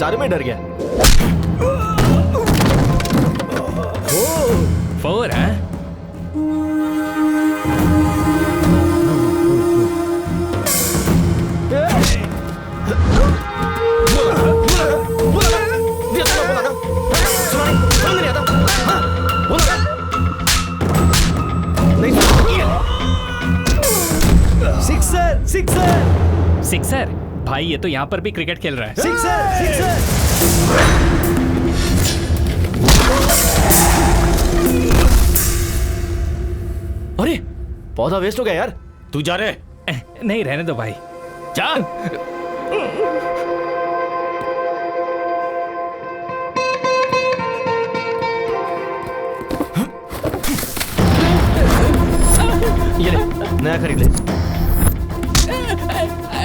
इशारे में डर गया। 4 है। सिक्सर सिक्सर सिक्सर भाई, ये तो यहाँ पर भी क्रिकेट खेल रहा है। Sixer sixer. अरे पौधा वेस्ट हो गया यार। तू जा रहे? नहीं, रहने दो भाई। जा। ये ले, नया खरीद ले।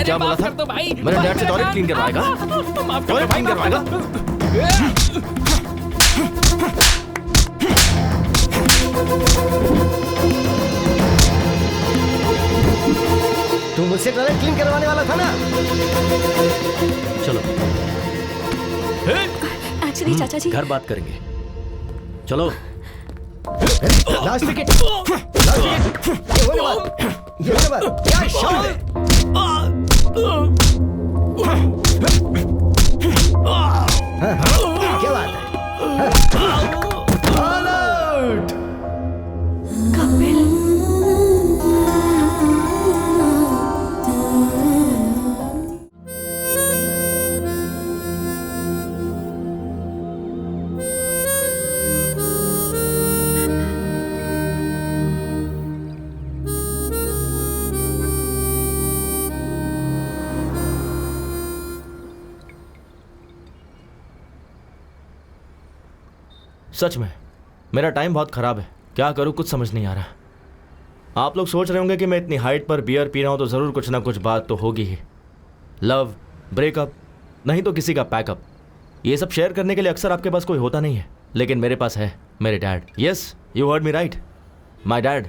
क्या बोला माफ था? कर दो भाई। मेरे डैड से टॉयलेट क्लीन करवाएगा? माफ टॉयलेट क्लीन करवाएगा? तू मुझसे टॉयलेट क्लीन करवाने वाला था ना? चलो एक्चुअली चाचा जी, घर बात करेंगे। चलो। Last wicket, last wicket. ये होने वाला, ये होने वाला। क्या शॉट है! क्या बात है! All out! कपिल, सच में मेरा टाइम बहुत खराब है। क्या करूं, कुछ समझ नहीं आ रहा। आप लोग सोच रहे होंगे कि मैं इतनी हाइट पर बियर पी रहा हूं तो जरूर कुछ ना कुछ बात तो होगी ही। लव, ब्रेकअप, नहीं तो किसी का पैकअप। ये सब शेयर करने के लिए अक्सर आपके पास कोई होता नहीं है, लेकिन मेरे पास है मेरे dad. Yes, you heard me right, my dad.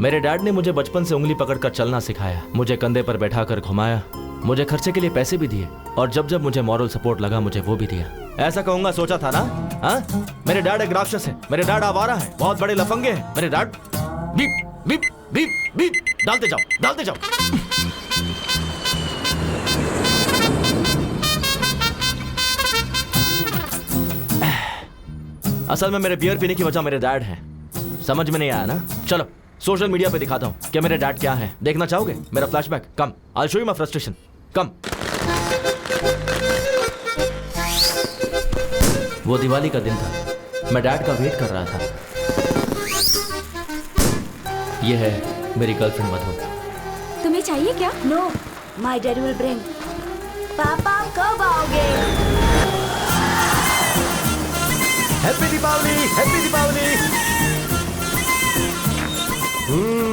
मेरे डैड ने मुझे बचपन से उंगली पकड़कर चलना सिखाया, मुझे कंधे पर बैठाकर घुमाया, मुझे खर्चे के लिए पैसे भी दिए, और जब जब मुझे मॉरल सपोर्ट लगा मुझे वो भी दिया। ऐसा कहूंगा सोचा था ना? हाँ, मेरे डैड एक राक्षस है, मेरे डैड आवारा है, बहुत बड़े लफंगे हैं मेरे dad. Beep beep beep beep, डालते जाओ डालते जाओ। असल में मेरे बियर पीने की वजह मेरे डैड हैं। समझ में नहीं आया ना? चलो सोशल मीडिया पे दिखाता हूँ कि मेरे डैड क्या है। देखना चाहोगे मेरा flashback? Come, I show you my frustration. Come. वो दिवाली का दिन था, मैं डैड का वेट कर रहा था। ये है मेरी गर्लफ्रेंड मधु। तुम्हें चाहिए क्या? No, my daddy will bring. पापा कब आओगे? Happy Deepavali, happy Deepavali.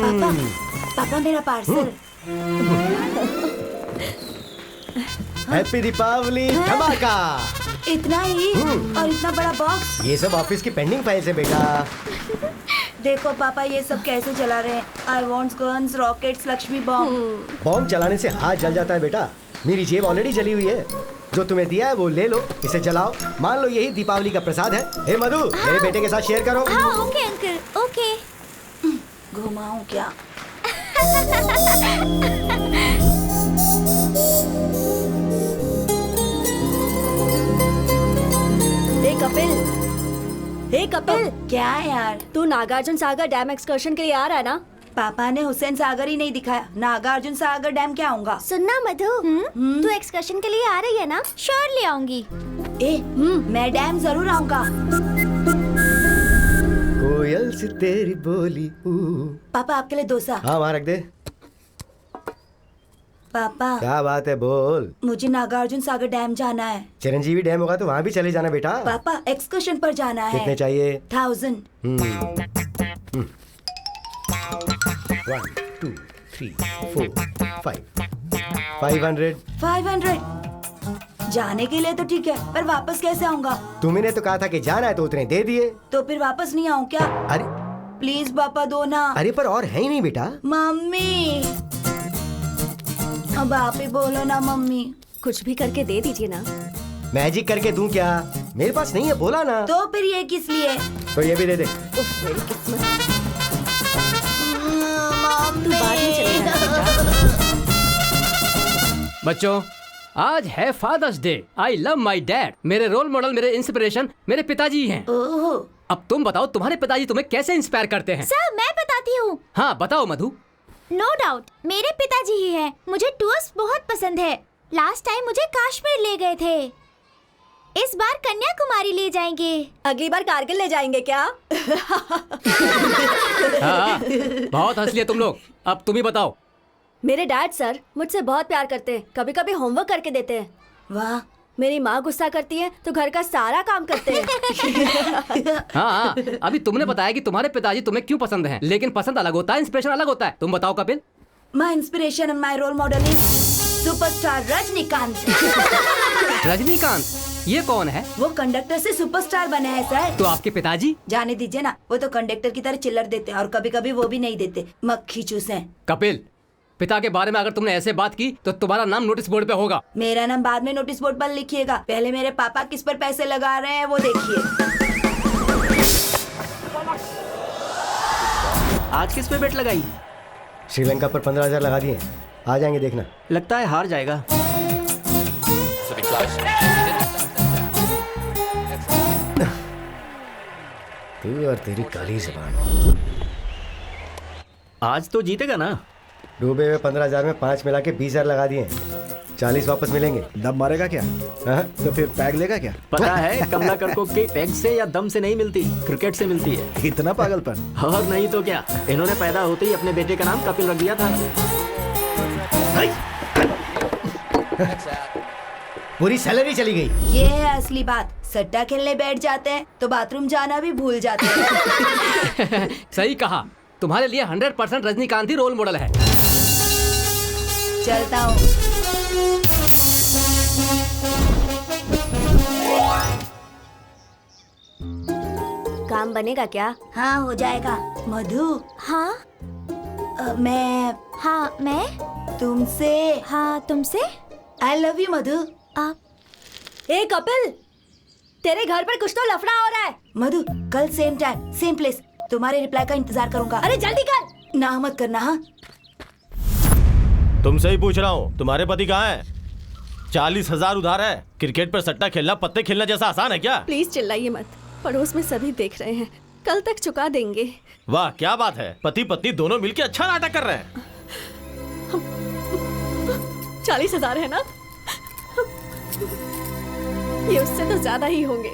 पापा, पापा मेरा पार्सल। हैप्पी दीपावली धमाका। इतना ही और इतना बड़ा बॉक्स? ये सब ऑफिस की पेंडिंग फाइल्स है बेटा। देखो पापा ये सब कैसे चला रहे हैं। आई wants guns, rockets, Lakshmi bomb. Bomb चलाने से हाथ जल जाता है बेटा। मेरी जेब ऑलरेडी जली हुई है। जो तुम्हें दिया है वो ले लो, इसे जलाओ। मान लो यही दीपावली का प्रसाद है। हे मधु, मेरे बेटे के साथ शेयर करो। हाँ ओके अंकल, ओके। घुमाऊं क्या? हे कपिल, हे कपिल, क्या है यार? तू नागार्जुन सागर डैम एक्सकर्शन के लिए आ रहा है ना? पापा ने हुसैन सागर ही नहीं दिखाया, नागार्जुन सागर डैम क्या आऊंगा? सुनना मधु, तू एक्सकर्शन के लिए आ रही है ना? श्योरली आऊंगी। मैं डैम जरूर आऊंगा। कोयल से तेरी बोली। पापा आपके लिए डोसा। हाँ वहाँ रख दे। पापा क्या बात है, बोल। मुझे नागार्जुन सागर डैम जाना है। चिरंजीवी डैम होगा तो वहाँ भी चले जाना बेटा। पापा एक्सकर्शन पर जाना है। कितने चाहिए? 1000। 1 2 3 4 5 500। 500 जाने के लिए तो ठीक है, पर वापस कैसे आऊंगा? तुमने तो कहा था कि जाना है तो उतने दे दिए। तो फिर वापस नहीं आऊं क्या? अरे प्लीज पापा दो ना। अरे पर और है ही नहीं बेटा। मम्मी, अब आप ही बोलो ना मम्मी। कुछ भी करके दे दीजिए ना। मैजिक करके दूं क्या? मेरे पास नहीं है, बोला ना। तो फिर ये किस लिए? तो ये भी दे दे। उफ, मेरी किस्मत। तू बाद में चलेगा। बच्चों, आज है fathers day. I love my dad. मेरे रोल मॉडल, मेरे इंस्पिरेशन मेरे पिताजी हैं। ओह, अब तुम बताओ, तुम्हारे पिताजी तुम्हें कैसे इंस्पायर करते हैं? सर मैं बताती हूँ। हाँ बताओ मधु। नो डाउट मेरे पिताजी ही हैं। मुझे टूर्स बहुत पसंद है। लास्ट टाइम मुझे कश्मीर ले गए थे। इस बार कन्याकुमारी ले जाएंगे। अगली बार कारगिल ले जाएंगे क्या? हाँ, बहुत हंस लिए तुम लोग। अब तुम ही बताओ। मेरे डैड सर मुझसे बहुत प्यार करते हैं। कभी कभी होमवर्क करके देते हैं। वाह, मेरी माँ गुस्सा करती है तो घर का सारा काम करते हैं। हाँ, अभी तुमने बताया कि तुम्हारे पिताजी तुम्हें क्यों पसंद हैं, लेकिन पसंद अलग होता है, इंस्पिरेशन अलग होता है। तुम बताओ Kapil. My inspiration and my role model is superstar Rajinikanth. Rajinikanth, ये कौन है? वो कंडक्टर से सुपरस्टार बने हैं सर। तो आपके पिताजी? जाने दीजिए ना, वो तो कंडक्टर की तरह चिल्लर देते हैं और कभी कभी वो भी नहीं देते, मक्खी चूसे। कपिल, पिता के बारे में अगर तुमने ऐसे बात की तो तुम्हारा नाम नोटिस बोर्ड पे होगा। मेरा नाम बाद में नोटिस बोर्ड पर लिखिएगा, पहले मेरे पापा किस पर पैसे लगा रहे हैं वो देखिए। आज किस पे बेट लगाई? श्रीलंका पर 15,000 लगा दिए। आ जाएंगे देखना। लगता है हार जाएगा। तू और तेरी काली ज़बान। आज तो जीतेगा ना? डूबे हुए 15,000 में 5 मिला के 20,000 लगा दिए। 40 वापस मिलेंगे। दम मारेगा क्या? हाँ? तो फिर पैग लेगा क्या? पता है कमलाकर को किक पैग से या दम से नहीं मिलती, क्रिकेट से मिलती है। इतना पागलपन? और नहीं तो क्या, इन्होंने पैदा होते ही अपने बेटे का नाम कपिल रख दिया था। पूरी सैलरी चली गई। ये है असली बात। सट्टा खेलने बैठ जाते हैं तो बाथरूम जाना भी भूल जाते हैं। सही कहा। तुम्हारे लिए 100% रजनीकांत ही रोल मॉडल है। चलता हूँ। काम बनेगा क्या? हाँ हो जाएगा। मधु, हाँ मैं हाँ मैं तुमसे हाँ तुमसे आई लव यू मधु। आप ए कपिल, तेरे घर पर कुछ तो लफड़ा हो रहा है। मधु, कल सेम टाइम सेम प्लेस, तुम्हारे रिप्लाई का इंतजार करूंगा। अरे जल्दी कर। ना मत करना। हाँ, तुमसे ही पूछ रहा हूँ, तुम्हारे पति कहाँ है? 40,000 उधार है। क्रिकेट पर सट्टा खेलना पत्ते खेलना जैसा आसान है क्या? प्लीज चिल्लाइए मत, पड़ोस में सभी देख रहे हैं। कल तक चुका देंगे। वाह क्या बात है, पति पत्नी दोनों मिलकर अच्छा नाटक कर रहे हैं। 40,000 है ना? ये उससे तो ज्यादा ही होंगे।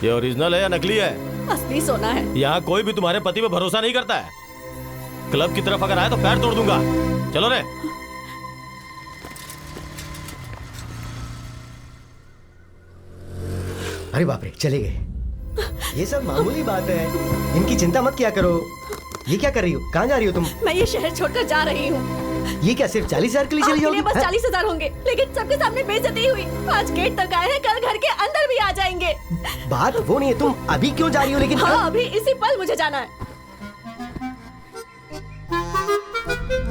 ये ओरिजिनल है या नकली है? असली सोना है। यहाँ कोई भी तुम्हारे पति पे भरोसा नहीं करता है। क्लब की तरफ अगर आए तो पैर तोड़ दूंगा। चलो रे। अरे बाप रे, चले गए। ये सब मामूली बात है, इनकी चिंता मत किया करो। ये क्या कर रही हो? कहाँ जा रही हो तुम? मैं ये शहर छोड़कर जा रही हूँ। ये क्या सिर्फ 40,000 के लिए चली जाओगी? बस 40,000 होंगे, लेकिन सबके सामने बेइज्जती हुई। आज गेट तक आए हैं, कल घर के अंदर भी आ जाएंगे। बात वो नहीं है, तुम अभी क्यों जा रही हो? लेकिन हाँ, अभी इसी पल मुझे जाना है।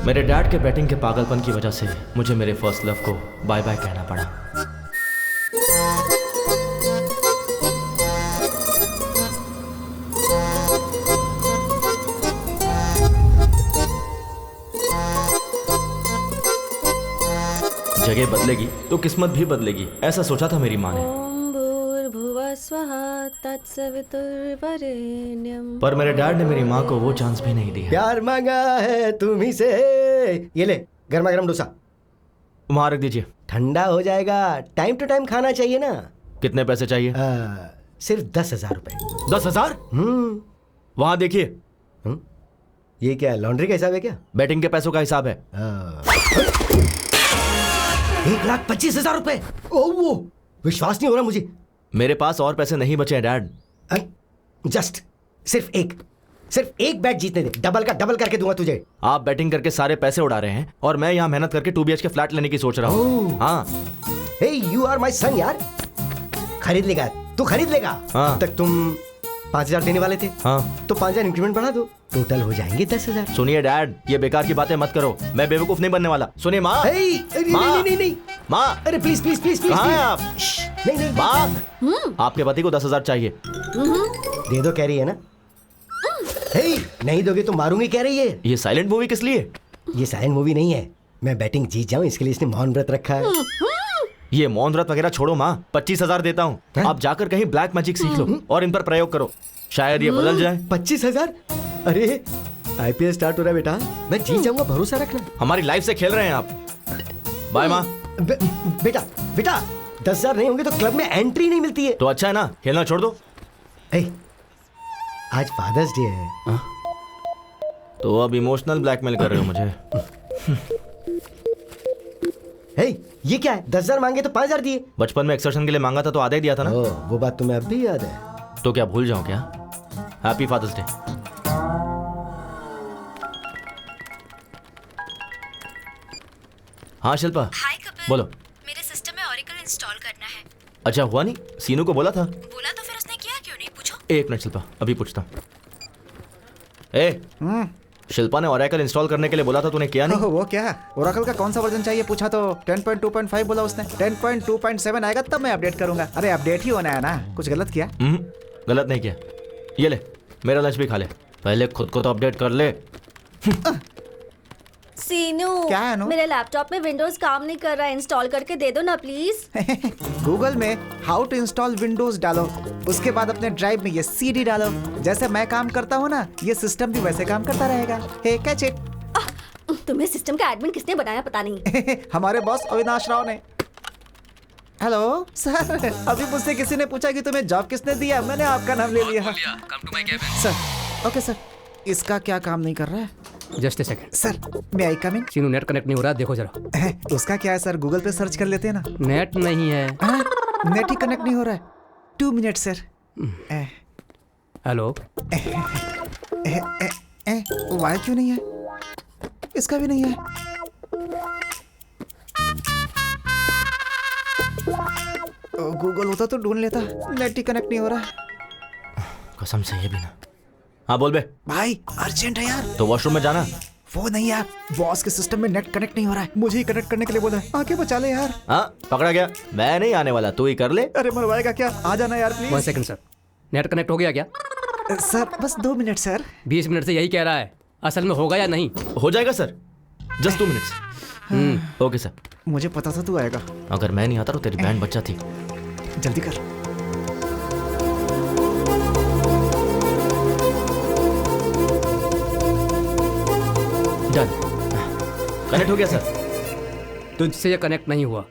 मेरे डैड के बैटिंग के पागलपन की वजह से मुझे मेरे फर्स्ट लव को बाय बाय कहना पड़ा। जगह बदलेगी तो किस्मत भी बदलेगी, ऐसा सोचा था मेरी माँ ने। ओम भूर्भुवः स्वः तत्सवितुर्वरेण्यं। पर मेरे डैड ने मेरी माँ को वो चांस भी नहीं दिया। प्यार मांगा है तुम्ही से। ये ले, गर्मा गर्म डोसा। वहां रख दीजिए। ठंडा हो जाएगा। टाइम टू टाइम खाना चाहिए ना। कितने पैसे चाहिए? सिर्फ 10,000 रुपए। 10,000? वहां देखिए। ये क्या लॉन्ड्री का हिसाब है क्या? बैटिंग के पैसों का हिसाब है। 1,25,000 रुपए। वो विश्वास नहीं हो रहा मुझे। मेरे पास और पैसे नहीं बचे हैं डैड। जस्ट सिर्फ एक बैट जीतने दे, डबल का डबल करके दूंगा तुझे। आप बैटिंग करके सारे पैसे उड़ा रहे हैं और मैं यहाँ मेहनत करके 2 BHK फ्लैट लेने की सोच रहा हूँ। हाँ। हे यू आर माय सन यार। खरीद लेगा तू, खरीद लेगा। हाँ। अब तक तुम 5,000 देने वाले थे। हाँ। तो 5,000 इंक्रीमेंट बढ़ा दो, टोटल हो जाएंगे 10,000। सुनिए डैड, ये बेकार की बातें मत करो। मैं बेवकूफ नहीं बनने वाला। सुनिए माँ। नहीं, माँ अरे प्लीज प्लीज प्लीज प्लीज कहाँ हैं आप? नहीं नहीं माँ आपके पति को 10,000 चाहिए। दे दो कह रही है ना। हे, नहीं दोगे तो मारूंगी कह रही है। ये साइलेंट मूवी किस लिए? ये साइलेंट मूवी नहीं है, मैं बैटिंग जीत जाऊं इसके लिए इसने मौन व्रत रखा है। ये मौन व्रत वगैरह छोड़ो माँ, 25,000 देता हूँ। आप जाकर कहीं ब्लैक मैजिक सीख लो और इन पर प्रयोग करो, शायद ये बदल जाए। 25,000? अरे IPL स्टार्ट हो रहा है बेटा, मैं जीत जाऊंगा, भरोसा रखना। हमारी लाइफ से खेल रहे हैं आप। बाय माँ। बेटा बेटा 10,000 नहीं होंगे तो क्लब में एंट्री नहीं मिलती है। तो अच्छा है ना, खेलना छोड़ दो। आज फादर्स डे है। तो अब इमोशनल ब्लैकमेल कर रहे हो मुझे। ये क्या है, 10,000 मांगे तो 5,000 दिए। बचपन में एक्सर्शन के लिए मांगा था तो आधा ही दिया था ना। वो बात तुम्हें अब भी याद है? तो क्या भूल जाऊं क्या? Happy fathers day. हाँ शिल्पा। हाय कपिल। बोलो। मेरे सिस्टम में ओरेकल इंस्टॉल करना है। अच्छा हुआ नहीं? सीनू को बोला था। बोला तो फिर उसने किया क्यों नहीं, पूछो। एक मिनट शिल्पा, अभी पूछता हूँ। शिल्पा ने ओरेकल इंस्टॉल करने के लिए बोला था, तूने किया नहीं? वो क्या, ओरेकल का कौन सा वर्जन चाहिए पूछा तो 10.2.5 बोला उसने। 10.2.7 आएगा तब मैं अपडेट करूंगा। अरे अपडेट ही होना है ना, कुछ गलत किया? गलत नहीं किया। ये ले, मेरा लंच भी खा ले, पहले खुद को तो अपडेट कर ले। सीनू, क्या है अनु? मेरे लैपटॉप में विंडोज काम नहीं कर रहा है, इंस्टॉल करके दे दो ना प्लीज। गूगल में हाउ टू इंस्टॉल विंडोज डालो, उसके बाद अपने ड्राइव में ये CD डालो। जैसे मैं काम करता हूँ ना, ये सिस्टम भी वैसे काम करता रहेगा। हे कैच इट। तुम्हें सिस्टम का एडमिन किसने बनाया पता नहीं। हमारे बॉस अविनाश राव ने। हेलो सर, अभी मुझसे किसी ने पूछा कि तुम्हें जॉब किसने दिया, मैंने आपका नाम ले लिया। सर ओके सर, इसका क्या काम नहीं कर रहा है? जस्ट ए सेकंड सर, मैं आई कम इन? सीनू नेट कनेक्ट नहीं हो रहा, देखो जरा। उसका क्या है सर, गूगल पे सर्च कर लेते हैं ना। नेट नहीं है। नेट ही कनेक्ट नहीं हो रहा है। 2 मिनट सर। हेलो। वाई क्यों नहीं है? इसका भी नहीं है। गूगल होता तो ढूंढ लेता, नेट ही कनेक्ट नहीं हो रहा। कसम से ये भी ना। हाँ बोल बे। भाई अर्जेंट है यार। तो वॉशरूम में जाना। वो नहीं यार, बॉस के सिस्टम में नेट कनेक्ट नहीं हो रहा है, मुझे ही कनेक्ट करने के लिए बोला है। आके बचा ले यार। हाँ पकड़ा गया, मैं नहीं आने वाला, तू ही कर ले। अरे मरवाएगा क्या, आ जाना यार please. 1 second sir, net connect हो गया क्या? सर बस 2 मिनट सर। 20 मिनट से यही कह रहा है, असल में होगा या नहीं? हो जाएगा sir, just 2 minutes. Okay sir. मुझे पता था तू आएगा। अगर मैं नहीं आता तो तेरी बैंड बच्चा थी। जल्दी कर। डन, कनेक्ट हो गया सर। तुझसे ये कनेक्ट नहीं हुआ।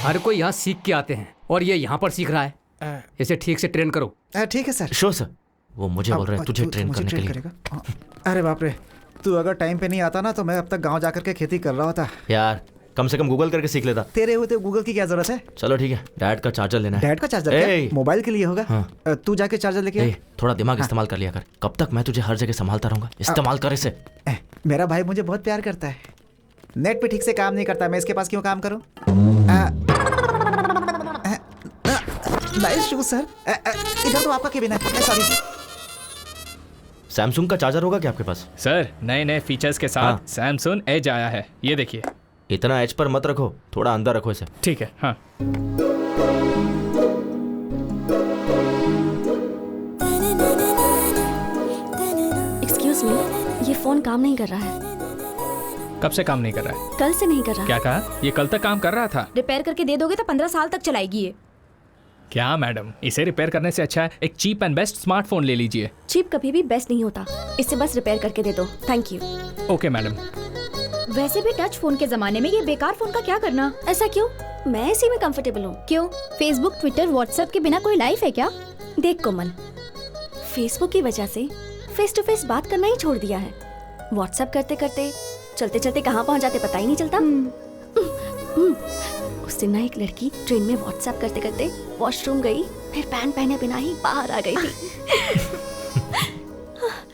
हर कोई यहाँ सीख के आते हैं और ये यहाँ पर सीख रहा है। इसे ठीक से ट्रेन करो। ठीक है सर। श्योर सर, वो मुझे बोल रहे हैं तुझे ट्रेन करने के लिए। अरे बाप रे, तू अगर टाइम पे नहीं आता ना तो मैं अब तक गांव जाकर के खेती कर रहा होता। यार कम से कम गूगल करके सीख लेता। तेरे होते गूगल की क्या जरूरत है? चलो ठीक है, डैड का चार्जर लेना है। डैड का चार्जर क्या? मोबाइल के लिए होगा। हाँ। तू जाके चार्जर लेके आ। थोड़ा दिमाग इस्तेमाल कर लिया कर। कब तक मैं तुझे हर जगह संभालता रहूंगा? इस्तेमाल कर इसे। मेरा भाई मुझे बहुत प्यार करता है। नेट पे ठीक से काम नहीं करता, मैं इसके पास क्यों काम करूं? Nice shoes sir. इधर तो आपका केबिन है। सॉरी। सैमसंग का चार्जर होगा क्या आपके पास? सर नए नए फीचर्स के साथ सैमसंग एज आया है, ये देखिए। इतना एज पर मत रखो, थोड़ा अंदर रखो इसे। ठीक है। हाँ एक्सक्यूज मी, ये फोन काम नहीं कर रहा है। कब से काम नहीं कर रहा है? कल से नहीं कर रहा। क्या कहा? ये कल तक काम कर रहा था। रिपेयर करके दे दोगे तो 15 साल तक चलाएगी ये। क्या मैडम, इसे रिपेयर करने से अच्छा है एक चीप एंड बेस्ट स्मार्टफोन ले लीजिए। चीप कभी भी बेस्ट नहीं होता, इसे बस रिपेयर करके दे दो। Thank you. Okay madam. वैसे भी टच फोन के जमाने में ये बेकार फोन का क्या करना? ऐसा क्यों? मैं इसी में कंफर्टेबल हूँ। क्यों? फेसबुक, ट्विटर, व्हाट्सएप के बिना कोई लाइफ है क्या? देख कोमल, फेसबुक की वजह से फेस टू फेस बात करना ही छोड़ दिया है। व्हाट्सएप करते करते चलते चलते कहाँ पहुँच जाते पता ही नहीं चलता। उस दिन ना एक लड़की ट्रेन में व्हाट्सएप करते करते वॉशरूम गई, फिर पैंट पहने बिना ही बाहर आ गई थी।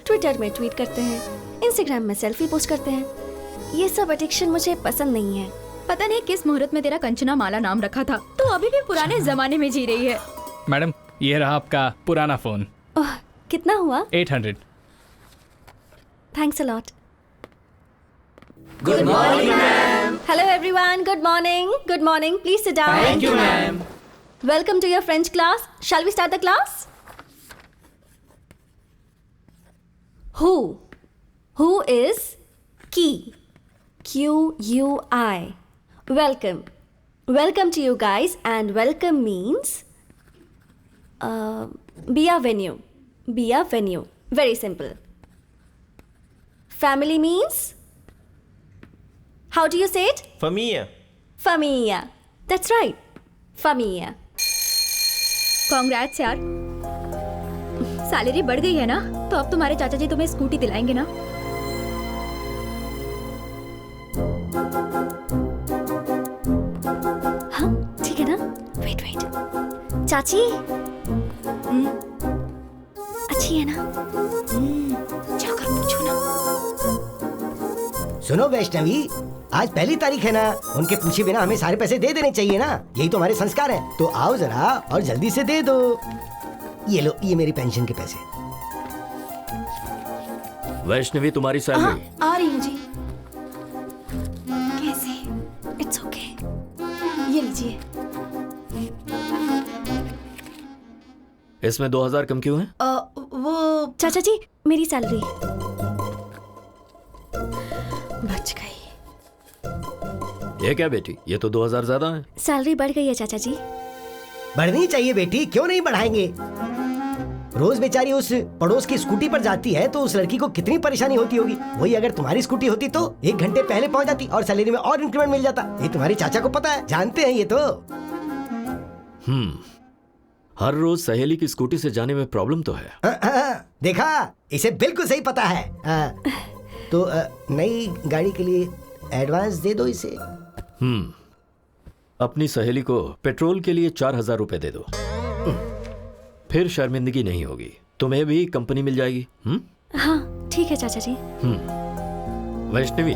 ट्विटर में ट्वीट करते हैं, इंस्टाग्राम में सेल्फी पोस्ट करते हैं। ये सब एडिक्शन मुझे पसंद नहीं है। पता नहीं किस मुहूर्त में तेरा कंचना माला नाम रखा था, तो अभी भी पुराने जमाने में जी रही है। मैडम ये रहा आपका पुराना फोन। ओह, कितना हुआ? 800। Thanks a lot. Good morning ma'am. Hello everyone, good morning. Good morning. Please sit down. Thank you, ma'am. Welcome to your French class. Shall we start the class? Who is Qui? Q-U-I. Welcome. Welcome to you guys, and welcome means be a venue. Be a venue. Very simple. Family means? How do you say it? Familia. Familia. That's right. Familia. Congrats यार, salary बढ़ गई है ना, तो अब तुम्हारे चाचा जी तुम्हें स्कूटी दिलाएंगे ना। हाँ ठीक है ना। वेट चाची अच्छी है ना? जाकर पूछो ना। सुनो वैष्णवी, आज पहली तारीख है ना, उनके पूछे बिना हमें सारे पैसे दे देने चाहिए ना, यही तो हमारे संस्कार हैं। तो आओ जरा और जल्दी से दे दो। ये लो, ये मेरी पेंशन के पैसे। वैष्णवी तुम्हारी सैलरी। आ रही हूँ जी। कैसे? It's okay. ये लीजिए। इसमें 2000 कम क्यों है? वो चाचा जी मेरी सैलरी बच गई। ये क्या बेटी, ये तो 2000 ज्यादा है। सैलरी बढ़ गई है चाचा जी। बढ़नी चाहिए बेटी, क्यों नहीं बढ़ाएंगे। रोज बेचारी उस पड़ोस की स्कूटी पर जाती है तो उस लड़की को कितनी परेशानी होती होगी। वही अगर तुम्हारी स्कूटी होती तो 1 घंटे पहले पहुंच जाती और सैलरी में और इंक्रीमेंट मिल जाता। ये तुम्हारे चाचा को पता है, जानते हैं ये तो। हर रोज सहेली की स्कूटी से जाने में प्रॉब्लम तो है। देखा, इसे बिल्कुल सही पता है। तो नई गाड़ी के लिए एडवांस दे दो इसे। अपनी सहेली को पेट्रोल के लिए 4000 रुपए दे दो, फिर शर्मिंदगी नहीं होगी। तुम्हें भी कंपनी मिल जाएगी। हाँ ठीक है चाचा जी। वैष्णवी,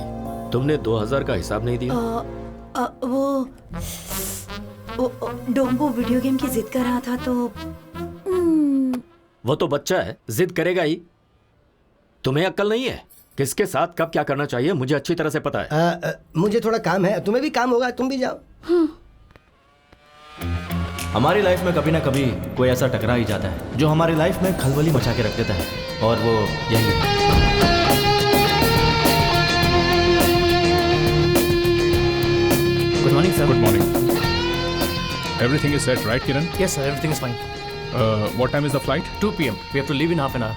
तुमने 2000 का हिसाब नहीं दिया। वो डोंबो वीडियो गेम की जिद कर रहा था तो वो तो बच्चा है, जिद करेगा ही। तुम्हें अक्ल नहीं है? किसके साथ कब क्या करना चाहिए मुझे अच्छी तरह से पता है। मुझे थोड़ा काम है, तुम्हें भी काम होगा, तुम भी जाओ। हमारी लाइफ में कभी ना कभी कोई ऐसा टकरा ही जाता है जो हमारी लाइफ में खलबली मचा के रख देता है, और वो यही है। Good morning sir. Good morning. Everything is set, right, Kiran? Yes, sir. Everything is fine. What time is the flight? 2 p.m. We have to leave in half an hour.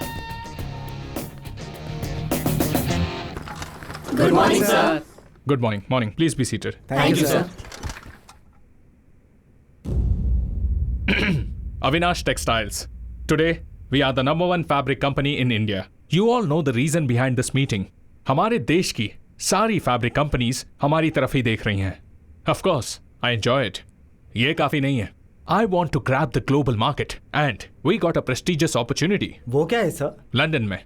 Good morning, sir. Good morning. Morning. Please be seated. Thank you, sir. Avinash Textiles. Today, we are the #1 fabric company in India. You all know the reason behind this meeting. हमारे देश की सारी fabric companies हमारी तरफ ही देख रही हैं. Of course, I enjoy it. ये काफी नहीं है. I want to grab the global market and we got a prestigious opportunity. वो क्या है सर? लंदन में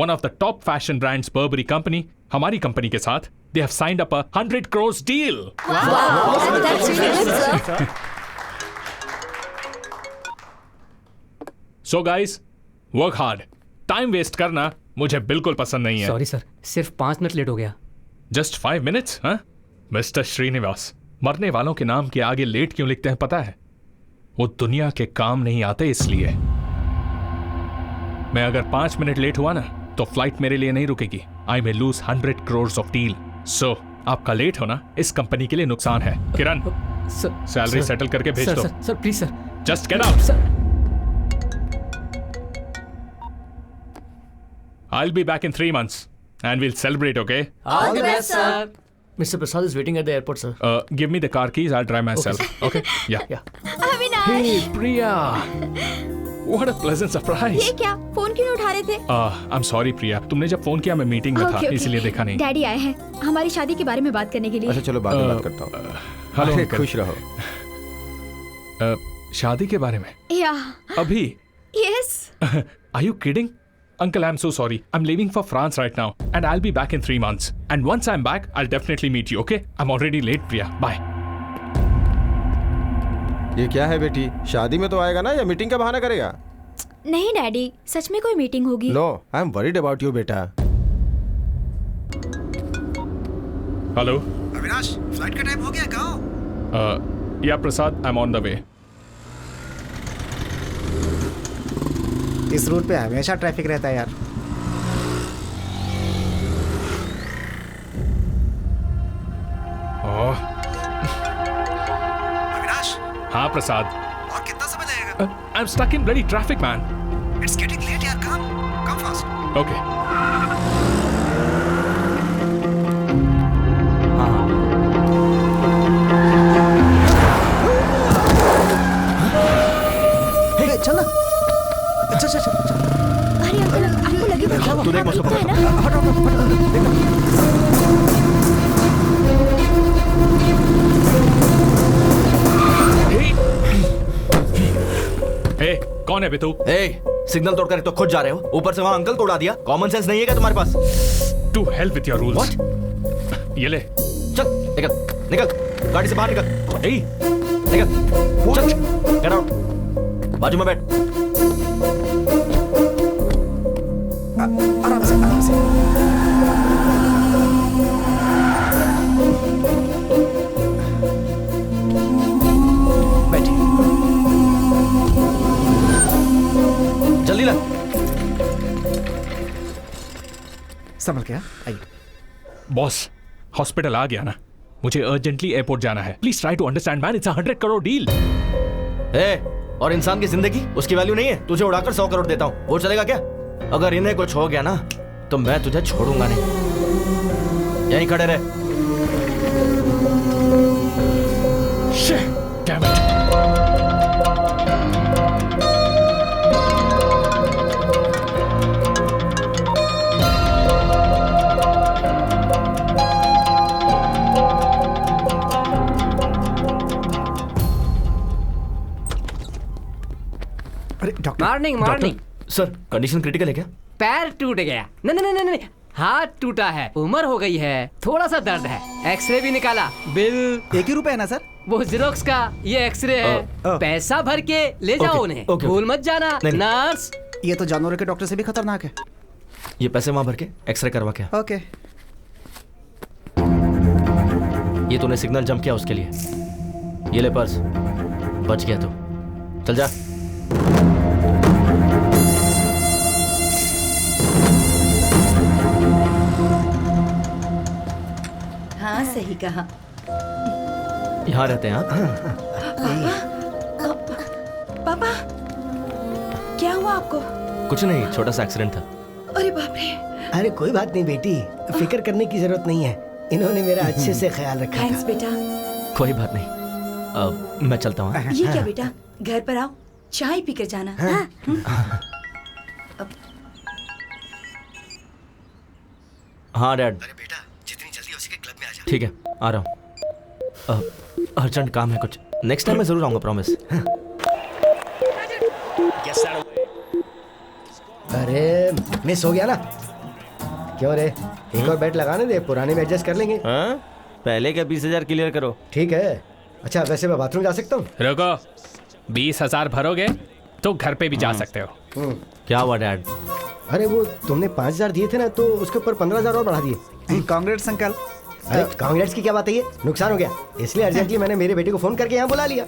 one of the top fashion brands Burberry company हमारी कंपनी के साथ they have signed up a 100 crores deal. Wow, that's really good, sir. So guys, work hard. Time waste करना मुझे बिल्कुल पसंद नहीं है. सॉरी सर, सिर्फ 5 मिनट लेट हो गया। Just 5 minutes, huh? Mister Srinivas, मरने वालों के नाम के आगे लेट क्यों लिखते हैं पता है? वो दुनिया के काम नहीं आते इसलिए। मैं अगर 5 मिनट लेट हुआ ना तो फ्लाइट मेरे लिए नहीं रुकेगी। I may lose 100 crores of deal. So आपका लेट होना इस कंपनी के लिए नुकसान है। किरण, सैलरी सेटल करके भेज दो। Sir please sir. Just get out. I'll be back in 3 months and we'll celebrate, okay? All the best, sir. Mr. Prasad is waiting at the airport, sir. Give me the car keys. I'll drive myself. Okay? Yeah. Avinash, Hey, Priya. What a pleasant surprise. ये क्या? Phone क्यों नहीं उठा रहे थे? I'm sorry, Priya. तुमने जब phone किया मैं मीटिंग में था, इसलिए देखा नहीं। डैडी आए हैं हमारी शादी के बारे में बात करने के लिए। अच्छा चलो बाद में बात करता हूँ। हेलो अरे, अंकल। खुश रहो। शादी के बारे में? या अभी? Yes. Are you kidding? Uncle, I'm so sorry. I'm leaving for France right now and I'll be back in 3 months. And once I'm back, I'll definitely meet you, okay? I'm already late, Priya. Bye. ये क्या है बेटी, शादी में तो आएगा ना या मीटिंग का बहाना करेगा? नहीं डैडी, सच में कोई मीटिंग होगी। No, I am worried about you बेटा। हेलो। अविनाश, फ्लाइट का टाइम हो गया, कहाँ हो? Yeah Prasad, I am on the way. इस रूट पे हमेशा ट्रैफिक रहता है यार। अविनाश। हाँ प्रसाद। और कितना समय लगेगा? I am stuck in bloody traffic man. It's getting late यार, कम फास्ट। ओके। चल ना, चल। अरे अंकल, आपको लगेगा तू देख मुझको है ना? ए, कौन है बे तू? सिग्नल तोड़कर तो खुद जा रहे हो, ऊपर से वहाँ अंकल को उड़ा दिया। कॉमन सेंस नहीं है क्या तुम्हारे पास? To help with your rules. ये ले। चल निकल, गाड़ी से बाहर निकल। निकल, चल, गेट आउट। बाजू में बैठ। आराम से। जल्दी ला। संभल के, आइए। बॉस, हॉस्पिटल आ गया ना, मुझे अर्जेंटली एयरपोर्ट जाना है। Please try to understand man, it's 100 crore deal. और इंसान की जिंदगी, उसकी वैल्यू नहीं है? तुझे उड़ाकर 100 करोड़ देता हूँ, वो चलेगा क्या? अगर इन्हें कुछ हो गया ना तो मैं तुझे छोड़ूंगा नहीं। यहीं खड़े रहे। Damn it. Morning. Sir, condition critical है क्या? पैर टूट गया। नहीं, हाथ टूटा है, उम्र हो गई है, थोड़ा सा दर्द है। एक्सरे भी निकाला, बिल 1 ही रुपए है ना सर? वो जीरोक्स का, ये एक्सरे है। पैसा भर के ले जाओ उन्हें, भूल मत जाना। नर्स, ये तो जानवरों के डॉक्टर से भी खतरनाक है। ये पैसे वहां भर के एक्सरे करवा के। ओके। ये तूने सिग्नल जंप किया उसके लिए। ये ले पर्स, बच गया तू। चल जा। हाँ, सही कहा। यहाँ रहते हैं आप? पापा, क्या हुआ आपको? कुछ नहीं, छोटा सा एक्सीडेंट था। अरे बाप रे। अरे कोई बात नहीं बेटी, फिक्र करने की जरूरत नहीं है। इन्होंने मेरा अच्छे से ख्याल रखा था। थैंक्स बेटा। कोई बात नहीं, मैं चलता हूँ। ये क्या बेटा, घर पर आओ, चाय पी कर जाना। हाँ डैड। अरे बेटा, जितनी जल्दी हो सके क्लब में आ जा। ठीक है, आ रहा हूँ। अर्जेंट काम है कुछ। नेक्स्ट टाइम मैं जरूर आऊंगा, प्रॉमिस। अरे मिस हो गया ना? क्यों रे, एक और बैट लगाने दे, पुराने में एडजस्ट कर लेंगे। हाँ? पहले का 20,000 क्लियर करो। ठीक है। अच्छा, वैसे मैं बाथरूम जा सकता हूँ? रुको, 20,000 भरोगे तो घर पे भी जा सकते हो। क्या हुआ डैड? अरे वो तुमने 5,000 दिए थे ना, तो उसके ऊपर 15,000 और बढ़ा दिए। Congrats uncle. अरे कांग्रेट्स की क्या बात है, ये नुकसान हो गया, इसलिए अर्जेंटली मैंने मेरे बेटे को फोन करके यहाँ बुला लिया।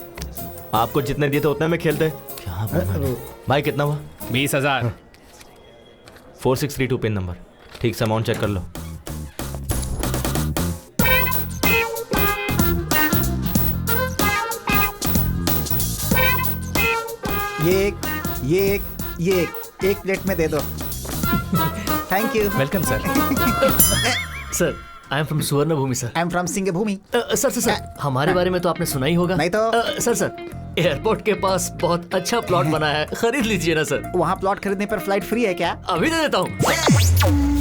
आपको जितने दिए थे उतने में खेलते। क्या भाई, कितना हुआ? 20,000। 4632 पिन नंबर। ठीक से अमाउंट चेक कर लो। ये एक प्लेट में दे दो। Thank you. Welcome sir. Sir, I am from Suvarna Bhoomi sir. I am from Singh Bhoomi. Sir, हमारे बारे में तो आपने सुना ही होगा। नहीं तो। सर, एयरपोर्ट के पास बहुत अच्छा प्लॉट बना है, खरीद लीजिए ना सर। वहाँ प्लॉट खरीदने पर फ्लाइट फ्री है क्या? अभी दे देता हूँ।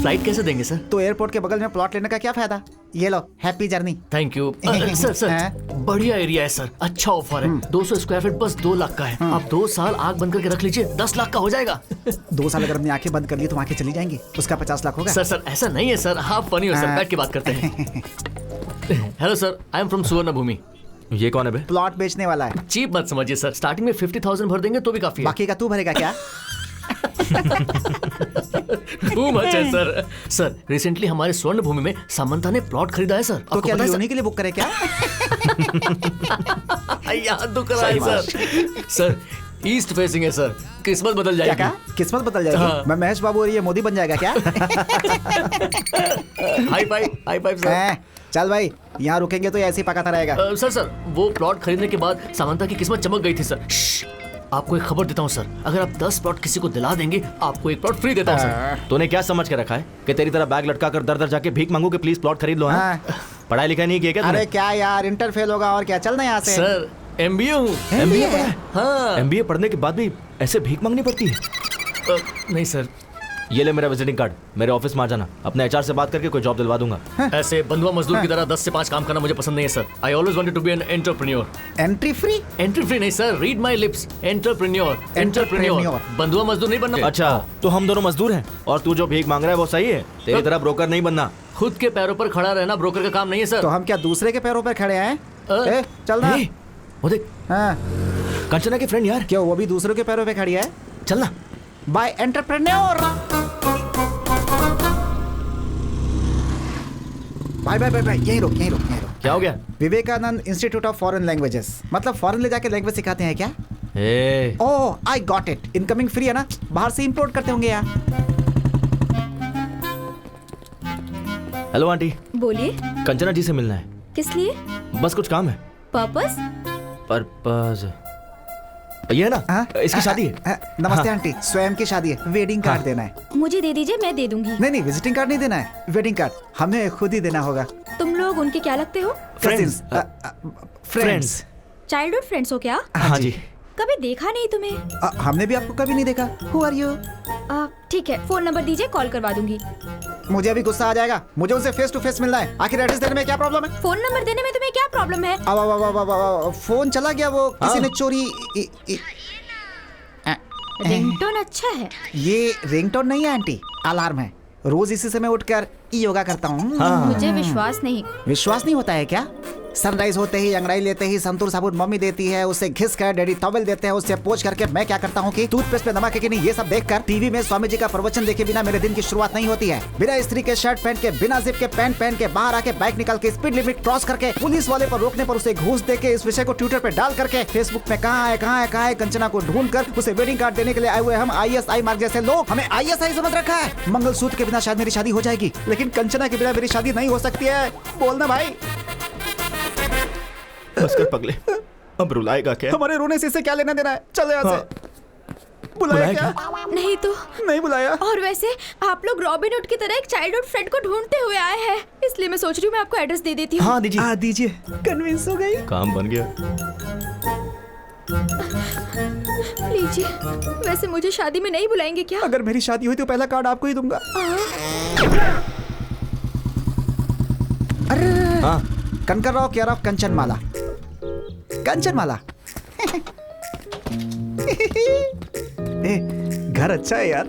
फ्लाइट कैसे देंगे सर? तो एयरपोर्ट के बगल में प्लॉट लेने का क्या फायदा? ये लो, happy journey. Thank you. Sir, बढ़िया एरिया है सर, अच्छा ऑफर है। 200 स्क्वायर फीट बस 2 लाख का है। आप 2 साल आग बंद करके रख लीजिए, 10 लाख का हो जाएगा। 2 साल अगर हमने आंखें बंद कर ली तो आंखें चली जाएंगी, उसका 50 लाख होगा। सर ऐसा नहीं है सर, आप फनी हो सर, बैठ के बात करते हैं। Hello sir, I am from Suvarna भूमि। ये कौन है बे? प्लॉट बेचने वाला है। चीप मत समझिए सर, स्टार्टिंग में 50,000 भर देंगे तो भी काफी है। बाकी का तू भरेगा क्या? टू मच है सर। सर रिसेंटली हमारे स्वर्ण भूमि में सामंता ने प्लॉट खरीदा है सर। तो क्या था, उन्हीं के लिए बुक करे क्या? याद तो करा है सर। सर ईस्ट फेसिंग है सर, किस्मत बदल जाएगी। क्या किस्मत बदल जाएगी? हाँ। मैं महेश बाबू और ये मोदी बन जाएगा क्या? High five sir. चल भाई, यहाँ रुकेंगे तो ऐसे ही पकाता रहेगा। सर वो प्लॉट खरीदने के बाद सामंता की किस्मत चमक गई थी सर। आपको एक खबर देता हूँ सर, अगर आप 10 प्लॉट किसी को दिला देंगे आपको एक प्लॉट फ्री देता हूँ सर। तूने क्या समझ के रखा है कि तेरी तरह बैग लटका कर दर दर जाके भीख मांगू कि प्लीज प्लॉट खरीद लो? पढ़ाई लिखाई नहीं किया क्या? अरे क्या यार, इंटर फेल होगा और क्या, चलना यहाँ से। सर MBA हूँ। MBA पढ़ा है? हाँ। MBA पढ़ने के बाद भी ऐसे भीख मांगनी पड़ती है? नहीं सर। ये ले मेरा विजिटिंग कार्ड, मेरे ऑफिस में आ जाना, अपने HR से बात करके कोई जॉब दिलवा दूंगा। ऐसे बंधुआ मजदूर की तरह 10 से 5 काम करना मुझे पसंद नहीं है sir. I always wanted to be an entrepreneur. Entry free नहीं sir, read my lips. Entrepreneur. बंधुआ मजदूर नहीं बनना। अच्छा तो हम दोनों मजदूर हैं और तू जो भीख मांग रहा है वो सही है? तेरी तरह ब्रोकर नहीं बनना। खुद के पैरों पर खड़ा रहना ब्रोकर का काम नहीं है सर। तो हम क्या दूसरे के पैरों पर खड़े हैं? चलना। वो देख, कंचना की फ्रेंड यार। क्यों, वो भी दूसरों के पैरों पे खड़ी है? चलना। Bye entrepreneur. बाय यहीं रुक। क्या हो गया? Vivekananda institute of foreign languages, मतलब फॉरेन ले जाके लैंग्वेज सिखाते हैं क्या? Oh I got it, incoming free है ना, बाहर से इंपोर्ट करते होंगे यार। Hello aunty. बोलिए। कंचना जी से मिलना है। किस लिए? बस कुछ काम है। पर्पस? ये है ना, इसकी शादी है। नमस्ते आंटी, स्वयं की शादी है, वेडिंग कार्ड देना है। मुझे दे दीजिए, मैं दे दूंगी। नहीं विजिटिंग कार्ड नहीं देना है, वेडिंग कार्ड हमें खुद ही देना होगा। तुम लोग उनके क्या लगते हो? फ्रेंड्स। चाइल्डहुड फ्रेंड्स हो क्या? हाँ जी। कभी देखा नहीं तुम्हें। हमने भी आपको कभी नहीं देखा। Who are you? ठीक है, फोन नंबर दीजिए, कॉल करवा दूंगी। मुझे अभी गुस्सा आ जाएगा, मुझे उनसे फेस टू फेस मिलना है। आखिर एड्रेस देने में क्या प्रॉब्लम है? फोन नंबर देने में तुम्हें क्या प्रॉब्लम है? अब फोन चला गया, वो किसी ने चोरी। रिंगटोन अच्छा है। ये रिंगटोन नहीं है आंटी, अलार्म है। रोज इसी समय उठकर योगा करता हूँ। मुझे विश्वास नहीं होता है क्या? सनराइज होते ही अंगड़ाई लेते ही संतूर साबुन मम्मी देती है, उससे घिस कर डैडी टॉवेल देते हैं, उससे पोंछ करके मैं क्या करता हूँ कि टूथपेस्ट पे नमक है कि नहीं ये सब देखकर टीवी में स्वामी जी का प्रवचन देखे बिना मेरे दिन की शुरुआत नहीं होती है। बिना स्त्री के शर्ट पहन के, बिना जिप के पैंट पहन के, बाहर आके बाइक निकाल के, स्पीड लिमिट क्रॉस करके, पुलिस वाले पर रोकने पर उसे घूस दे के, इस विषय को ट्विटर पे डाल करके, फेसबुक पे कहाँ है कंचना को ढूंढ कर उसे वेडिंग कार्ड देने के लिए आए हुए हम ISI मार्ग जैसे लोग, हमें ISI समझ रखा है। मंगलसूत्र के बिना शायद मेरी शादी हो जाएगी, लेकिन कंचना के बिना मेरी शादी नहीं हो सकती है। बोलना भाई। बस कर पगले, अब रुलाएगा क्या? हमारे रोने से क्या लेना देना है? चल यहाँ से। बुलाया क्या? नहीं तो नहीं बुलाया। और वैसे आप लोग रॉबिनहुड की तरह एक चाइल्डहुड फ्रेंड को ढूंढते हुए आए हैं, इसलिए मैं सोच रही हूँ मैं आपको एड्रेस दे देती हूँ। हाँ दीजिए। दीजिए। कन्विंस हो गई, काम बन गया। लीजिए। वैसे मुझे शादी में नहीं बुलाएंगे क्या? अगर मेरी शादी हुई तो पहला कार्ड आपको ही दूंगा। अरे कनकरराव केयर ऑफ कंचनमाला। घर अच्छा है यार।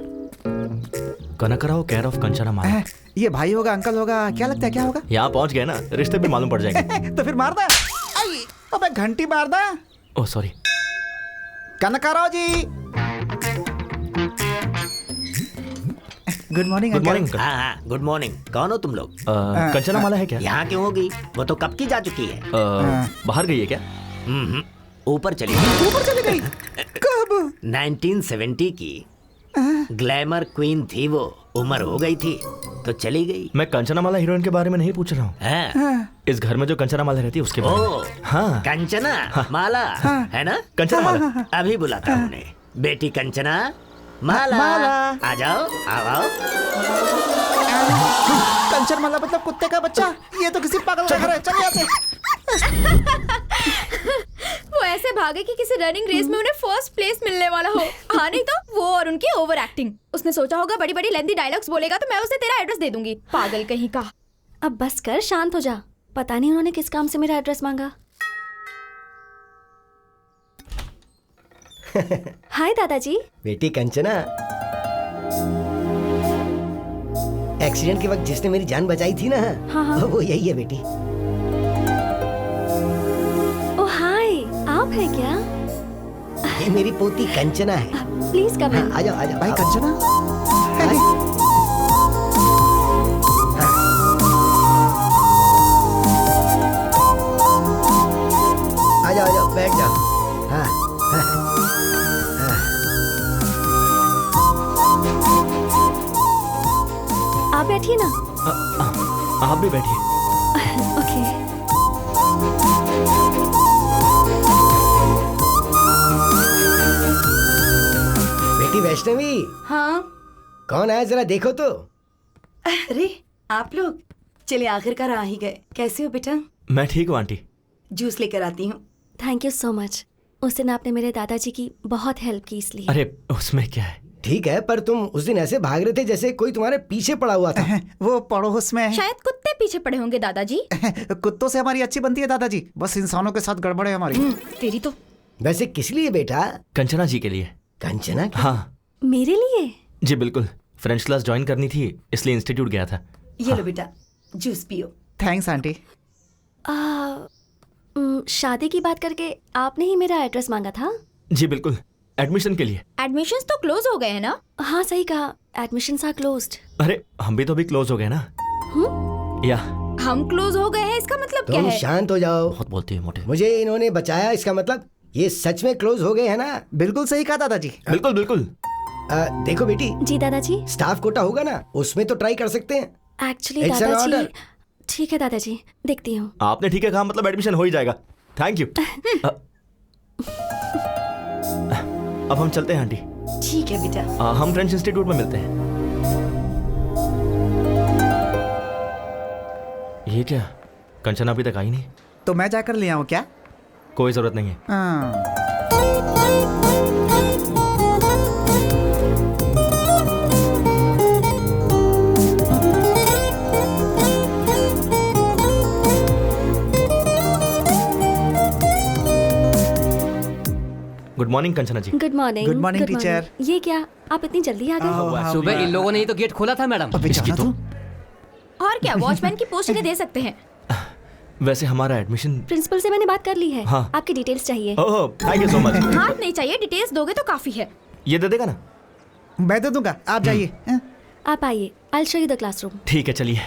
कनकराव केयर ऑफ कंचनमाला। ये भाई होगा, अंकल होगा, क्या लगता है क्या होगा? यहाँ पहुँच गए ना, रिश्ते भी मालूम पड़ जाएंगे। तो फिर मारदा। अबे घंटी मारदा। Oh sorry. Kanakrao ji. Good morning. हाँ गुड मॉर्निंग। कौन हो तुम लोग? कंचनमाला है क्या? यहाँ क्यों होगी? वो तो कब की जा चुकी है। बाहर गई है क्या? ऊपर चली गई। कब? 1970 की ग्लैमर क्वीन थी वो, उम्र हो गई थी तो चली गई। मैं कंचनामाला हीरोइन के बारे में नहीं पूछ रहा हूँ। इस घर में जो कंचनामाला रहती है उसके बारे में। हाँ कंचना माला है ना? कंचनामाला। अभी बुलाता हूँ उन्हें। बेटी कंचना माला, आ जाओ आओ। कंचनमाला मतलब कुत्ते का बच्चा? ये तो किसी पागल का घर है, चल यहाँ से। वो ऐसे भागे कि किसी रनिंग रेस में उन्हें फर्स्ट प्लेस मिलने वाला हो। हाँ नहीं तो वो और उनकी ओवर एक्टिंग। उसने सोचा होगा बड़ी बड़ी लेंथी डायलॉग्स बोलेगा तो मैं उसे तेरा एड्रेस दे दूंगी। पागल कहीं का। अब बस कर, शांत हो जा। पता नहीं उन्होंने किस काम से मेरा एड्रेस मांगा। हाय दादाजी। बेटी कंचना, एक्सीडेंट के वक्त जिसने मेरी जान बचाई थी ना, हाँ। वो यही है बेटी। ओ हाय, आप हैं क्या? ये मेरी पोती कंचना है। प्लीज कम इन। आ जाओ आ जाओ। भाई कंचना, आ जाओ बैठ जाओ। हाँ हाँ हाँ। आप बैठिए ना। आप भी बैठिए। ओके। बेटी वैष्णवी। हाँ। कौन आया जरा देखो तो। अरे आप लोग, चलिए आखिरकार आ ही गए। कैसे हो बेटा? मैं ठीक हूँ आंटी। जूस लेकर आती हूँ। Thank you so much. उस दिन आपने मेरे दादाजी की बहुत हेल्प की इसलिए। अरे उसमें क्या है। ठीक है, पर तुम उस दिन ऐसे भाग रहे थे जैसे कोई तुम्हारे पीछे पड़ा हुआ था। वो पड़ोस में शायद कुत्ते पीछे पड़े होंगे दादाजी। कुत्तों से हमारी अच्छी बनती है दादाजी, बस इंसानों के साथ गड़बड़ है हमारी। तेरी तो। वैसे किस लिए बेटा? कंचना जी के लिए। कंचना? हाँ मेरे लिए? जी बिल्कुल, फ्रेंच क्लास ज्वाइन करनी थी इसलिए इंस्टीट्यूट गया था। ये लो बेटा, जूस पियो। Thanks aunty. शादी की बात करके आपने ही मेरा एड्रेस मांगा था? जी बिल्कुल, एडमिशन के लिए। एडमिशंस तो क्लोज हो गए हैं ना? हाँ सही कहा, एडमिशंस आर क्लोज्ड। अरे हम भी तो अभी क्लोज हो गए ना। या हम क्लोज हो गए हैं इसका मतलब क्या तुम है? शांत हो जाओ। बहुत बोलती है मोटे। मुझे इन्होंने बचाया, इसका मतलब ये सच में क्लोज हो गए हैं ना? बिल्कुल सही कहा दादाजी। बिल्कुल बिल्कुल। देखो बेटी। जी दादाजी। स्टाफ कोटा होगा ना, उसमें तो ट्राई कर सकते हैं। एक्चुअली दादाजी। ठीक है दादाजी, देखती हूँ। आपने ठीक है कहा, मतलब एडमिशन हो ही जाएगा। Thank you. अब हम चलते हैं आंटी। ठीक है बेटा। हम फ्रेंच इंस्टीट्यूट में मिलते हैं। ये क्या, कंचना अभी तक आई नहीं? तो मैं जाकर ले आऊँ क्या? कोई जरूरत नहीं है। Good morning Kanchana ji. Good morning. Good morning teacher. ये क्या, आप इतनी जल्दी आ गए? सुबह इन लोगों ने ही तो गेट खोला था मैडम। और क्या, वॉचमैन की पोस्ट इन्हें दे सकते हैं। वैसे हमारा एडमिशन प्रिंसिपल से मैंने बात कर ली है। हाँ। आपकी डिटेल्स चाहिए। ओह थैंक यू सो मच। हाथ नहीं चाहिए, डिटेल्स दोगे तो काफी है। ये दे देगा ना? मैं दे दूंगा, आप जाइए। आप आइए, I will show you the classroom. ठीक है चलिए।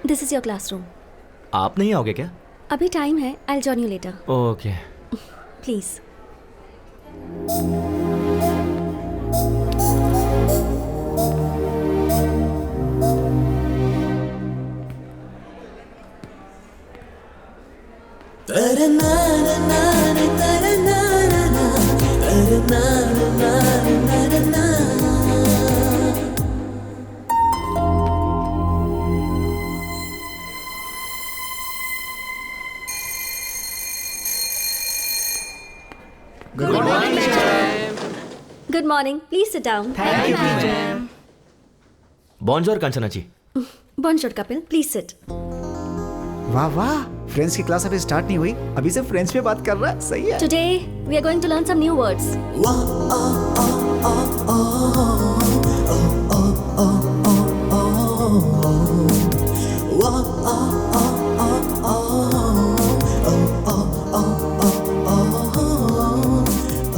This is your classroom. आप नहीं आओगे क्या? अभी टाइम है, I will join you later. Okay. Please. Good morning, please sit down. Thank you teacher. बॉन्जोर कंचना जी। बॉन्जोर कपिल, प्लीज सिट। वाह वाह, फ्रेंच की क्लास अभी स्टार्ट नहीं हुई, अभी से फ्रेंच में बात कर रहा है। सही है। Today we are going to learn some new words.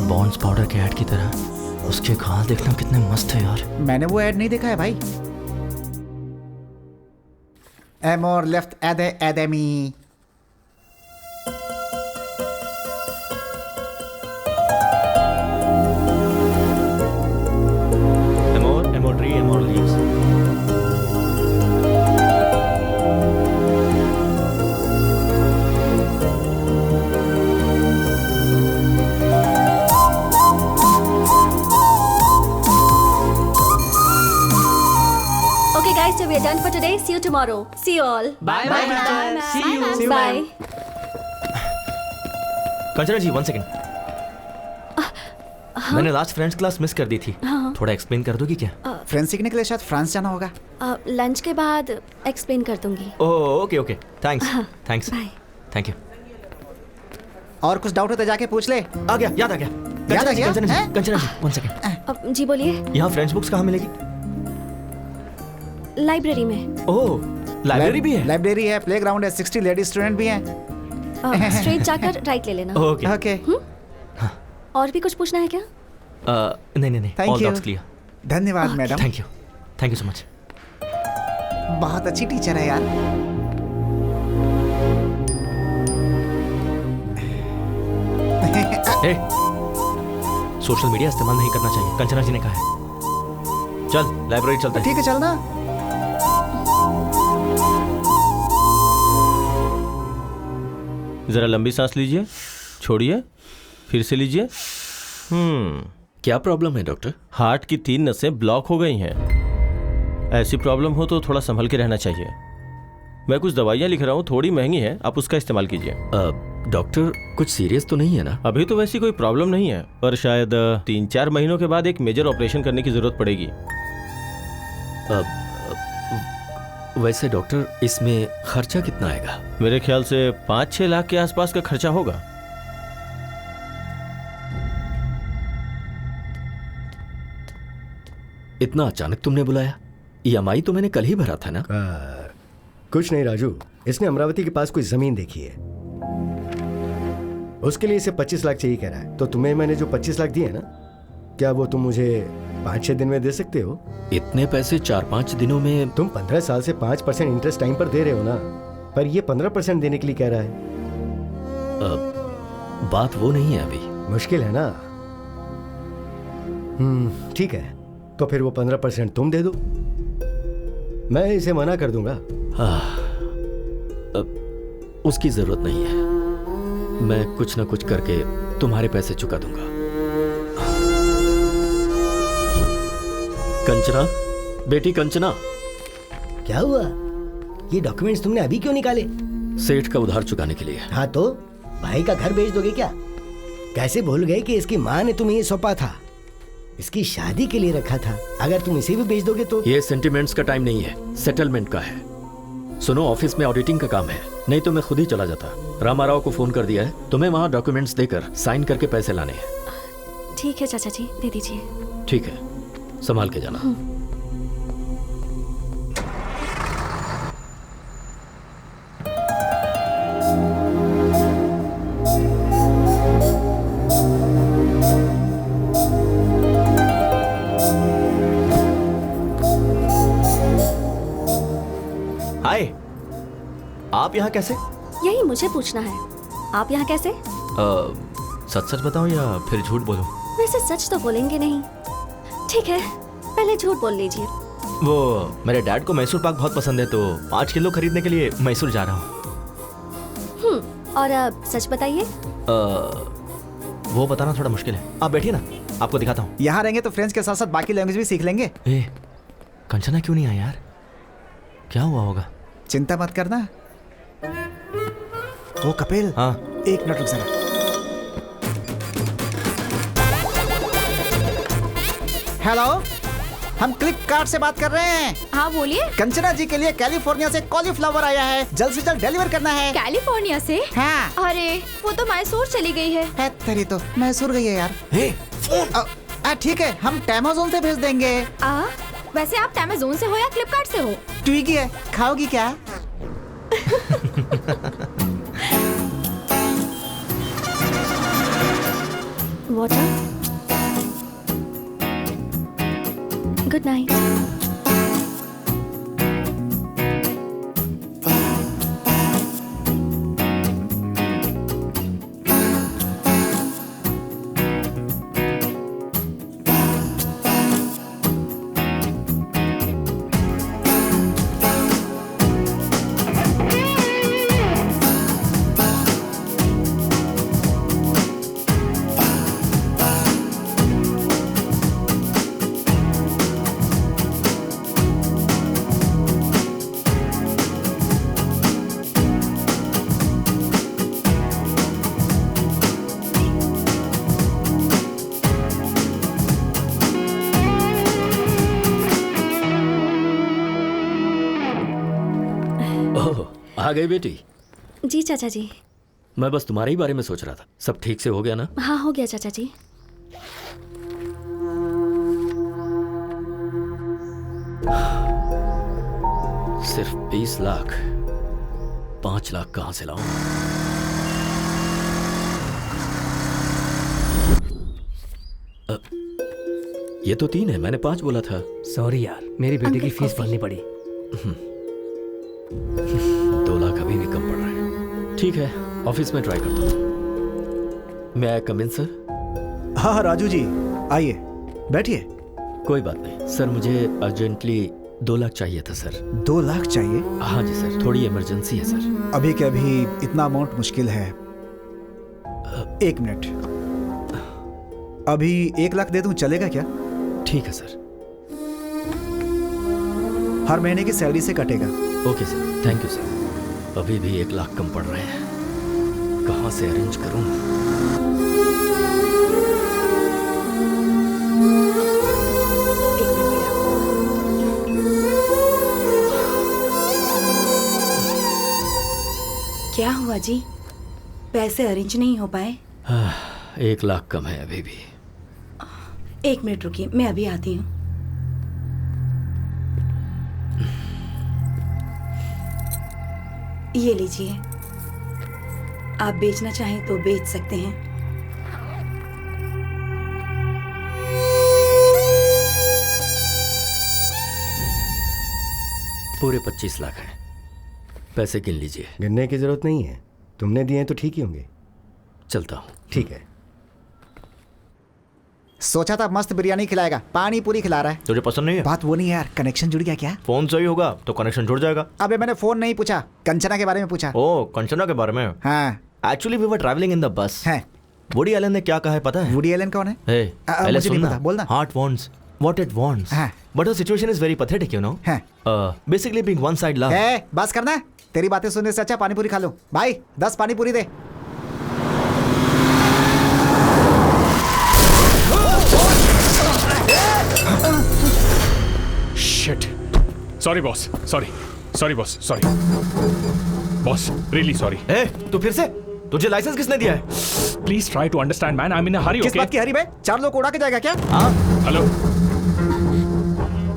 Pond's powder के ऐड की तरह उसके गाल देखना कितने मस्त है यार। मैंने वो ऐड नहीं देखा है भाई। एमोर लेफ्ट एदे एदेमी। एमोर, एमोर ट्री, एमोर leaves. Okay guys, so we are done for today. See you tomorrow. See you all. Bye bye teacher. See you. Bye. Kanchana ji 1 second. मैंने लास्ट फ्रेंड्स क्लास मिस कर दी थी। हाँ। थोड़ा एक्सप्लेन कर दोगी क्या? फ्रेंच सीखने के लिए शायद फ्रांस जाना होगा। लंच के बाद एक्सप्लेन कर दूंगी। Oh okay okay, thanks thanks bye. Thank you. और कुछ डाउट हो तो जाके पूछ ले। आ गया, याद आ गया। याद आ गया? कंचना जी, 1 सेकंड। जी बोलिए। यहाँ फ्रेंच बुक्स कहाँ मिलेगी? लाइब्रेरी में। ओह, लाइब्रेरी भी है? लाइब्रेरी है, प्लेग्राउंड है, 60 लेडी स्टूडेंट भी हैं। स्ट्रेट जाकर राइट ले लेना। Okay okay. और भी कुछ पूछना है क्या? नहीं, Thank all you. Doubts clear. धन्यवाद madam. Thank you so much. बहुत अच्छी टीचर है यार। सोशल मीडिया इस्तेमाल नहीं करना चाहिए, कंचना जी ने कहा है। चल लाइब्रेरी चलते हैं। ठीक है, चलना। जरा लंबी सांस लीजिए, छोड़िए, फिर से लीजिए। क्या प्रॉब्लम है डॉक्टर? हार्ट की 3 नसें ब्लॉक हो गई हैं। ऐसी प्रॉब्लम हो तो थोड़ा संभल के रहना चाहिए। मैं कुछ दवाइयाँ लिख रहा हूँ, थोड़ी महंगी है, आप उसका इस्तेमाल कीजिए। डॉक्टर कुछ सीरियस तो नहीं है ना? अभी तो वैसी कोई प्रॉब्लम नहीं है, पर शायद 3-4 महीनों के बाद एक मेजर ऑपरेशन करने की जरूरत पड़ेगी। वैसे डॉक्टर इसमें खर्चा कितना आएगा? मेरे ख्याल से 5-6 लाख के आसपास का खर्चा होगा। इतना अचानक तुमने बुलाया? EMI तो मैंने कल ही भरा था ना। कुछ नहीं राजू, इसने अमरावती के पास कोई जमीन देखी है, उसके लिए इसे 25 लाख चाहिए कह रहा है। तो तुम्हें मैंने जो 25 लाख दिए ना, क्या वो तुम मुझे 5-6 दिन में दे सकते हो? इतने पैसे 4-5 दिनों में? तुम 15 साल से 5% इंटरेस्ट टाइम पर दे रहे हो ना, पर ये 15% देने के लिए कह रहा है। बात वो नहीं है अभी। मुश्किल है ना। ठीक है, तो फिर वो 15% तुम दे दो, मैं इसे मना कर दूंगा। उसकी जरूरत नहीं है, मैं कुछ ना कुछ करके तुम्हारे पैसे चुका दूंगा। कंचना, बेटी कंचना। क्या हुआ? ये डॉक्यूमेंट्स तुमने अभी क्यों निकाले? सेठ का उधार चुकाने के लिए। हाँ तो भाई का घर बेच दोगे क्या? कैसे भूल गए कि इसकी माँ ने तुम्हें ये सौंपा था, इसकी शादी के लिए रखा था। अगर तुम इसे भी बेच दोगे तो। ये सेंटिमेंट्स का टाइम नहीं है, सेटलमेंट का है। सुनो, ऑफिस में ऑडिटिंग का काम है, नहीं तो मैं खुद ही चला जाता। रामाराव को फोन कर दिया है, तुम्हें वहाँ डॉक्यूमेंट्स देकर साइन करके पैसे लाने हैं। ठीक है चाचा जी, दे दीजिए। ठीक है, संभाल के जाना। हाय, आप यहाँ कैसे? यही मुझे पूछना है, आप यहाँ कैसे? सच सच बताओ या फिर झूठ बोलूं? वैसे सच तो बोलेंगे नहीं। ठीक है, पहले झूठ बोल लीजिए। वो मेरे डैड को मैसूर पाक बहुत पसंद है, तो 5 किलो खरीदने के लिए मैसूर जा रहा हूँ। और अब सच बताइए। वो बताना थोड़ा मुश्किल है, आप बैठिए ना, आपको दिखाता हूँ। यहाँ रहेंगे तो फ्रेंच के साथ साथ बाकी लैंग्वेज भी सीख लेंगे। कंचना क्यों नहीं आया यार? क्या हुआ होगा? चिंता मत करना। ओ कपिल, हाँ, 1 मिनट रुक जरा। हेलो, हम फ्लिपकार्ट से बात कर रहे हैं। हाँ बोलिए। कंचना जी के लिए कैलिफोर्निया से कॉलीफ्लावर आया है, जल्द से जल्द डिलीवर करना है। कैलिफोर्निया से? हाँ। अरे वो तो मैसूर चली गई है। तेरी तो मैसूर गई है यार। ठीक है, हम अमेज़न से भेज देंगे। वैसे आप अमेज़न से हो या फ्लिपकार्ट से हो? ट्विगी है, खाओगी क्या? वाटर। Good night. ओह, आ गई बेटी। जी चाचा जी। मैं बस तुम्हारे ही बारे में सोच रहा था। सब ठीक से हो गया ना? हाँ हो गया चाचा जी। सिर्फ 20 लाख, 5 लाख कहां से लाऊं? ये तो 3 है, मैंने 5 बोला था। सॉरी यार, मेरी बेटी की फीस भरनी पड़ी। 2 लाख अभी भी कम पड़ रहे हैं। ठीक है, ऑफिस में ट्राई करता हूँ। मैं कम इन सर? हाँ राजू जी, आइए बैठिए। कोई बात नहीं सर, मुझे अर्जेंटली 2 लाख चाहिए था सर। 2 लाख चाहिए? हाँ जी सर, थोड़ी इमरजेंसी है सर। अभी के अभी इतना अमाउंट मुश्किल है। 1 मिनट, अभी 1 लाख दे दूं, चलेगा क्या? ठीक है सर। हर महीने की सैलरी से कटेगा। Okay sir, thank you sir. अभी भी 1 लाख कम पड़ रहे हैं, कहाँ से अरेंज करूं? क्या हुआ जी, पैसे अरेंज नहीं हो पाए? 1 लाख कम है अभी भी। 1 मिनट रुकिए, मैं अभी आती हूँ। ये लीजिए, आप बेचना चाहें तो बेच सकते हैं। पूरे 25 लाख हैं, पैसे गिन लीजिए। गिनने की जरूरत नहीं है, तुमने दिए हैं तो ठीक ही होंगे। चलता हूँ। ठीक है। सोचा था मस्त बिरयानी खिलाएगा, पानी पूरी खिला रहा है। तुझे पसंद नहीं है? बात वो नहीं यार, कनेक्शन जुड़ गया क्या? फोन सही होगा तो कनेक्शन जुड़ जाएगा। अबे मैंने फोन नहीं पूछा, कंचना के बारे में पूछा। ओ, कंचना के बारे में? हाँ। Actually we were travelling in the bus. है। वुडी एलन ने क्या कहा है पता है? वुडी एलन कौन है? हे, पहले मुझे नहीं सुनना। पता, बोलना। Heart wants what it wants, but the situation is very pathetic, you know. Basically being one side love. है, बस करना, तेरी बातें सुनने से अच्छा पानी पूरी खा लो। भाई 10 पानी पूरी दे। Shit. Sorry boss. Sorry boss. Sorry. Boss, really sorry. ए, तू फिर से? तुझे लाइसेंस किसने दिया है? Please try to understand, man. I'm in a hurry, किस okay? बात की हरी बे? 4 लोग उड़ा के जाएगा क्या? हाँ। हेलो।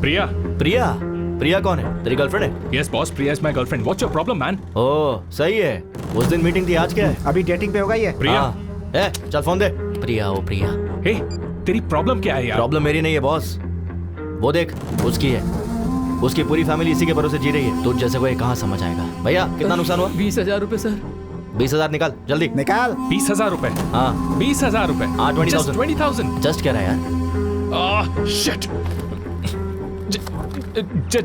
प्रिया? प्रिया कौन है? तेरी गर्लफ्रेंड है? Yes boss, Priya is my girlfriend. What's your problem, man? ओह, सही है। उस दिन मीटिंग थी, आज क्या है? अभी डेटिंग पे होगा ये। प्रिया? ए, चल फोन दे। प्रिया। Hey, तेरी प्रॉब्लम क्या है यार? प्रॉब्लम मेरी नहीं है बॉस, वो देख उसकी है। उसकी पूरी फैमिली इसी के भरोसे जी रही है। तुझ जैसे को ये कहाँ समझ आएगा? भैया कितना नुकसान हुआ? 20,000 रुपए सर। 20,000 निकाल जल्दी। निकाल। 20,000 रुपए? हाँ। 20,000 रुपए? हाँ, 20,000। 20,000? जस्ट कह रहा है यार। Shit.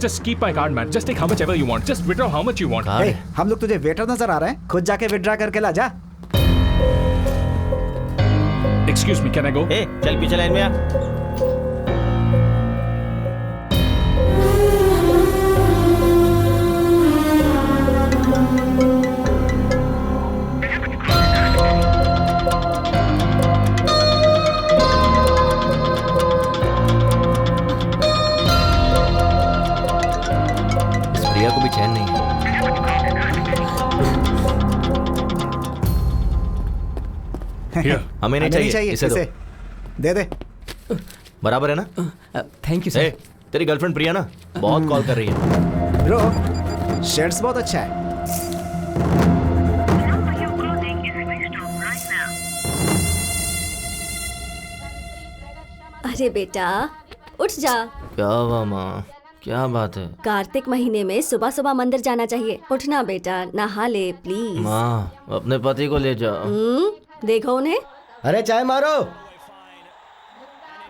Just keep my card, man. Just take how much ever you want. Just withdraw how much you want. Hey, हम लोग तुझे वेटर नजर आ रहे हैं? खुद जाके विड्रा करके ला जा। Excuse me, can I go? ए, चल पीछे लाइन में आ। इस प्रिया को भी चैन नहीं है। Here. हमें नहीं चाहिए, इसे दो। दे दे। बराबर है ना? Thank U A, sir. तेरी गर्लफ्रेंड प्रिया ना बहुत कॉल कर रही है। ब्रो, शर्ट्स बहुत अच्छा है। अरे बेटा उठ जा। क्या हुआ माँ? क्या बात है? कार्तिक महीने में सुबह सुबह मंदिर जाना चाहिए। उठना बेटा, नहा ले प्लीज। माँ, अपने पति को ले जाओ। देखो उन्हें। अरे चाय मारो।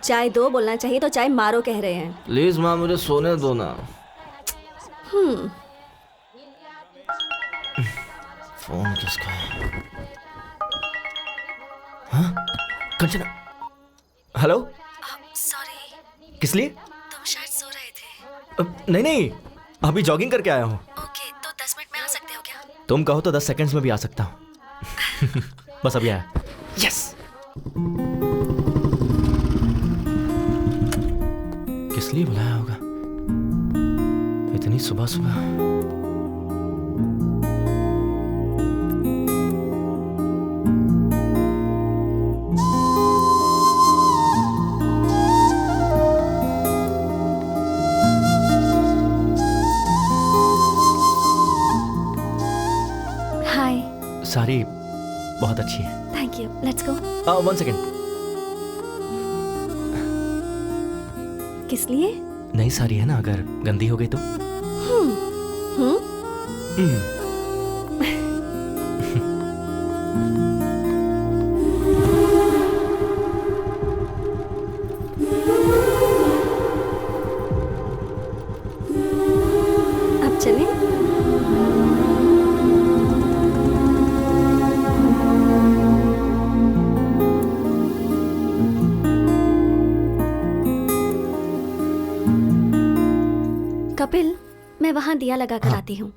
चाय दो बोलना चाहिए तो चाय मारो कह रहे हैं। प्लीज माँ, मुझे सोने दो ना। फोन किसका है? हाँ? कंचना। हेलो? सॉरी। किस लिए? तुम शायद सो रहे थे। नहीं, अभी जॉगिंग करके आया हूँ। ओके, तो 10 मिनट में आ सकते हो क्या? तुम कहो तो 10 सेकंड्स में भी आ सकता हूँ। बस अभी आया। यस। किस लिए बुलाया होगा इतनी सुबह सुबह? साड़ी बहुत अच्छी है। Thank you, let's go. 1 second. किस लिए? नई साड़ी है ना, अगर गंदी हो गई तो। अब चलें? कपिल, मैं वहां दिया लगा कर आती हूँ।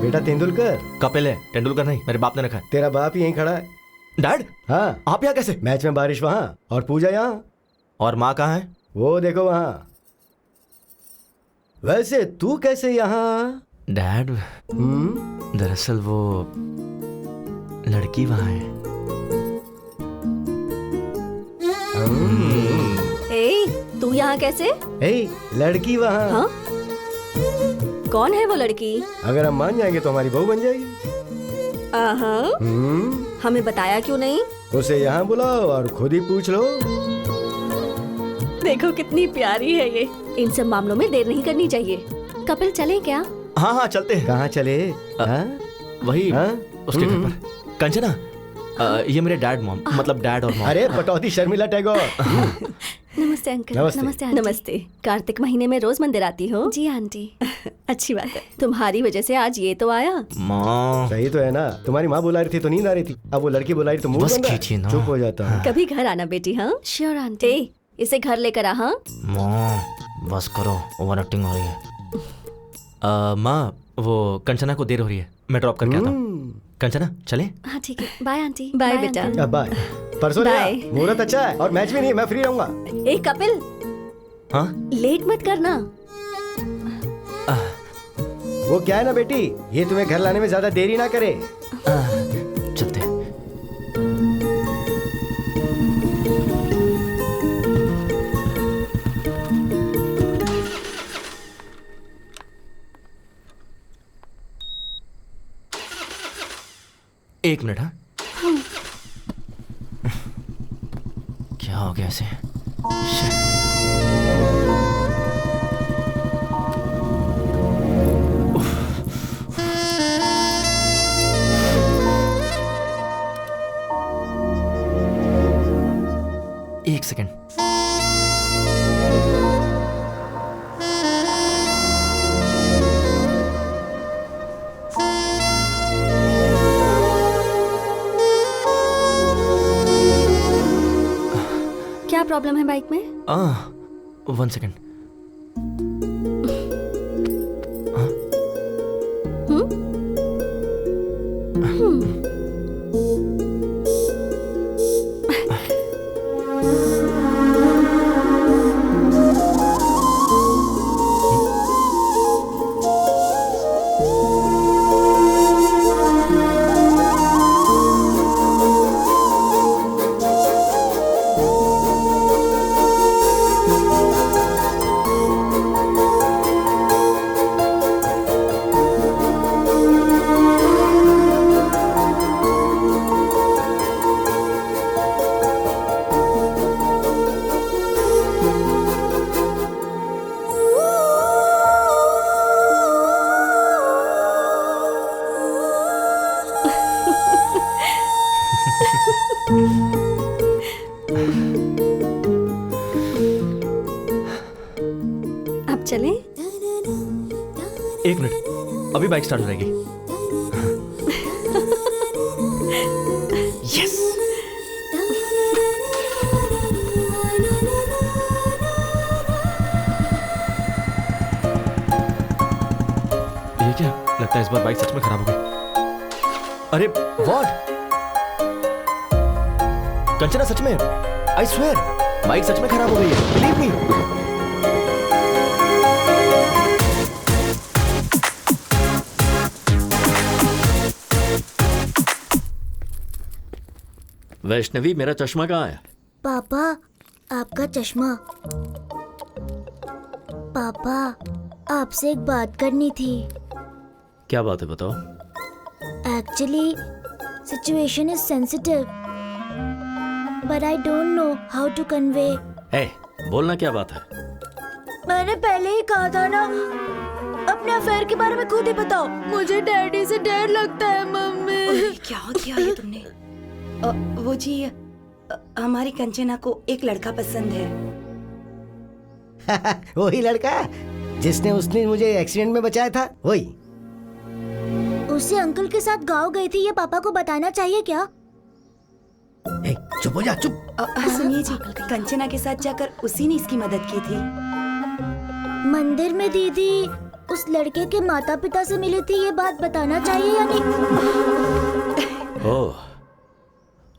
बेटा तेंदुलकर। कपिल है, तेंदुलकर नहीं, मेरे बाप ने रखा है। तेरा बाप ही यहीं खड़ा है। डैड? हाँ। आप यहाँ कैसे? मैच में बारिश वहाँ और पूजा यहाँ। और माँ कहाँ है? वो देखो वहाँ। वैसे तू कैसे यहाँ? डैड, दरअसल वो लड़की वहाँ है। ए, तू यहाँ कैसे? ए, लड़की वहाँ। हाँ? कौन है वो लड़की? अगर हम मान जाएंगे तो हमारी बहू बन जाएगी। हमें बताया क्यों नहीं? उसे यहाँ बुलाओ और खुद ही पूछ लो। देखो कितनी प्यारी है ये। इन सब मामलों में देर नहीं करनी चाहिए। कपिल चलें क्या? हाँ हाँ चलते हैं। कहाँ चले? वही उसके घर पर। कंचना, ये मेरे डैड मॉम, मतलब डैड और मॉम। अरे पटौदी शर्मिला टैगोर। नमस्ते अंकल। नमस्ते। नमस्ते। कार्तिक महीने में रोज मंदिर आती हो? जी आंटी। अच्छी बात है, तुम्हारी वजह से आज ये तो आया। माँ सही तो है ना, तुम्हारी माँ बुला रही थी तो नींद आ रही थी, अब वो लड़की बुला रही तो मुंह बंद है। चुप हो जाता हूँ। कभी घर आना बेटी। हाँ श्योर आंटी। इसे घर लेकर आ। हाँ माँ बस करो, ओवर एक्टिंग हो रही है। माँ वो कंचना को देर हो रही है, मैं ड्रॉप करके आता हूँ। कंचना चले? हाँ ठीक है, बाय आंटी। बाय बेटा। बाय। परसों मुहूर्त अच्छा है और मैच भी नहीं, मैं फ्री रहूंगा। ए कपिल, हाँ लेट मत करना। वो क्या है ना बेटी, ये तुम्हें घर लाने में ज्यादा देरी ना करे। चलते हैं। एक मिनट। हाँ क्या हो गया ऐसे? एक सेकेंड। क्या प्रॉब्लम है बाइक में? 1 सेकेंड। अब चलें? एक मिनट, अभी बाइक स्टार्ट हो जाएगी। यस। क्या लगता है इस बार बाइक सच में खराब हो गई। अरे व्हाट कंचना, सच में आई स्वेयर बाइक सच में खराब हो गई है, बिलीव मी। वैष्णवी, मेरा चश्मा कहाँ है? पापा आपका चश्मा। पापा आपसे एक बात करनी थी। क्या बात है, बताओ। Actually situation is sensitive but I don't know how to convey. ए, बोलना क्या बात है? मैंने पहले ही कहा था ना, अपने अफेयर के बारे में खुद ही बताओ। मुझे डैडी से डर लगता है मम्मी। क्या किया ये तुमने? वो जी, हमारी कंचना को एक लड़का पसंद है। वही लड़का जिसने उसने मुझे एक्सीडेंट में बचाया था, वही। उसे अंकल के साथ गाँव गई थी, ये पापा को बताना चाहिए क्या? चुप हो जा, चुप। सुनिए जी, कंचना के साथ जाकर उसी ने इसकी मदद की थी। मंदिर में दीदी उस लड़के के माता पिता से मिली थी, ये बात बताना चाहिए या नहीं? ओह,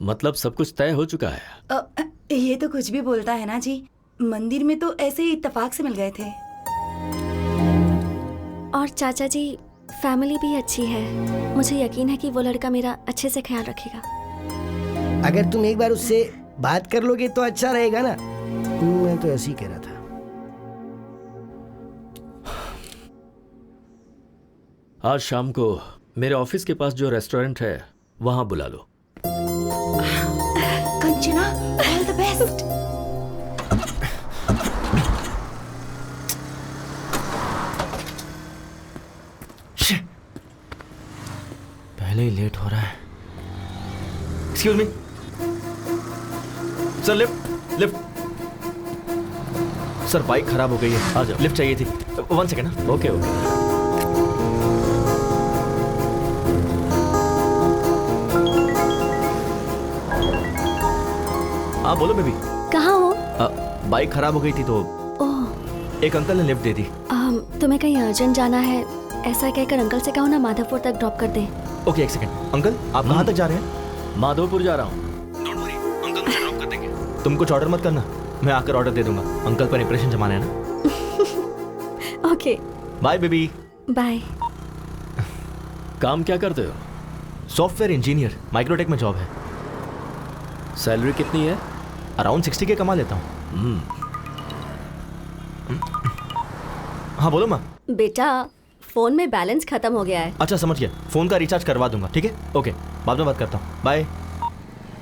मतलब सब कुछ तय हो चुका है। ये तो कुछ भी बोलता है ना जी। मंदिर में तो ऐसे ही इत्तेफाक से मिल गए थे। और चाचा जी, फैमिली भी अच्छी है। मुझे यकीन है कि वो लड़का मेरा अच्छे से ख्याल रखेगा। अगर तुम एक बार उससे बात कर लोगे तो अच्छा रहेगा ना। मैं तो ऐसे ही कह रहा था। आज शाम को मेरे ऑफिस के पास जो रेस्टोरेंट है वहां बुला लो। Kanchana, all the best. पहले ही लेट हो रहा है। Excuse me sir, lift lift. Sir bike खराब हो गई है, आ जाओ। लिफ्ट चाहिए थी। 1 सेकेंड ना। Okay okay. हाँ बोलो बेबी। कहाँ हो? बाइक खराब हो गई थी तो ओह, एक अंकल ने लिफ्ट दे दी। तुम्हें कहीं अर्जेंट जाना है ऐसा कहकर अंकल से कहो ना माधवपुर तक ड्रॉप कर दें। ओके, एक सेकंड। अंकल आप कहाँ तक जा रहे हैं? माधवपुर जा रहा हूँ। डोंट वरी, अंकल मुझे ड्रॉप कर देंगे। तुम कुछ ऑर्डर मत करना, मैं आकर ऑर्डर दे दूंगा। अंकल पर इंप्रेशन जमाना है ना। Okay bye baby. बाय। काम क्या करते हो? सॉफ्टवेयर इंजीनियर, माइक्रोटेक में जॉब है। सैलरी कितनी है? अराउंड 60 के कमा लेता हूँ। हाँ बोलो माँ। बेटा फोन में बैलेंस खत्म हो गया है। अच्छा समझ गया, फोन का रिचार्ज करवा दूंगा। ठीक है, ओके, बाद में बात करता हूँ। बाय।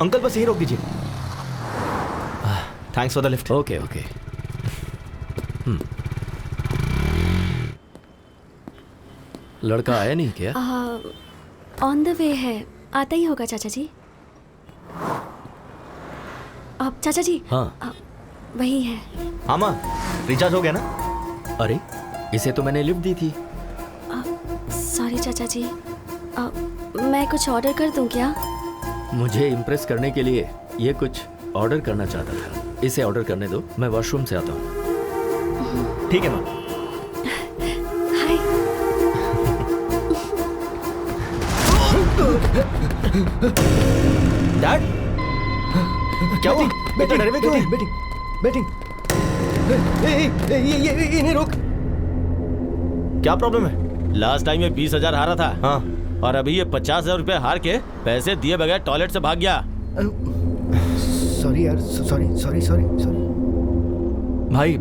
अंकल बस यही रोक दीजिए। Thanks for the lift. Okay okay. लड़का आया नहीं क्या? ऑन द वे है, आता ही होगा चाचा जी। अब चाचा जी। हाँ वही है। हाँ माँ, रिचार्ज हो गया ना? अरे इसे तो मैंने लिफ्ट दी थी। सॉरी चाचा जी, मैं कुछ ऑर्डर कर दूं क्या? मुझे इम्प्रेस करने के लिए ये कुछ ऑर्डर करना चाहता था। इसे ऑर्डर करने दो, मैं वॉशरूम से आता हूँ। ठीक है माँ। हाय। डैड क्या हुआ? बैटिंग डरे हुए क्यों हैं? Batting batting. ये नहीं रोक। क्या प्रॉब्लम है? लास्ट टाइम ये 20,000 हारा था। हाँ। और अभी ये 50,000 रुपए हार के पैसे दिए बगैर टॉयलेट से भाग गया। सॉरी यार, सॉरी। भाई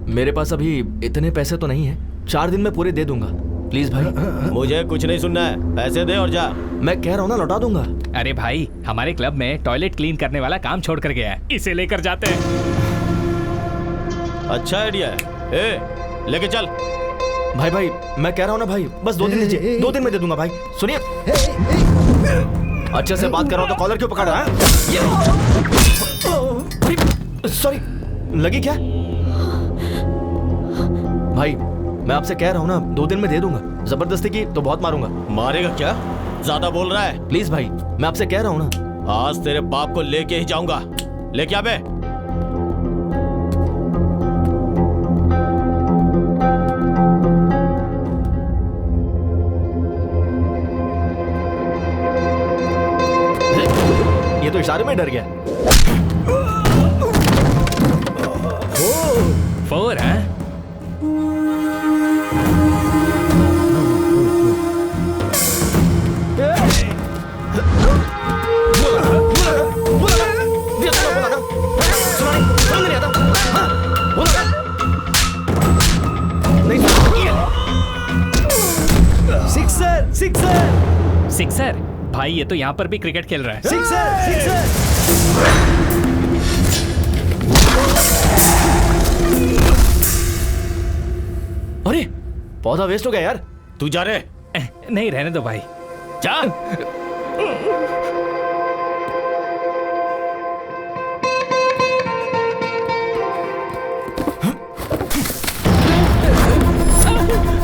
मेरे पास अभी इतने पैसे तो नहीं है, 4 दिन में पूरे दे दूंगा। प्लीज भाई। मुझे कुछ नहीं सुनना है, पैसे दे और जा। मैं कह रहा हूँ ना, लौटा दूंगा। अरे भाई, हमारे क्लब में टॉयलेट क्लीन करने वाला काम छोड़ कर गया है, इसे लेकर जाते हैं। अच्छा आइडिया है। ए, लेके चल। भाई मैं कह रहा हूँ ना भाई, बस 2 दिन दीजिए, 2 दिन में दे दूंगा भाई। सुनिए, अच्छे से बात कर रहा हूँ तो कॉलर क्यों पकड़ रहा है? सॉरी, लगी क्या? भाई मैं आपसे कह रहा हूँ ना, 2 दिन में दे दूंगा। जबरदस्ती की तो बहुत मारूंगा। मारेगा क्या? ज्यादा बोल रहा है। प्लीज भाई, मैं आपसे कह रहा हूँ ना। आज तेरे बाप को लेके ही जाऊंगा। लेके आ बे। में डर गया। 4 है। सिक्सर भाई, ये तो यहाँ पर भी क्रिकेट खेल रहा है। अरे पौधा वेस्ट हो गया यार। तू जा रहे? नहीं, रहने दो भाई, जा।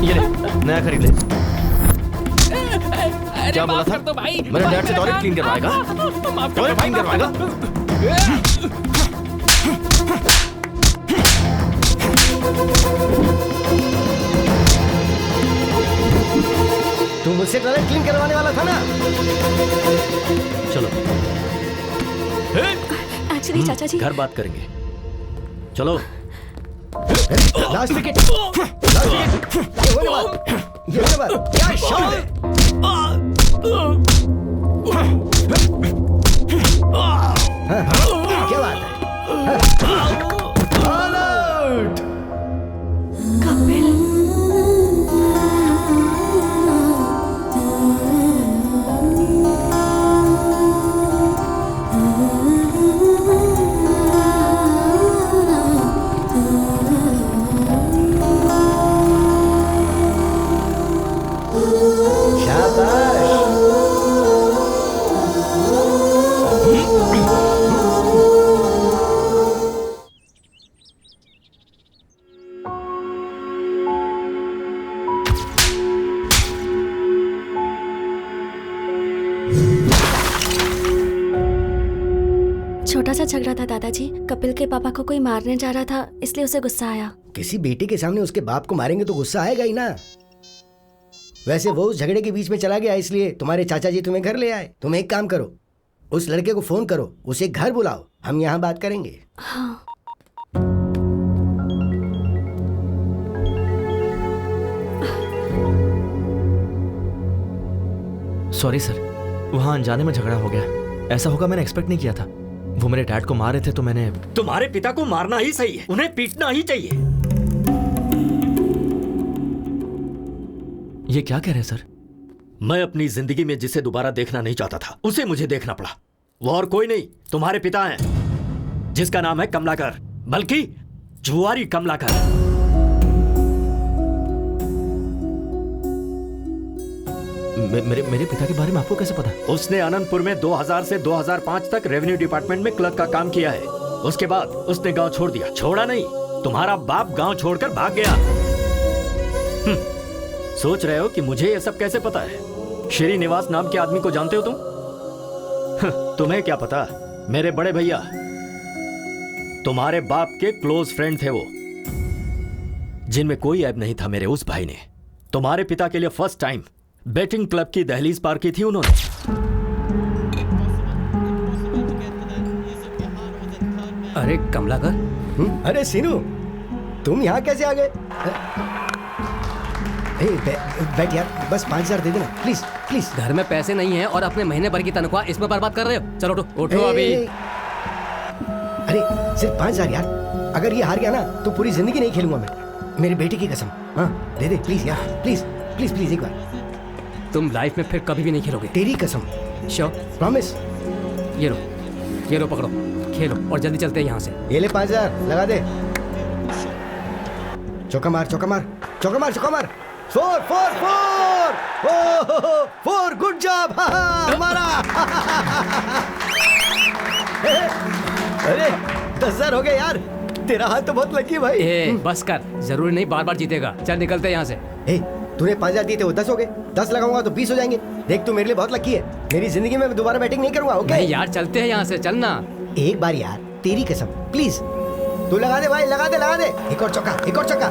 ये ले, नया खरीद ले। क्या बोला था? तो भाई, मेरे डैड से टॉयलेट क्लीन करवाएगा? टॉयलेट क्लीन करवाएगा? तू मुझसे टॉयलेट क्लीन करवाने वाला था ना? चलो एक्चुअली चाचा जी घर बात करेंगे। चलो। Last wicket, last wicket. ये होने वाला, ये होने वाला। क्या शॉट है! क्या बात है! All out! कपिल, छोटा सा झगड़ा था दादाजी। कपिल के पापा को कोई मारने जा रहा था, इसलिए उसे गुस्सा आया। किसी बेटे के सामने उसके बाप को मारेंगे तो गुस्सा आएगा ही ना। वैसे वो उस झगड़े के बीच में चला गया, इसलिए तुम्हारे चाचा जी तुम्हें घर ले आए। तुम एक काम करो, उस लड़के को फोन करो, उसे घर बुलाओ, हम यहाँ बात करेंगे। हाँ। सॉरी सर, वहाँ अनजाने में झगड़ा हो गया। ऐसा होगा मैंने एक्सपेक्ट नहीं किया था। वो मेरे डैड को मार रहे थे तो मैंने। तुम्हारे पिता को मारना ही सही है, उन्हें पीटना ही चाहिए। ये क्या कह रहे हैं सर? मैं अपनी जिंदगी में जिसे दोबारा देखना नहीं चाहता था, उसे मुझे देखना पड़ा। वो और कोई नहीं, तुम्हारे पिता हैं, जिसका नाम है कमलाकर, बल्कि जुआरी कमलाकर। मेरे पिता के बारे में आपको कैसे पता? उसने अनंतपुर में 2000 से 2005 तक रेवेन्यू डिपार्टमेंट में क्लर्क का काम किया है। उसके बाद उसने गांव छोड़ दिया। छोड़ा नहीं, तुम्हारा बाप गांव छोड़कर भाग गया। सोच रहे हो कि मुझे ये सब कैसे पता है? श्रीनिवास नाम के आदमी को जानते हो तुम? तुम्हें क्या पता, मेरे बड़े भैया तुम्हारे बाप के क्लोज फ्रेंड थे वो, जिनमें कोई ऐब नहीं था। मेरे उस भाई ने तुम्हारे पिता के लिए फर्स्ट टाइम बैटिंग क्लब की दहलीज पार की थी उन्होंने। अरे कमलाकर, अरे सीनू, तुम यहाँ कैसे आ गए? बैठ यार, बस 5000 दे देना प्लीज प्लीज। घर में पैसे नहीं है और अपने महीने भर की तनख्वाह इसमें बर्बाद कर रहे हो। चलो उठो अभी। अरे सिर्फ 5000 यार, अगर ये हार गया ना तो पूरी जिंदगी नहीं खेलूंगा मैं, मेरी बेटी की कसम। हाँ दे दे प्लीज यार, प्लीज प्लीज प्लीज एक बार। तुम लाइफ में फिर कभी भी नहीं खेलोगे। तेरी कसम। श्योर? प्रॉमिस। ये लो पकड़ो, खेलो और जल्दी चलते हैं यहाँ से। ये ले 5000 लगा दे। चौका मार चौका मार चौका मार चौका मार। 4 4 4 4 गुड जॉब हमारा। अरे 10,000 हो गए यार, तेरा हाथ तो बहुत लकी है भाई। बस कर, जरूरी नहीं बार बार जीतेगा। चल निकलते हैं यहाँ से। तूने 5000 दिए थे, वो 10 हो गए। 10 लगाऊंगा तो 20 हो जाएंगे। देख तू मेरे लिए बहुत लकी है, मेरी जिंदगी में दोबारा बैटिंग नहीं करूंगा। ओके नहीं यार, चलते हैं यहाँ से, चलना। एक बार यार, तेरी कसम प्लीज। तू लगा दे भाई, लगा दे लगा दे। एक और चौका, एक और चौका।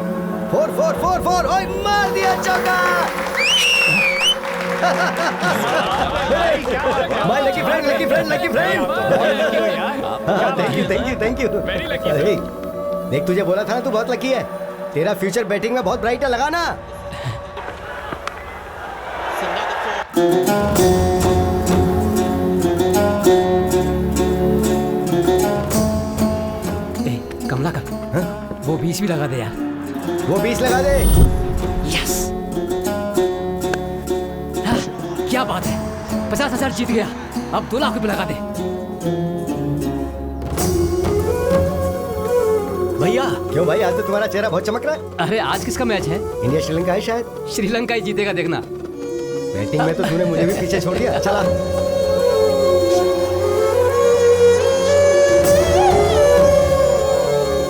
4 4 4 4। ओए मार दिया चौका। My lucky friend, lucky friend, lucky friend. Thank you. देख, तुझे बोला था ना तू बहुत लकी है। तेरा फ्यूचर बैटिंग में बहुत ब्राइट है, लगाना। कमला का वो 20 भी लगा दे यार। वो 20 लगा दे। यस, क्या बात है, 50,000 जीत गया। अब 2 लाख रुपए लगा दे। भैया क्यों भाई, आज तो तुम्हारा चेहरा बहुत चमक रहा है। अरे आज किसका मैच है? इंडिया श्रीलंका है शायद। श्रीलंका ही जीतेगा, देखना। बैटिंग में तो तूने मुझे भी पीछे छोड़ दिया। चला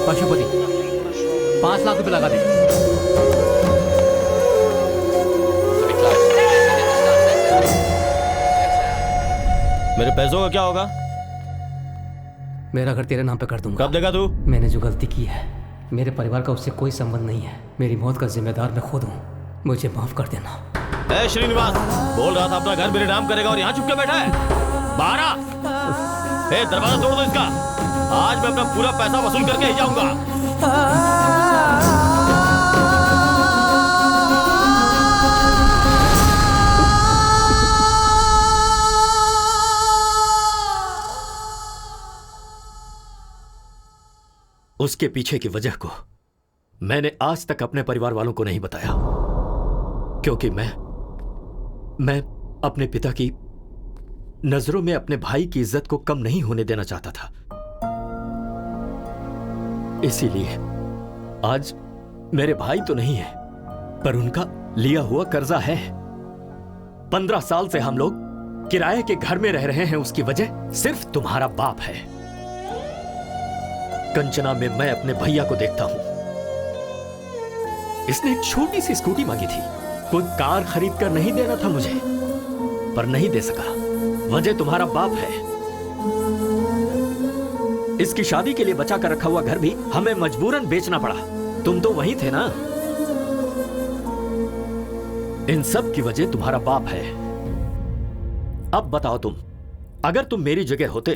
पशुपति, 5 लाख रुपए लगा दे। मेरे पैसों का क्या होगा? मेरा घर तेरे नाम पे कर दूंगा। कब देगा तू? मैंने जो गलती की है, मेरे परिवार का उससे कोई संबंध नहीं है। मेरी मौत का जिम्मेदार मैं खुद हूँ, मुझे माफ कर देना। ए श्रीनिवास, बोल रहा था अपना घर मेरे नाम करेगा और यहाँ चुप के बैठा है। बाहर आ। ए, दरवाजा तोड़ दो इसका। आज मैं अपना पूरा पैसा वसूल करके ही जाऊंगा। उसके पीछे की वजह को मैंने आज तक अपने परिवार वालों को नहीं बताया, क्योंकि मैं अपने पिता की नजरों में अपने भाई की इज्जत को कम नहीं होने देना चाहता था। इसीलिए आज मेरे भाई तो नहीं है, पर उनका लिया हुआ कर्जा है। 15 साल से हम लोग किराए के घर में रह रहे हैं, उसकी वजह सिर्फ तुम्हारा बाप है। कंचना में मैं अपने भैया को देखता हूं। इसने एक छोटी सी स्कूटी मांगी थी, कोई कार खरीद कर नहीं देना था मुझे, पर नहीं दे सका। वजह तुम्हारा बाप है। इसकी शादी के लिए बचा कर रखा हुआ घर भी हमें मजबूरन बेचना पड़ा। तुम तो वहीं थे ना। इन सब की वजह तुम्हारा बाप है। अब बताओ तुम, अगर तुम मेरी जगह होते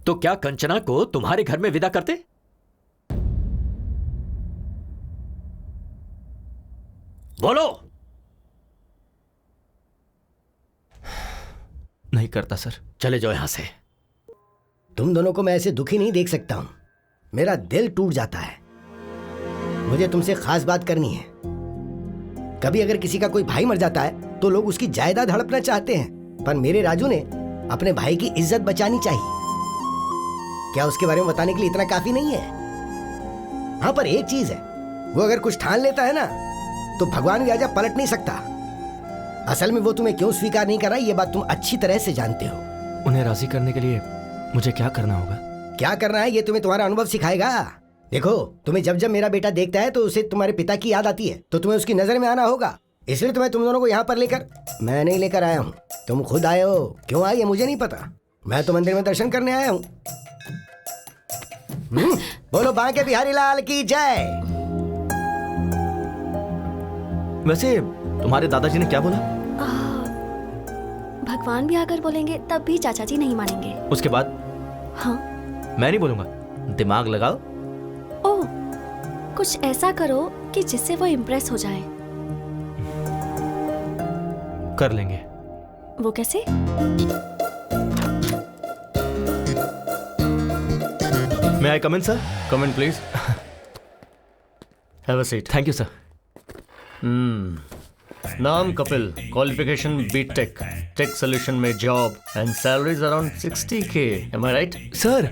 तो क्या कंचना को तुम्हारे घर में विदा करते? बोलो। नहीं करता सर। चले जाओ यहां से। तुम दोनों को मैं ऐसे दुखी नहीं देख सकता हूं। मेरा दिल टूट जाता है। मुझे तुमसे खास बात करनी है। कभी अगर किसी का कोई भाई मर जाता है तो लोग उसकी जायदाद हड़पना चाहते हैं, पर मेरे राजू ने अपने भाई की इज्जत बचानी चाहिए। क्या उसके बारे में बताने के लिए इतना काफी नहीं है? हाँ, पर एक चीज है, वो अगर कुछ ठान लेता है ना तो भगवान भी आजा पलट नहीं सकता। असल में वो तुम्हें क्यों स्वीकार नहीं कर रहा, ये बात तुम अच्छी तरह से जानते हो। उन्हें राजी करने के लिए मुझे क्या करना होगा? क्या करना है ये तुम्हें तुम्हारा अनुभव सिखाएगा। देखो, तुम्हें जब जब मेरा बेटा देखता है तो उसे तुम्हारे पिता की याद आती है, तो तुम्हें उसकी नजर में आना होगा। इसलिए तुम्हें तुम दोनों को यहाँ पर लेकर, मैं नहीं लेकर आया हूँ, तुम खुद आए हो। क्यों आए ये मुझे नहीं पता। मैं तो मंदिर में दर्शन करने आया हूँ। बोलो बांके बिहारी लाल की जय। वैसे तुम्हारे दादाजी ने क्या बोला? भगवान भी आकर बोलेंगे तब भी चाचा जी नहीं मानेंगे। उसके बाद? हाँ, मैं नहीं बोलूंगा। दिमाग लगाओ। ओह, कुछ ऐसा करो कि जिससे वो इम्प्रेस हो जाए। कर लेंगे। वो कैसे? May I come in, sir? Come in, please. Have a seat. Thank you, sir. नाम Kapil, qualification BTech, tech solution में job and salary's around 60K. Am I right? Sir,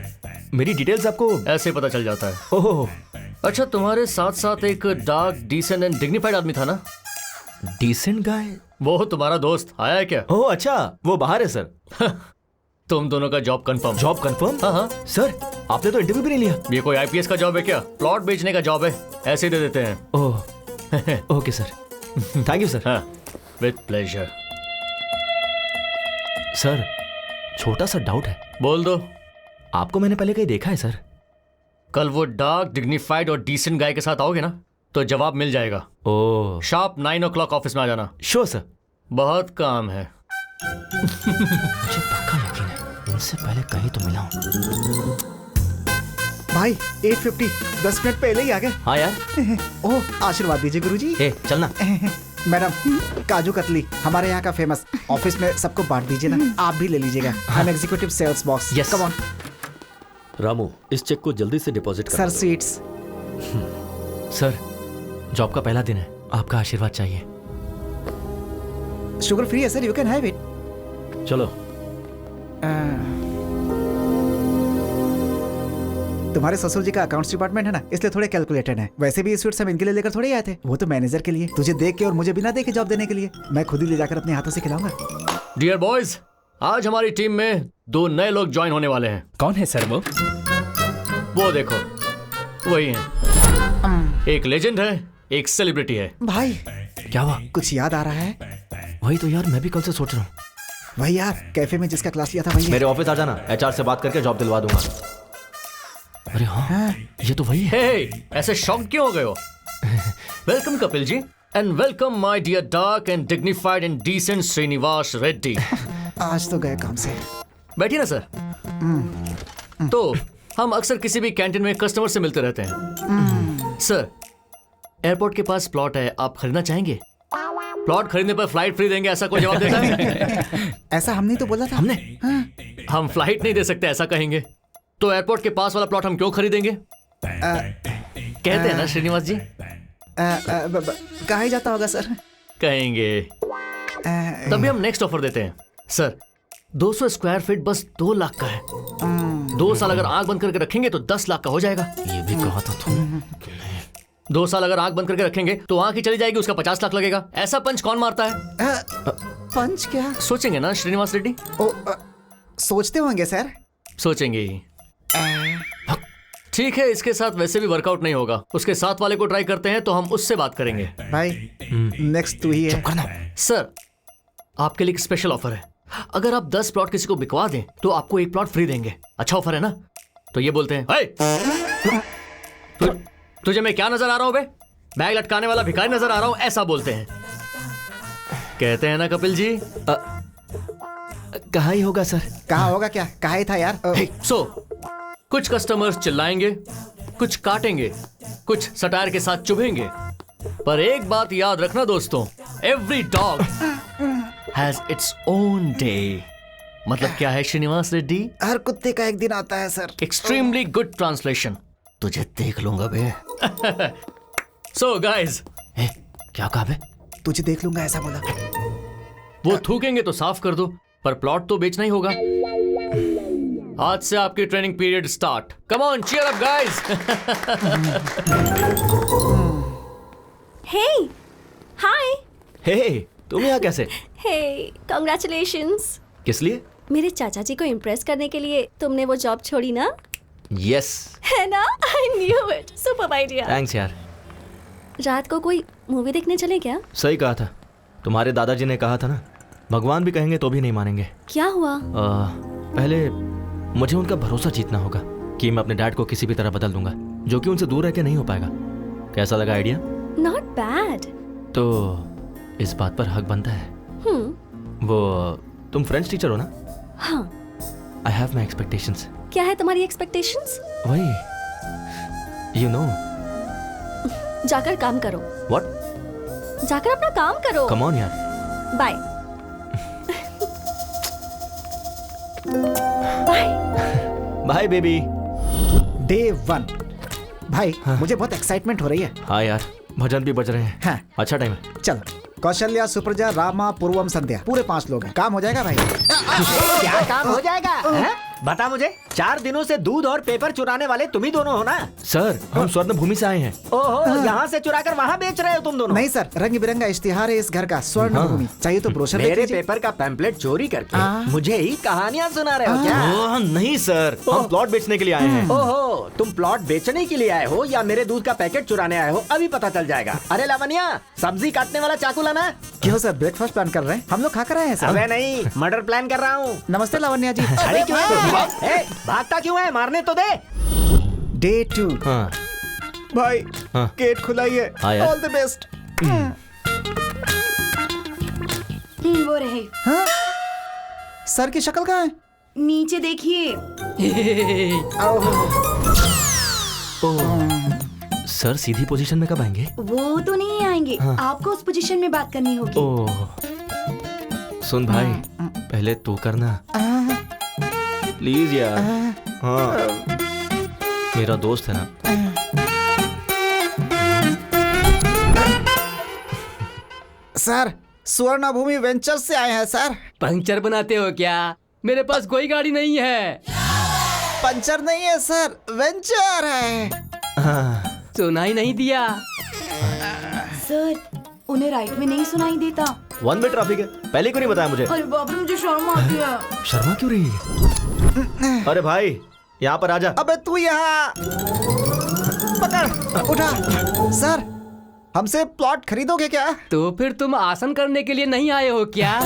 मेरी डिटेल्स आपको ऐसे पता चल जाता है। ओह, अच्छा, तुम्हारे साथ साथ एक डार्क, डिसेंट एंड डिग्निफाइड आदमी था ना? Decent guy? वो तुम्हारा दोस्त आया है क्या? ओह अच्छा, वो बाहर है सर। तुम दोनों का जॉब कंफर्म। Job confirm? हाँ हाँ सर, आपने तो इंटरव्यू भी नहीं लिया। ये कोई आईपीएस का जॉब है क्या? प्लॉट बेचने का जॉब है, ऐसे दे देते हैं। Oh, okay sir, thank you sir. हाँ, विद प्लेजर। सर, छोटा सा डाउट है। बोल दो। आपको मैंने पहले कहीं देखा है सर? कल वो डार्क, डिग्निफाइड और डिसेंट गाय के साथ आओगे ना तो जवाब मिल जाएगा। ओह, शार्प 9 o'clock ऑफिस में आ जाना। Sure sir. बहुत काम है। मुझे पक्का यकीन है इनसे पहले कहीं तो मिला हूँ। भाई 8:50 10 मिनट पहले ही आ गए। हाँ यार। ओह आशीर्वाद दीजिए गुरुजी। चलना। मैडम काजू कतली हमारे यहाँ का फेमस, ऑफिस में सबको बांट दीजिए ना, आप भी ले लीजिएगा। हम executive sales boss. Yes. Come on. Ramu, इस चेक को जल्दी से deposit sir seats. Sir job का पहला दिन है, आपका आशीर्वाद चाहिए। शुगर फ्री है sir, you can have it. चलो। तुम्हारे ससुर जी का अकाउंट्स डिपार्टमेंट है ना, इसलिए थोड़े कैलकुलेटेड है। वैसे भी ये स्वीट्स हम इनके लिए लेकर थोड़े आए थे, वो तो मैनेजर के लिए, तुझे देख के और मुझे बिना देखे जॉब देने के लिए। मैं खुद ही ले जाकर अपने हाथों से खिलाऊंगा। डियर बॉयज, आज हमारी टीम में 2 नए लोग ज्वाइन होने वाले हैं। कौन है सर वो देखो, वही हैं। एक लेजेंड है, एक सेलिब्रिटी है। भाई क्या हुआ? कुछ याद आ रहा है? वही तो यार, मैं भी कल से सोच रहा हूँ। वही यार, कैफे में जिसका क्लास लिया था वही। मेरे ऑफिस आ जाना, HR से बात करके जॉब दिलवा दूंगा। अरे हाँ, ये तो वही है। ऐसे शॉक क्यों हो गए हो? Welcome Kapil ji, and welcome my dear dark and dignified and decent Srinivas Reddy. आज तो गए काम से। बैठिए ना सर। तो हम अक्सर किसी भी कैंटीन में कस्टमर से मिलते रहते हैं। सर, एयरपोर्ट के पास प्लॉट है, आप खरीदना चाहेंगे? प्लॉट खरीदने पर फ्लाइट फ्री देंगे, ऐसा कोई जवाब देता है? ऐसा हमने तो बोला था। हमने? हम फ्लाइट नहीं दे सकते ऐसा कहेंगे, तो एयरपोर्ट के पास वाला प्लॉट हम क्यों खरीदेंगे? कहते हैं ना श्रीनिवास जी। कहा ही जाता होगा सर। कहेंगे। तभी हम नेक्स्ट ऑफर देते हैं। सर, 200 स्क्वायर फीट बस 2 लाख का है। 2 साल अगर आंख बंद करके रखेंगे तो 10 लाख का हो जाएगा। ये भी कहा था तुम। 2 साल अगर आंख बंद करके रखेंगे तो आंख ही चली जाएगी, उसका 50 लाख लगेगा। ऐसा पंच कौन मारता है? पंच क्या? सोचेंगे ना श्रीनिवास रेड्डी? सोचते होंगे सर। सोचेंगे ही। ठीक है, इसके साथ वैसे भी वर्कआउट नहीं होगा, उसके साथ वाले को ट्राई करते हैं, तो हम उससे बात करेंगे। भाई नेक्स्ट तू ही है। सर, आपके लिए एक स्पेशल ऑफर है। अगर आप 10 प्लॉट किसी को बिकवा दें तो आपको 1 प्लॉट फ्री देंगे। अच्छा ऑफर है ना? तो ये बोलते हैं, तुझे मैं क्या नजर आ रहा हूं बे? बैग लटकाने वाला भिखारी नजर आ रहा हूं, ऐसा बोलते हैं। कहते हैं ना कपिल जी? कहा ही होगा सर। कहा होगा क्या? कहा ही था यार। कुछ कस्टमर्स चिल्लाएंगे, कुछ काटेंगे, कुछ सटायर के साथ चुभेंगे, पर एक बात याद रखना दोस्तों, every dog has its own day. मतलब क्या है श्रीनिवास रेड्डी? हर कुत्ते का एक दिन आता है सर। Extremely good translation. तुझे देख लूंगा बे। सो गाइस, क्या कहा बे? तुझे देख लूंगा ऐसा बोला। वो थूकेंगे तो साफ कर दो, पर प्लॉट तो बेचना ही होगा। आज से आपकी training period start. Come on, cheer up guys. Hey, hi. Hey, तुम यहाँ कैसे? Hey, congratulations. किस लिए? मेरे चाचा जी को इम्प्रेस करने के लिए तुमने वो जॉब छोड़ी ना? यस। है ना? I knew it. Super idea. Thanks यार। रात को कोई मूवी देखने चले क्या? सही कहा था, तुम्हारे दादाजी ने कहा था ना, भगवान भी कहेंगे तो भी नहीं मानेंगे। क्या हुआ? पहले मुझे उनका भरोसा जीतना होगा कि मैं अपने डैड को किसी भी तरह बदल दूंगा, जो कि उनसे दूर रह के नहीं हो पाएगा। कैसा लगा आइडिया? Not bad. तो इस बात पर हक बनता है। वो तुम फ्रेंच टीचर हो ना? हाँ। I have my expectations. क्या है तुम्हारी एक्सपेक्टेशंस? वही, यू नो। जाकर काम करो। व्हाट? जाकर अपना काम करो। कम ऑन यार। Bye. Bye. Bye baby. Day 1। भाई मुझे बहुत एक्साइटमेंट हो रही है। हाँ यार, भजन भी बज रहे हैं। हाँ। अच्छा टाइम है। चलो। कौशल्या, सुप्रजा, रामा, पूर्वम, संध्या, पूरे 5 लोग हैं। काम हो जाएगा भाई? क्या काम हो जाएगा? है? बता मुझे, 4 दिनों से दूध और पेपर चुराने वाले तुम ही दोनों हो ना? सर, हम स्वर्ण भूमि से आए हैं। ओहो, यहाँ से चुरा कर वहाँ बेच रहे हो तुम दोनों? नहीं सर, रंग बिरंगा इश्तिहार है इस घर का, स्वर्ण भूमि। चाहिए तो ब्रोशर मेरे पेपर का पैम्पलेट चोरी करके मुझे ही कहानियाँ सुना रहे हो क्या? नहीं सर, हम प्लॉट बेचने के लिए आए हैं। ओहो, तुम प्लॉट बेचने के लिए आए हो या मेरे दूध का पैकेट चुराने आए हो, अभी पता चल जाएगा। अरे लावण्या, सब्जी काटने वाला चाकू लाना। क्यों सर, ब्रेकफास्ट प्लान कर रहे हैं? हम लोग खा कर आए हैं सर। अबे नहीं, मर्डर प्लान कर रहा हूँ। नमस्ते लावण्या जी। अरे क्यों है? भागता क्यों है? मारने तो दे। डे 2। हाँ। भाई गेट खुला ही है। हाँ यार। All the best. वो रहे। हाँ? सर की शक्ल कहाँ है? नीचे देखिए। सर सीधी पोजीशन में कब आएंगे? वो तो नहीं आएंगे। हाँ। आपको उस पोजीशन में बात करनी होगी। ओह, सुन भाई, पहले तू करना प्लीज यार। हाँ, मेरा दोस्त है ना। सर, स्वर्ण भूमि वेंचर से आए हैं सर। पंक्चर बनाते हो क्या? मेरे पास कोई गाड़ी नहीं है। पंचर नहीं है सर, वेंचर है। सुनाई नहीं दिया। सर, उन्हें राइट में नहीं सुनाई देता। 1 वे ट्रैफिक है, पहले क्यों नहीं बताया मुझे? अरे बाप रे, मुझे शर्म आती है। शर्मा क्यों रही है? अरे भाई, यहाँ पर आजा। अबे तू यहाँ पकड़, उठा। सर, हमसे प्लॉट खरीदोगे क्या? तो फिर तुम आसन करने के लिए नहीं आए हो क्या?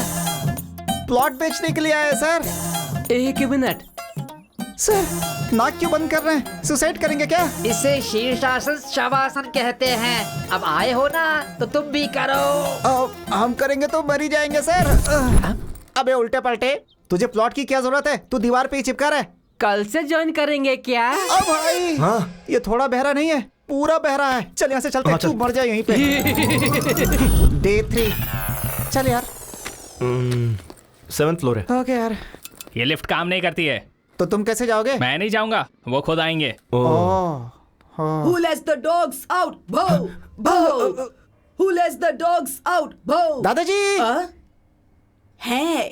प्लॉट बेचने के लिए आए सर। एक मिनट सर, नाक क्यों बंद कर रहे हैं? सुसाइड करेंगे क्या? इसे शीर्षासन शवासन कहते हैं। अब आए हो ना तो तुम भी करो। हम करेंगे तो मर ही जाएंगे सर। अबे उल्टे पलटे, तुझे प्लॉट की क्या जरूरत है? तू दीवार पे ही चिपका रहा है। कल से ज्वाइन करेंगे क्या? अब भाई, हाँ? ये थोड़ा बहरा नहीं है, पूरा बहरा है। चल यहाँ से चलते हैं। तू मर जाए यहीं पे। Day 3। चल यार। 7th फ्लोर है। ओके यार। ये लिफ्ट काम नहीं करती है। तो तुम कैसे जाओगे? मैं नहीं जाऊंगा, वो खुद आएंगे। Who lets the dogs out? Bow, bow. Who lets the dogs out? Bow. दादाजी। Hey,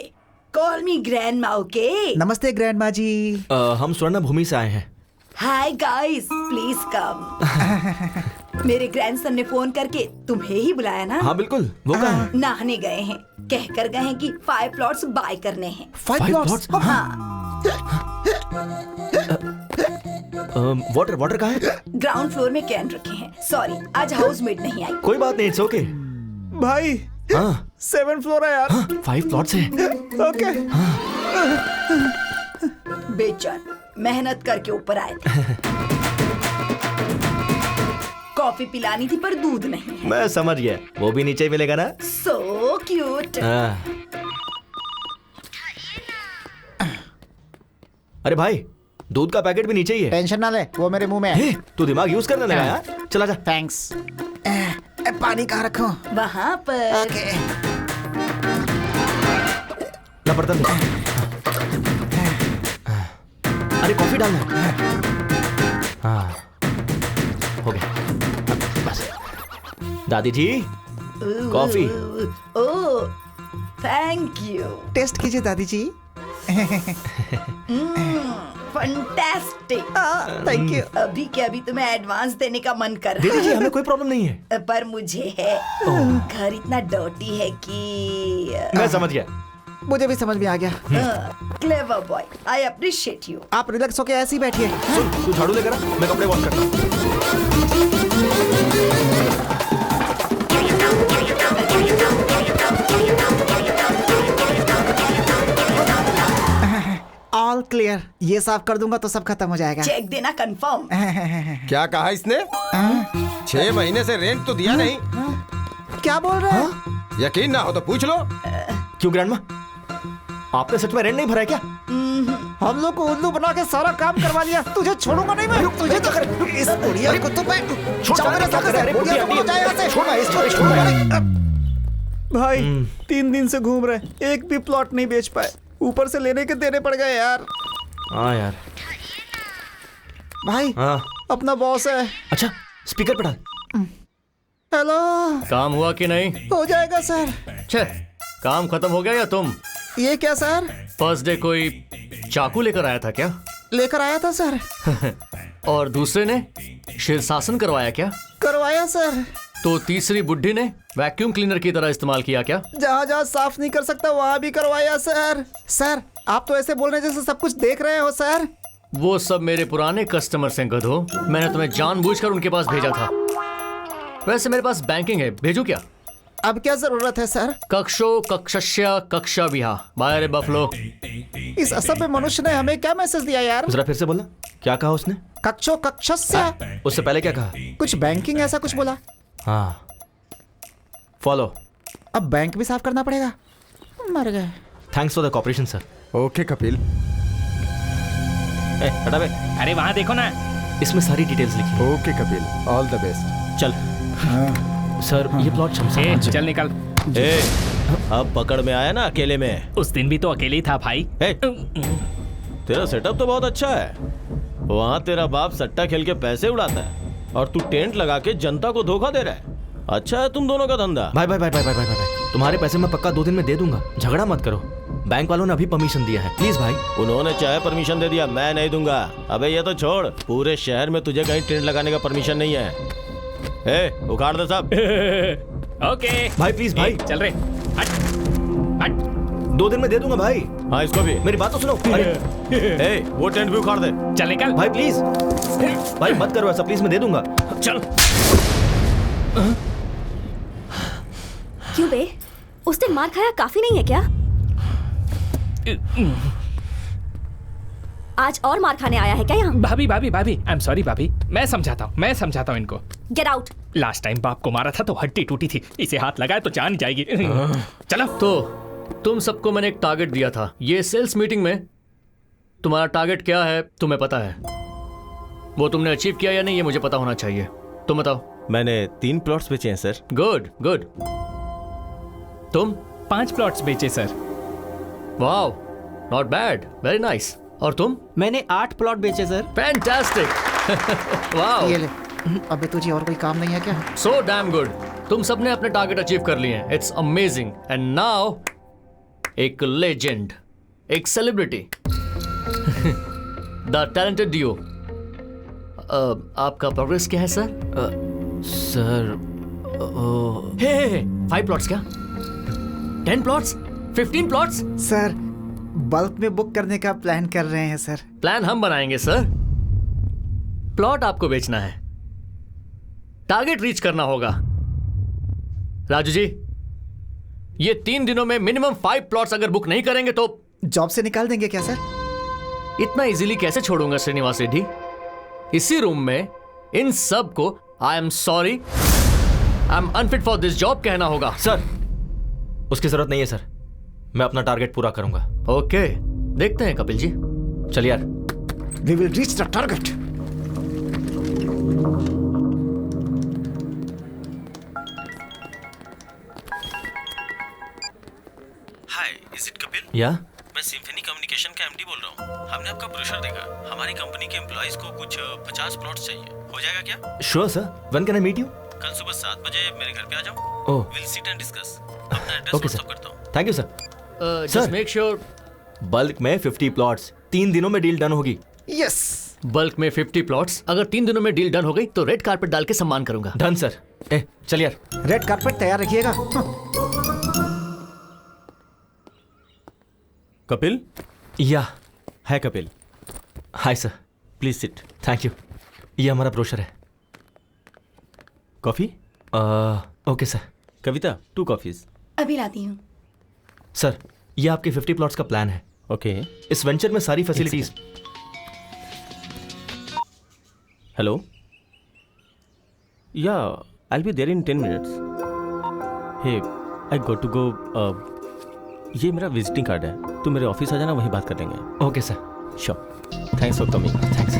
call me grandma, okay? नमस्ते ग्रैंडमा जी। हम स्वर्ण भूमि से आए हैं। Hi guys, please come. मेरे ग्रैंडसन ने फोन करके तुम्हें ही बुलाया ना? हाँ बिल्कुल, वो कहाँ है? नहाने गए हैं। कहकर गए हैं कि 5 प्लॉट्स बाय करने हैं। 5 प्लॉट्स? हाँ। वाटर कहाँ है? ग्राउंड फ्लोर में कैन रखे हैं। सॉरी, आज हाउसमेट नहीं आई। कोई बात नहीं, इट्स ओके। भाई, 7th फ्लोर है यार। 5 प्लॉट्स है। ओके। बेचैन मेहनत करके ऊपर आए थे। कॉफी पिलानी थी पर दूध नहीं है। मैं समझ गया, वो भी नीचे ही मिलेगा ना। So cute. अरे भाई, दूध का पैकेट भी नीचे ही है। टेंशन ना ले, वो मेरे मुंह में है। तू दिमाग यूज करने लगा यार। चला जा। थैंक्स। पानी कहाँ रखूं? वहाँ पर। ओके। ना बर्तन दे। अरे कॉफी डालना है। हाँ, हो गया बस। दादी जी, coffee. Oh, thank you. Taste कीजिए दादी जी। फंटास्टिक। Thank you. अभी के अभी तुम्हें एडवांस देने का मन कर रहा दीदी जी, हमें कोई प्रॉब्लम नहीं है। पर मुझे है। घर इतना डर्टी है कि मैं समझ गया। मुझे भी समझ में आ गया। Clever boy, I appreciate you. आप रिलैक्स होके ऐसे ही बैठिए। सुन, तू झाड़ू लेकर आ, मैं कपड़े वॉश करता हूँ। All clear. ये साफ कर दूंगा तो सब खत्म हो जाएगा। चेक देना कंफर्म। क्या कहा इसने? 6 महीने से रेंट तो दिया नहीं। क्या बोल रहे हैं? यकीन ना हो तो पूछ लो। क्यों ग्रैंडमा, आपने सच में रेंट नहीं भरा है क्या? हम लोग को उल्लू बना के सारा काम करवा लिया। तुझे छोड़ूंगा नहीं मैं। तुझे तो इस बुढ़िया को तो मैं छोड़ मेरे साथ से। बुढ़िया को जाए यहाँ से। छोड़ इसको। भाई, 3 दिन से घूम रहे, एक भी प्लॉट नहीं बेच पाए। ऊपर से लेने के देने पड़ गए यार। हाँ यार। भाई, हाँ, अपना बॉस है। अच्छा, स्पीकर पे डाल। हेलो। काम हुआ कि नहीं? हो जाएगा सर। छे, काम खत्म हो गया या तुम? ये क्या सर? फर्स्ट डे कोई चाकू लेकर आया था क्या? लेकर आया था सर। और दूसरे ने शीर्षासन करवाया क्या? करवाया सर। तो तीसरी बुड्ढी ने वैक्यूम क्लीनर की तरह इस्तेमाल किया क्या? जहाँ जहाँ साफ नहीं कर सकता वहाँ भी करवाया सर। सर, आप तो ऐसे बोल रहे जैसे सब कुछ देख रहे हो सर। वो सब मेरे पुराने कस्टमर से गधो। मैंने तुम्हें जानबूझकर उनके पास भेजा था। वैसे मेरे पास बैंकिंग है, भेजू क्या? अब क्या जरूरत है सर? कक्षो कक्षस्य कक्षा विहा बाय रे बफलो। इस असभ्य मनुष्य ने हमें क्या मैसेज दिया यार? जरा फिर से बोलना, क्या कहा उसने? कक्षो कक्षस्य। उससे पहले क्या कहा? कुछ बैंकिंग ऐसा कुछ बोला। हाँ, फॉलो। अब बैंक भी साफ करना पड़ेगा। मर गए। Thanks for the cooperation sir. Okay Kapil. हटा बे। अरे वहाँ देखो ना, इसमें सारी डिटेल्स लिखी। Okay Kapil, all the best. चल सर, ये प्लॉट शमशान। चल निकल। अब पकड़ में आया ना अकेले में। उस दिन भी तो अकेले ही था भाई। तेरा सेटअप तो बहुत अच्छा है। वहाँ तेरा बाप सट्टा खेल के पैसे उड़ाता है और तू टेंट लगा के जनता को धोखा दे रहा है। अच्छा है तुम दोनों का धंधा। भाई भाई भाई भाई भाई भाई भाई, तुम्हारे पैसे मैं पक्का 2 दिन में दे दूंगा, झगड़ा मत करो। बैंक वालों ने अभी परमिशन दिया है, प्लीज भाई। उन्होंने चाहे परमिशन दे दिया, मैं नहीं दूंगा। अबे ये तो छोड़, पूरे शहर में तुझे कहीं टेंट लगाने का परमिशन नहीं है। उखाड़ दे सब। ओके भाई प्लीज भाई। चल रहे। हट हट। 2 दिन में दे दूंगा भाई। हाँ इसको भी। मेरी बात तो सुनो। अरे वो टेंट भी उखाड़ दे। चल निकल भाई प्लीज। भाई मत करो ऐसा प्लीज, मैं दे दूंगा। चल। क्यों बे, उस दिन मार खाया काफी नहीं है क्या? आज और मार खाने आया है क्या यहाँ? भाभी भाभी भाभी, आई एम सॉरी भाभी, मैं समझाता हूँ इनको। Get out. लास्ट टाइम बाप को मारा था तो हड्डी टूटी थी, इसे हाथ लगाए तो जान जाएगी। चलो। तो तुम सबको मैंने एक टारगेट दिया था। ये सेल्स मीटिंग में तुम्हारा टारगेट क्या है तुम्हें पता है? वो तुमने अचीव किया या नहीं ये मुझे पता होना चाहिए। तुम बताओ। मैंने 3 प्लॉट्स बेचे हैं सर। Good good. तुम? 5 प्लॉट्स बेचे sir. Wow, not bad, very nice. और तुम? मैंने 8 प्लॉट बेचे सर। फैंटास्टिक। वाओ। ये ले। अबे तुझे और कोई काम नहीं है क्या? So damn good. तुम सबने अपने टारगेट अचीव कर लिए हैं। It's amazing. एंड नाउ एक लेजेंड, एक सेलिब्रिटी, द टैलेंटेड डियो। आपका प्रोग्रेस क्या है सर? सर 5 प्लॉट्स क्या? 10 प्लॉट्स? 15 प्लॉट्स? सर बल्क में बुक करने का प्लान कर रहे हैं सर। प्लान हम बनाएंगे सर, प्लॉट आपको बेचना है, टारगेट रीच करना होगा। राजू जी, ये 3 दिनों में मिनिमम 5 प्लॉट्स अगर बुक नहीं करेंगे तो जॉब से निकाल देंगे क्या सर? इतना इजीली कैसे छोड़ूंगा श्रीनिवास रेड्डी? इसी रूम में इन सब को I am sorry, I am unfit for this job कहना होगा। सर उसकी जरूरत नहीं है सर, मैं अपना टारगेट पूरा करूंगा। ओके, देखते हैं कपिल जी। चल यार। We will reach the target. Hi, is it Kapil? या मैं सिम्फनी कम्युनिकेशन का एमडी बोल रहा हूँ। हमने आपका ब्रोशर देखा। हमारी कंपनी के एम्प्लॉइज को कुछ 50 प्लॉट्स चाहिए। हो जाएगा क्या? Sure sir, when can I meet you? कल सुबह 7 बजे मेरे घर पे आ जाओ। Oh, will sit and discuss. अपना एड्रेस ओके व्हाट्सएप सर। करता हूँ। Thank you sir. Just make sure bulk में 50 प्लॉट्स, 3 दिनों में डील डन होगी। यस। बल्क में 50 प्लॉट्स, अगर 3 दिनों में डील डन हो गई तो रेड कारपेट डाल के सम्मान करूंगा। Done sir. चल यार। रेड कारपेट तैयार रखिएगा। कपिल? या है Kapil. Hi sir. Please sit. Thank you. ये हमारा ब्रोशर है। Coffee? Okay sir. Kavita 2 coffees. अभी लाती हूँ। सर ये आपके 50 प्लॉट्स का प्लान है। ओके। इस वेंचर में सारी facilities. Hello, yeah I be there in 10 minutes. Hey, I got to go. ये मेरा विजिटिंग कार्ड है, तू मेरे ऑफिस आ जाना, वहीं बात कर लेंगे। Okay sir. Sure. Thanks for coming. Thanks.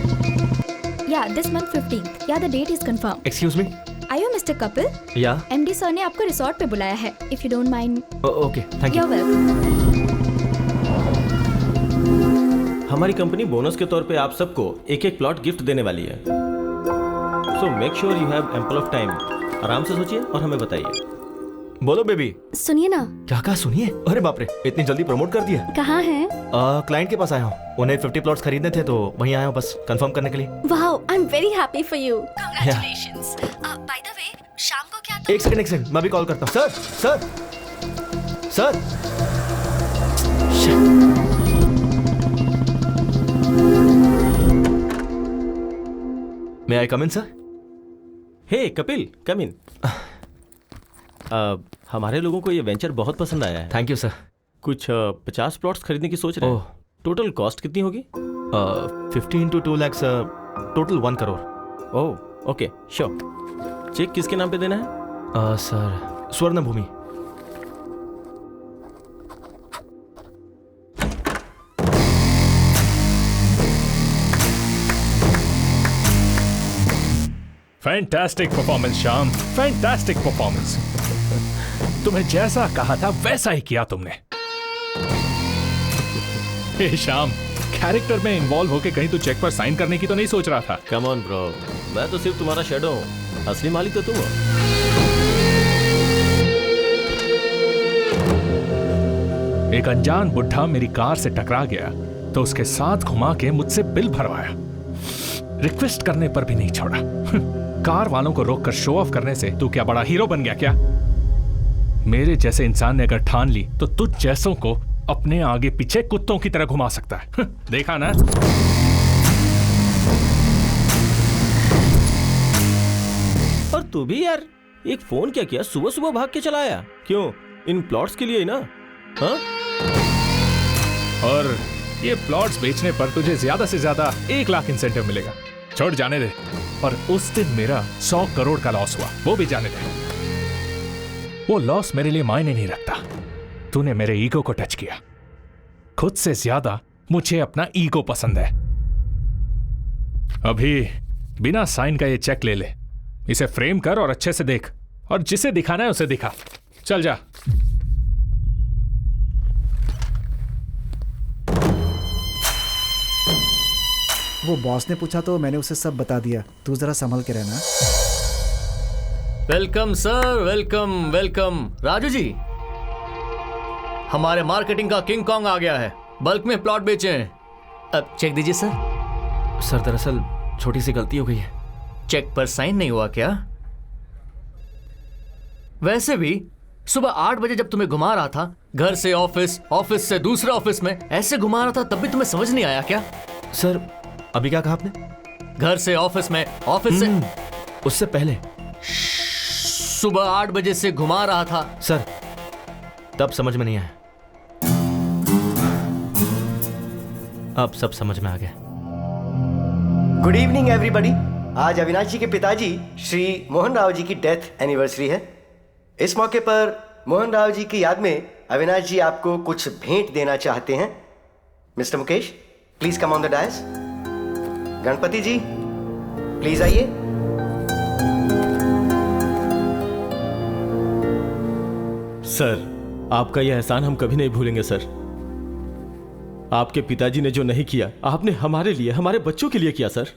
Yeah this month 15th। Yeah the date is confirm. Excuse me. Are you mister Kapil? Yeah MD sir ने आपको रिसोर्ट पे बुलाया है। If you don't mind. Okay, thank you. You are welcome. हमारी company bonus के तौर पे आप सबको एक प्लॉट गिफ्ट देने वाली है। So make sure you have ample of time. आराम से सोचिए और हमें बताइए। बोलो बेबी। सुनिए ना। क्या कहा? सुनिए। अरे बाप रे, इतनी जल्दी प्रमोट कर दिया। कहाँ हैं? क्लाइंट के पास आया हूँ, उन्हें 50 प्लॉट्स खरीदने थे तो वहीं आया हूँ बस कंफर्म करने के लिए। Wow, I am very happy for you. Congratulations. By the way, शाम को क्या एक सेकंड, मैं भी कॉल करता हूँ। Sir sir sir. May I come in sir? Hey Kapil, come in. हमारे लोगों को ये वेंचर बहुत पसंद आया है। Thank you sir. कुछ 50 प्लॉट्स खरीदने की सोच रहे हैं। टोटल कॉस्ट कितनी होगी? 50 into 2 lakhs, total 1 crore. Oh okay, sure. Check किसके नाम पे देना है? Sir Swarna Bhoomi. Fantastic performance Shyam, fantastic performance. तुम्हें जैसा कहा था वैसा ही किया तुमने। हे श्याम, कैरेक्टर में इन्वॉल्व होके कहीं तू चेक पर साइन करने की तो नहीं सोच रहा था? कम ऑन ब्रो, मैं तो सिर्फ तुम्हारा शैडो हूँ, असली मालिक तो तुम हो। एक अनजान बुढ़ा मेरी कार से टकरा गया तो उसके साथ घुमा के मुझसे बिल भरवाया, रिक्वेस्ट करने पर भी नहीं छोड़ा। कार वालों को रोककर शो ऑफ करने से तू क्या बड़ा हीरो बन गया क्या? मेरे जैसे इंसान ने अगर ठान ली तो तुझ जैसों को अपने आगे पीछे कुत्तों की तरह घुमा सकता है। देखा ना? और तू भी यार एक फोन क्या किया, सुबह सुबह भाग के चलाया क्यों? इन प्लॉट्स के लिए ही ना? हाँ? और ये प्लॉट्स बेचने पर तुझे ज्यादा से ज्यादा 1 लाख इंसेंटिव मिलेगा। छोड़, जाने दे। और उस दिन मेरा 100 करोड़ का लॉस हुआ, वो भी जाने दे। वो लॉस मेरे लिए मायने नहीं रखता। तूने मेरे ईगो को टच किया। खुद से ज्यादा मुझे अपना ईगो पसंद है। अभी बिना साइन का ये चेक ले ले, इसे फ्रेम कर और अच्छे से देख, और जिसे दिखाना है उसे दिखा। चल जा। वो बॉस ने पूछा तो मैंने उसे सब बता दिया। तू जरा संभल के रहना। Welcome sir, welcome welcome. Raju ji, हमारे मार्केटिंग का किंग कॉन्ग आ गया है, बल्क में प्लॉट बेचे हैं। अब चेक दीजिए सर। सर दरअसल छोटी सी गलती हो गई है। चेक पर साइन नहीं हुआ क्या? वैसे भी सुबह 8 बजे जब तुम्हें घुमा रहा था, घर से ऑफिस, ऑफिस से दूसरे ऑफिस में, ऐसे घुमा रहा था, तब भी तुम्हें समझ नहीं आया क्या? सर अभी क्या कहा आपने? घर से ऑफिस में, ऑफिस से उससे पहले सुबह 8 बजे से घुमा रहा था। सर तब समझ में नहीं आया, अब सब समझ में आ गया। Good evening everybody. आज अविनाश जी के पिताजी श्री मोहन राव जी की डेथ एनिवर्सरी है। इस मौके पर मोहन राव जी की याद में अविनाश जी आपको कुछ भेंट देना चाहते हैं। Mister Mukesh, please come on the dais. Ganapati ji, please आइए। सर, आपका यह एहसान हम कभी नहीं भूलेंगे सर। आपके पिताजी ने जो नहीं किया, आपने हमारे लिए, हमारे बच्चों के लिए किया सर।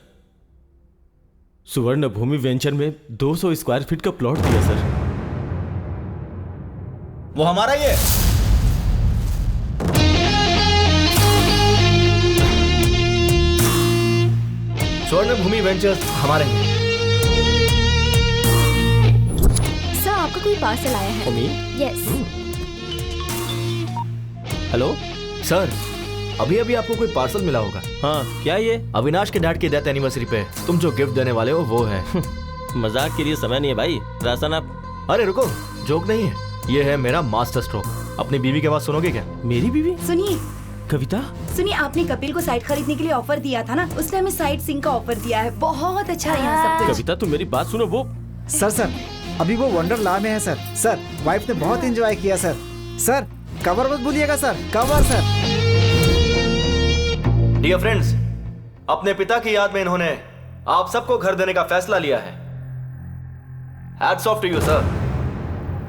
सुवर्ण भूमि वेंचर में 200 स्क्वायर फीट का प्लॉट दिया सर। वो हमारा ही है। स्वर्ण भूमि वेंचर्स हमारे हैं। सर आपका कोई पार्सल आया है। यस। हेलो सर, अभी अभी आपको कोई पार्सल मिला होगा। हाँ, क्या ये? अविनाश के डैड की डेथ एनिवर्सरी पे तुम जो गिफ्ट देने वाले हो वो है। मजाक के लिए समय नहीं है भाई। राशन आप। अरे रुको, जोक नहीं है, ये है मेरा मास्टर स्ट्रोक। अपनी बीवी की बात सुनोगे क्या? मेरी बीवी? सुनिए कविता, सुनिए, आपने कपिल को साइट खरीदने के लिए ऑफर दिया था ना, उसने हमें साइट सिंह का ऑफर दिया है। बहुत अच्छा है यहाँ सब कुछ। कविता तुम मेरी बात सुनो। वो सर अभी वो वंडरला में है सर। सर वाइफ ने बहुत एंजॉय किया सर। सर कवर मत भूलिएगा sir, cover sir. Dear friends, अपने पिता की याद में इन्होंने आप सबको घर देने का फैसला लिया है। Hats off to you sir,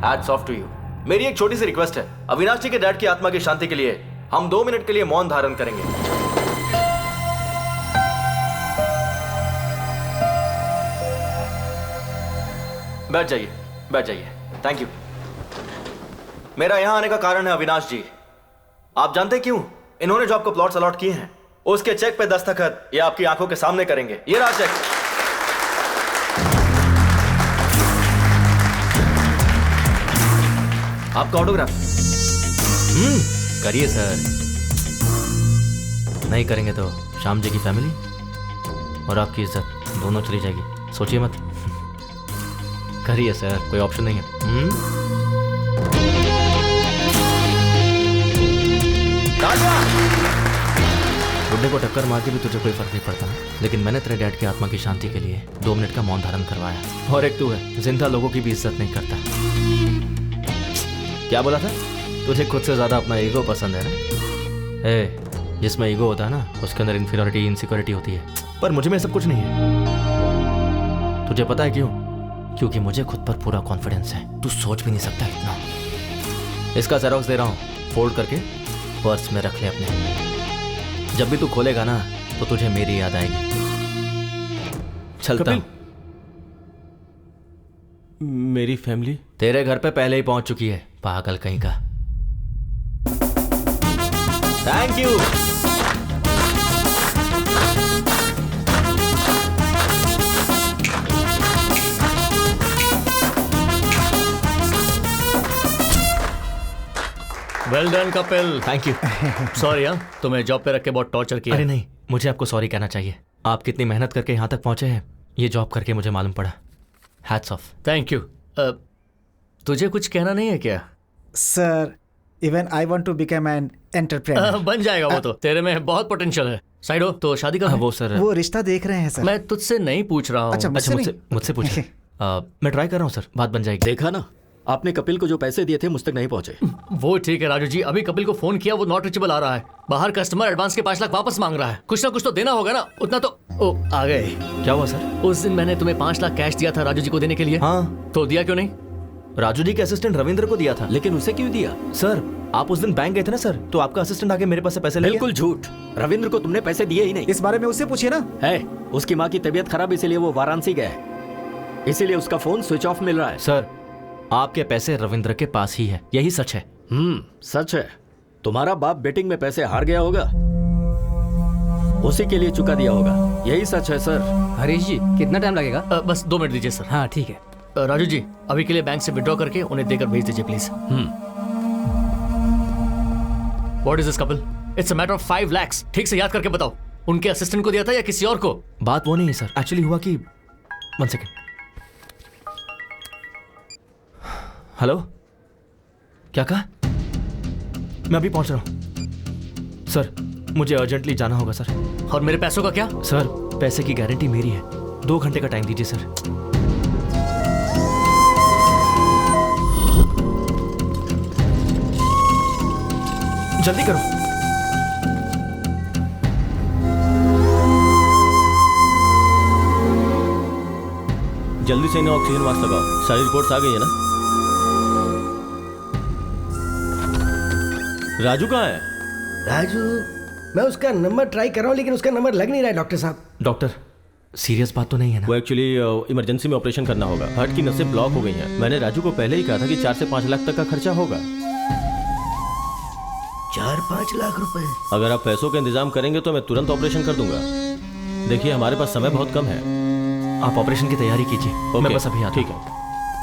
hats off to you. मेरी एक छोटी सी रिक्वेस्ट है, अविनाश जी के डैड की आत्मा की शांति के लिए हम 2 मिनट के लिए मौन धारण करेंगे। बैठ जाइए, बैठ जाइए। Thank you. मेरा यहां आने का कारण है अविनाश जी। आप जानते क्यों? इन्होंने जो आपको प्लॉट्स अलॉट किए हैं, उसके चेक पे दस्तखत ये आपकी आंखों के सामने करेंगे। ये रहा चेक। आपका ऑटोग्राफ। करिए सर। नहीं करेंगे तो श्याम जी की फैमिली और आपकी इज्जत दोनों चली जाएगी। सोचिए मत। करिए सर, कोई ऑप्शन नहीं है। बुड्ढे को टक्कर मार के भी तुझे कोई फर्क नहीं पड़ता, लेकिन मैंने तेरे डैड की आत्मा की शांति के लिए 2 मिनट का मौन धारण करवाया। और एक तू है जिंदा लोगों की भी इज्जत नहीं करता। क्या बोला था? तुझे खुद से ज्यादा अपना ईगो पसंद है ना? जिसमें ईगो होता है ना, उसके अंदर इंफीरियरिटी, इनसिक्योरिटी होती है। पर मुझ में सब कुछ नहीं है। तुझे पता है क्यों? क्योंकि मुझे खुद पर पूरा कॉन्फिडेंस है, तू सोच भी नहीं सकता इतना। इसका जेरोक्स दे रहा हूँ, फोल्ड करके पर्स में रख ले अपने। जब भी तू खोलेगा ना तो तुझे मेरी याद आएगी। चलता हूं। मेरी फैमिली तेरे घर पे पहले ही पहुंच चुकी है, पागल कहीं का। Thank you. Well done Kapil. Thank you. Sorry हाँ, तुम्हें जॉब पे रख के बहुत टॉर्चर किया। अरे नहीं, मुझे आपको सॉरी कहना चाहिए। आप कितनी मेहनत करके यहाँ तक पहुंचे हैं, ये जॉब करके मुझे मालूम पड़ा। Hats off. Thank you. तुझे कुछ कहना नहीं है क्या? Sir, even I want to become an entrepreneur. बन जाएगा वो तो, तेरे में बहुत पोटेंशियल है। साइड हो तो शादी का वो सर, वो रिश्ता देख रहे हैं सर। मैं तुझसे नहीं पूछ रहा हूँ। अच्छा, मुझसे पूछे। मैं ट्राई कर रहा हूँ सर, बात बन जाएगी। देखा ना, आपने कपिल को जो पैसे दिए थे मुझ तक नहीं पहुंचे। वो ठीक है राजू जी, अभी कपिल को फोन किया, वो नॉट रीचेबल आ रहा है। बाहर कस्टमर एडवांस के 5 लाख वापस मांग रहा है। कुछ ना कुछ तो देना होगा ना, उतना तो। ओ आ गए। क्या हुआ सर? उस दिन मैंने तुम्हें 5 लाख कैश दिया था राजू जी को देने के लिए। हाँ, तो दिया क्यों नहीं? राजू जी के असिस्टेंट रविंद्र को दिया था। लेकिन उसे क्यों दिया? सर, आप उस दिन बैंक गए थे ना सर, तो आपका असिस्टेंट आके मेरे पास से पैसे ले गया। बिल्कुल झूठ, रविंद्र को तुमने पैसे दिए ही नहीं। इस बारे में उससे पूछिए ना। है, उसकी माँ की तबीयत खराब, इसीलिए वो वाराणसी गया है, इसीलिए उसका फोन स्विच ऑफ मिल रहा है। सर, आपके पैसे रविंद्र के पास ही है, यही सच है। सच है। तुम्हारा बाप बेटिंग में पैसे हार गया होगा, उसी के लिए चुका दिया होगा, यही सच है सर। हरीश जी, कितना टाइम लगेगा? बस 2 मिनट दीजिए सर। हाँ ठीक है। राजू जी, अभी के लिए बैंक से विड्रॉ करके उन्हें देकर भेज दीजिए please. What is this Kapil? It's a matter of 5 lakhs। ठीक से याद करके बताओ, उनके असिस्टेंट को दिया था या किसी और को? बात वो नहीं है सर, एक्चुअली हुआ कि 1 सेकेंड। हेलो, क्या कहा? मैं अभी पहुंच रहा हूं सर, मुझे अर्जेंटली जाना होगा सर। और मेरे पैसों का क्या? सर, पैसे की गारंटी मेरी है, 2 घंटे का टाइम दीजिए सर। जल्दी करो। जल्दी से इन्हें ऑक्सीजन मास्क लगाओ। सारी रिपोर्ट्स आ गई है ना? राजू कहाँ है? राजू, मैं उसका नंबर ट्राई कर रहा हूँ, लेकिन उसका नंबर लग नहीं रहा है डॉक्टर साहब। डॉक्टर, सीरियस बात तो नहीं है ना? वो एक्चुअली इमरजेंसी में ऑपरेशन करना होगा, हार्ट की नसें ब्लॉक हो गई हैं। मैंने राजू को पहले ही कहा था कि 4 से 5 लाख तक का खर्चा होगा। 4-5 लाख रुपए? अगर आप पैसों का इंतजाम करेंगे तो मैं तुरंत ऑपरेशन कर दूंगा। देखिए, हमारे पास समय बहुत कम है। आप ऑपरेशन की तैयारी कीजिए, मैं बस अभी आता हूं। ठीक है।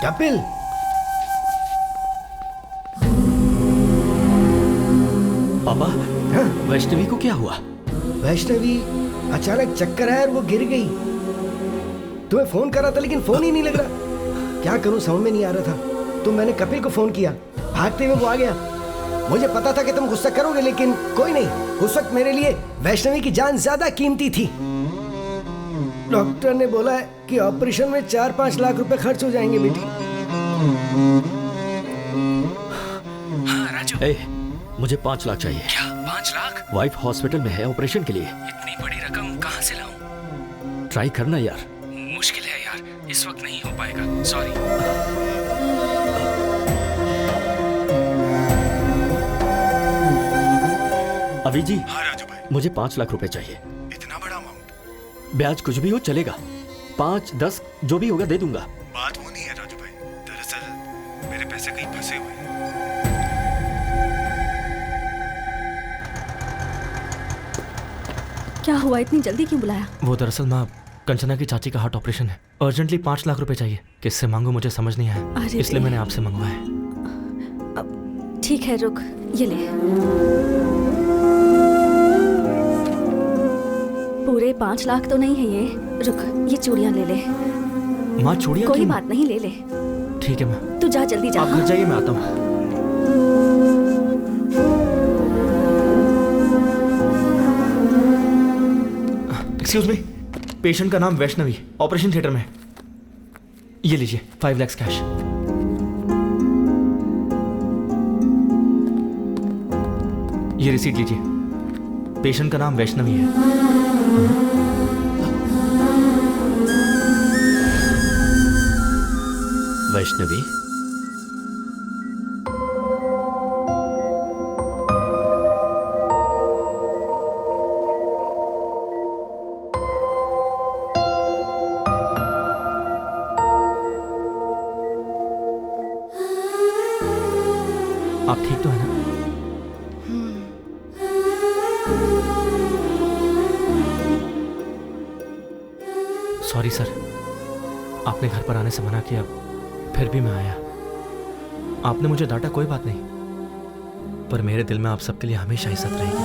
कपिल, पापा, वैष्णवी को क्या हुआ? वैष्णवी अचानक चक्कर आया और वो गिर गई। तुम्हें फोन करा था लेकिन फोन ही नहीं लग रहा। क्या करूं समझ में नहीं आ रहा था, तो मैंने कपिल को फोन किया, भागते हुए वो आ गया। मुझे पता था कि तुम गुस्सा करोगे, लेकिन कोई नहीं, उस वक्त मेरे लिए वैष्णवी की जान ज्यादा कीमती थी। डॉक्टर ने बोला है कि ऑपरेशन में 4-5 लाख रुपए खर्च हो जाएंगे बेटी। हाँ राजू, मुझे 5 लाख चाहिए। क्या 5 लाख? वाइफ हॉस्पिटल में है ऑपरेशन के लिए। इतनी बड़ी रकम कहाँ से लाऊं? ट्राई करना यार। मुश्किल है यार, इस वक्त नहीं हो पाएगा, सॉरी। अभी जी। हाँ राजू भाई, मुझे 5 लाख रुपए चाहिए। इतना बड़ा अमाउंट? ब्याज कुछ भी हो चलेगा, 5-10 जो भी होगा दे दूंगा। बात वो नहीं है राजू भाई, दरअसल मेरे पैसे कहीं फंसे हुए हैं। क्या हुआ, इतनी जल्दी क्यों बुलाया? वो दरअसल माँ, कंचना की चाची का हार्ट ऑपरेशन है, अर्जेंटली 5 लाख रुपए चाहिए। किससे मांगू मुझे समझ नहीं आया, इसलिए मैंने आपसे मंगवाया। ठीक है, रुक, ये ले। पूरे 5 लाख तो नहीं है ये, रुक, ये चूड़ियां ले ले। माँ चूड़ियां? कोई बात नहीं, ले ले। ठीक है माँ। तू जा, जल्दी जा। आप घर जाइए, मैं आता हूँ। एक्सक्यूज मी, पेशेंट का नाम वैष्णवी, ऑपरेशन थिएटर में। ये लीजिए 5 लाख कैश। ये रिसीट लीजिए। पेशेंट का नाम वैष्णवी है। वैष्णवी, आप ठीक तो है ना? सॉरी सर, आपने घर पर आने से मना किया, फिर भी मैं आया। आपने मुझे डांटा, कोई बात नहीं, पर मेरे दिल में आप सबके लिए हमेशा इज्जत रहेगी।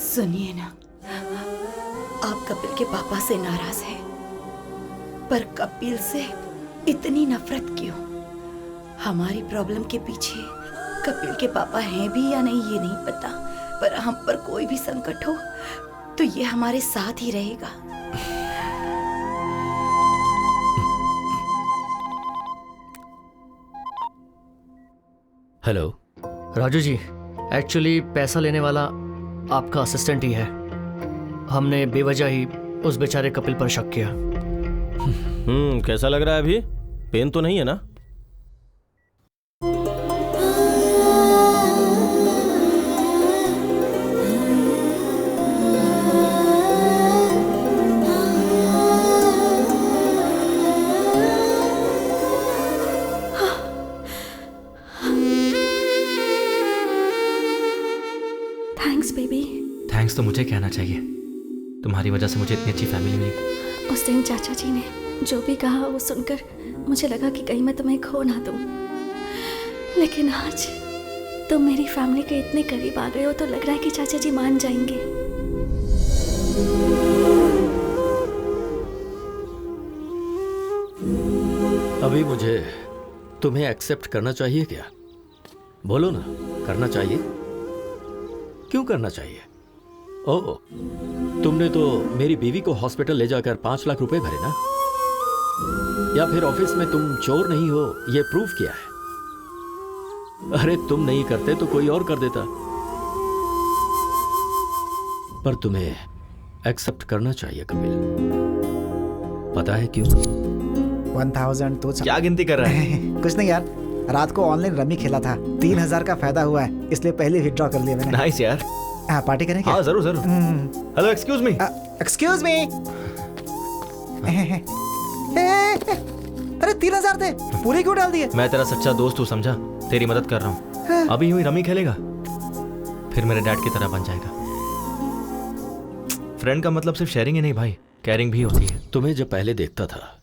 सुनिए ना, आप कपिल के पापा से नाराज हैं, पर कपिल से इतनी नफरत क्यों? हमारी प्रॉब्लम के पीछे कपिल के पापा हैं भी या नहीं ये नहीं पता, पर हम पर कोई भी संकट हो तो ये हमारे साथ ही रहेगा। हेलो राजू जी, एक्चुअली पैसा लेने वाला आपका असिस्टेंट ही है। हमने बेवजह ही उस बेचारे कपिल पर शक किया। कैसा लग रहा है अभी? पेन तो नहीं है ना? Thanks baby. थैंक्स तो मुझे कहना चाहिए, तुम्हारी वजह से मुझे इतनी अच्छी फैमिली मिली। उस दिन चाचा जी ने जो भी कहा वो सुनकर मुझे लगा कि कहीं मैं तुम्हें खो ना दूं, लेकिन आज तुम मेरी फैमिली के इतने करीब आ गए हो तो लग रहा है कि चाचा जी मान जाएंगे। अभी मुझे तुम्हें एक्सेप्ट करना चाहिए क्या? बोलो ना, करना चाहिए? क्यों करना चाहिए? ओह, तुमने तो मेरी बीवी को हॉस्पिटल ले जाकर 5 लाख रुपए भरे ना? या फिर ऑफिस में तुम चोर नहीं हो ये प्रूफ किया है? अरे तुम नहीं करते तो कोई और कर देता, पर तुम्हें एक्सेप्ट करना चाहिए कपिल। पता है क्यों? 1000 तो क्या गिनती कर रहा है? कुछ नहीं यार, रात को ऑनलाइन रमी खेला था, 3000 का फायदा हुआ है, इसलिए पहले विथड्रॉ कर लिया मैंने। नाइस यार। हाँ, पार्टी करें क्या? हाँ जरूर जरूर। Hello, excuse me. Excuse me. अरे 3000 थे, पूरे क्यों डाल दिए? मैं तेरा सच्चा दोस्त हूँ, समझा? तेरी मदद कर रहा हूँ। अभी यूं ही रमी खेलेगा, फिर मेरे डैड की तरह बन जाएगा। फ्रेंड का मतलब सिर्फ शेयरिंग ही नहीं भाई, केयरिंग भी होती है। तुम्हें जब पहले देखता था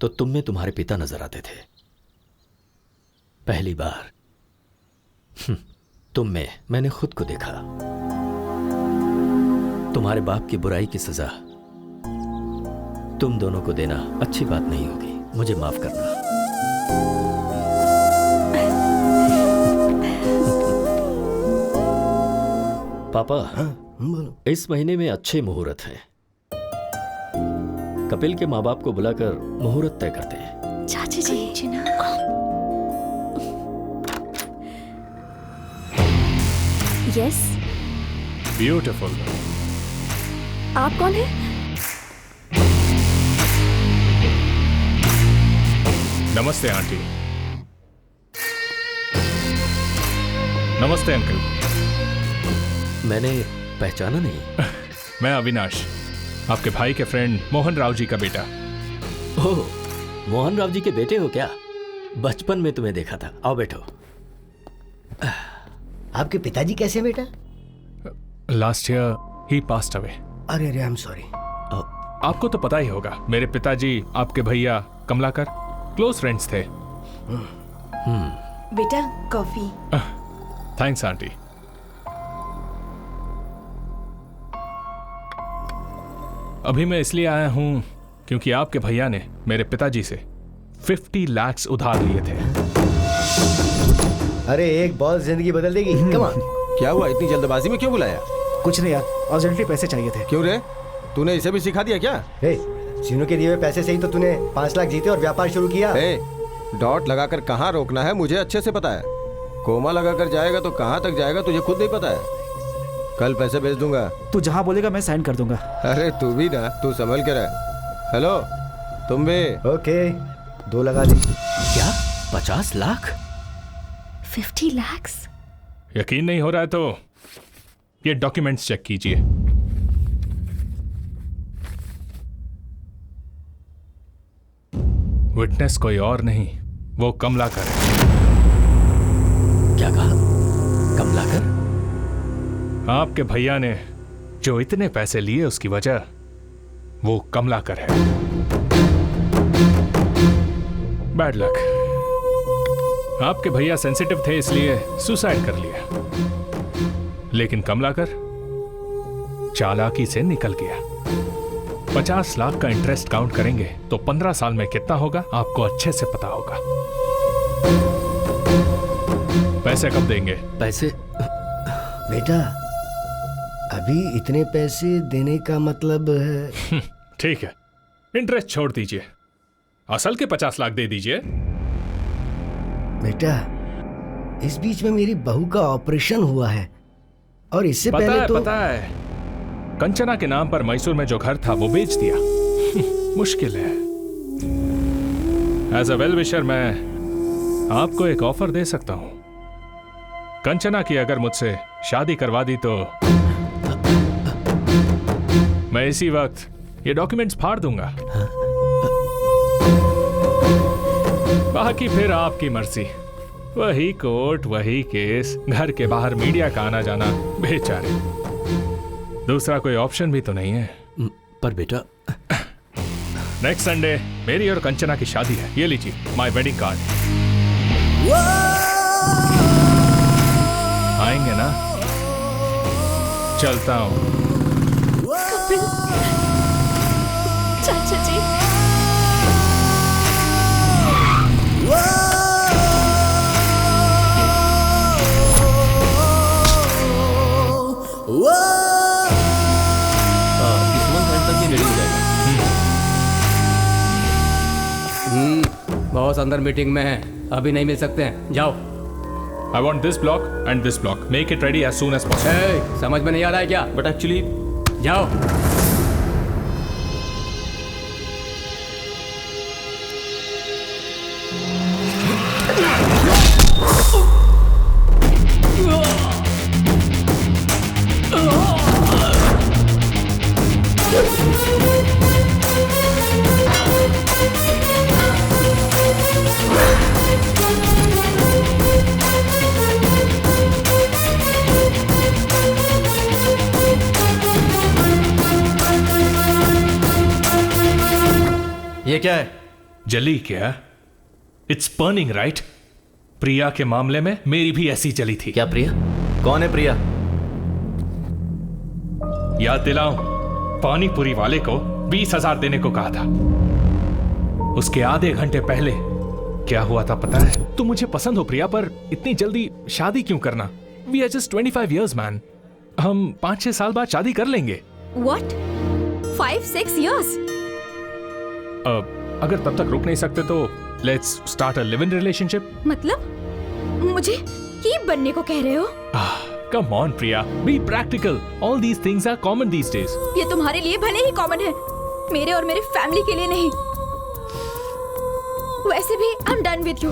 तो तुम में तुम्हारे पिता नजर आते थे। पहली बार तुम में मैंने खुद को देखा। तुम्हारे बाप की बुराई की सजा तुम दोनों को देना अच्छी बात नहीं होगी, मुझे माफ करना। पापा, इस महीने में अच्छे मुहूर्त हैं। कपिल के माँ बाप को बुलाकर मुहूर्त तय करते हैं। चाची जी। यस। ब्यूटीफुल। आप कौन है? नमस्ते आंटी। नमस्ते अंकल। मैंने पहचाना नहीं। मैं अविनाश, आपके भाई के फ्रेंड मोहन राव जी का बेटा। ओह, मोहन राव जी के बेटे हो क्या? बचपन में तुम्हें देखा था। आओ बैठो। आपके पिताजी कैसे बेटा? लास्ट ईयर ही पास्ड अवे। अरे अरे, आई एम सॉरी। आपको तो पता ही होगा, मेरे पिताजी आपके भैया कमलाकर क्लोज फ्रेंड्स थे। बेटा कॉफी। Thanks aunty. अभी मैं इसलिए आया हूं क्योंकि आपके भैया ने मेरे पिताजी से 50 लाख उधार लिए थे। अरे एक बॉल जिंदगी बदल देगी। Come on. क्या हुआ, इतनी जल्दबाजी में क्यों बुलाया? कुछ नहीं यार, अर्जेंटली पैसे चाहिए थे। क्यों रे, तूने इसे भी सिखा दिया क्या? सीनू के दिए हुए पैसे से ही तो तूने 5 लाख जीते और व्यापार शुरू किया। डॉट लगाकर कहाँ रोकना है मुझे अच्छे से पता है। कोमा लगाकर जाएगा तो कहाँ तक जाएगा तुझे खुद नहीं पता है। कल पैसे भेज दूंगा। तू जहाँ बोलेगा मैं साइन कर दूंगा। अरे तू भी ना, तू संभल के रह। हेलो तुम भी। ओके 2 लगा दी। क्या 50 लाख? 50 lakhs? यकीन नहीं हो रहा है तो ये डॉक्यूमेंट्स चेक कीजिए। विटनेस कोई और नहीं, वो कमलाकर है। क्या कहा? कमलाकर? आपके भैया ने जो इतने पैसे लिए उसकी वजह वो कमलाकर है। Bad luck. आपके भैया सेंसिटिव थे इसलिए सुसाइड कर लिया, लेकिन कमलाकर चालाकी से निकल गया। 50 लाख का इंटरेस्ट काउंट करेंगे तो 15 साल में कितना होगा आपको अच्छे से पता होगा। पैसे कब देंगे? पैसे बेटा अभी इतने पैसे देने का मतलब है। ठीक है, इंटरेस्ट छोड़ दीजिए, असल के 50 लाख दे दीजिए। बेटा इस बीच में मेरी बहू का ऑपरेशन हुआ है और इससे पहले तो पता है कंचना के नाम पर मैसूर में जो घर था वो बेच दिया। मुश्किल है। एज अ वेल विशर मैं आपको एक ऑफर दे सकता हूं। कंचना की अगर मुझसे शादी करवा दी तो मैं इसी वक्त ये डॉक्यूमेंट्स फाड़ दूंगा। बाकी फिर आपकी मर्जी। वही कोर्ट, वही केस, घर के बाहर मीडिया का आना जाना, बेचारे। दूसरा कोई ऑप्शन भी तो नहीं है। पर बेटा नेक्स्ट संडे मेरी और कंचना की शादी है। ये लीजिए माय वेडिंग कार्ड। आएंगे ना? चलता हूं। कपिल चाचा जी। बॉस अंदर मीटिंग में है, अभी नहीं मिल सकते हैं, जाओ। I want this block and this block. Make it ready as soon as possible. Hey, समझ में नहीं आ रहा है क्या? बट एक्चुअली जाओ। ये क्या है? जली क्या? It's burning right? प्रिया के मामले में मेरी भी ऐसी जली थी। क्या प्रिया? कौन है प्रिया? याद दिलाऊं, पानीपुरी वाले को 20,000 देने को कहा था। उसके आधे घंटे पहले क्या हुआ था पता है? तुम मुझे पसंद हो प्रिया, पर इतनी जल्दी शादी क्यों करना? We are just 25 years man. हम 5-6 साल बाद शादी कर लेंगे। What? 5-6 years? अगर तब तक रुक नहीं सकते तो let's start a live in relationship. मतलब मुझे कीप बनने को कह रहे हो? Come on Priya, be practical. All these things are common these days. ये तुम्हारे लिए भले ही कॉमन है, मेरे और मेरे फैमिली के लिए नहीं। वैसे भी I am done with you.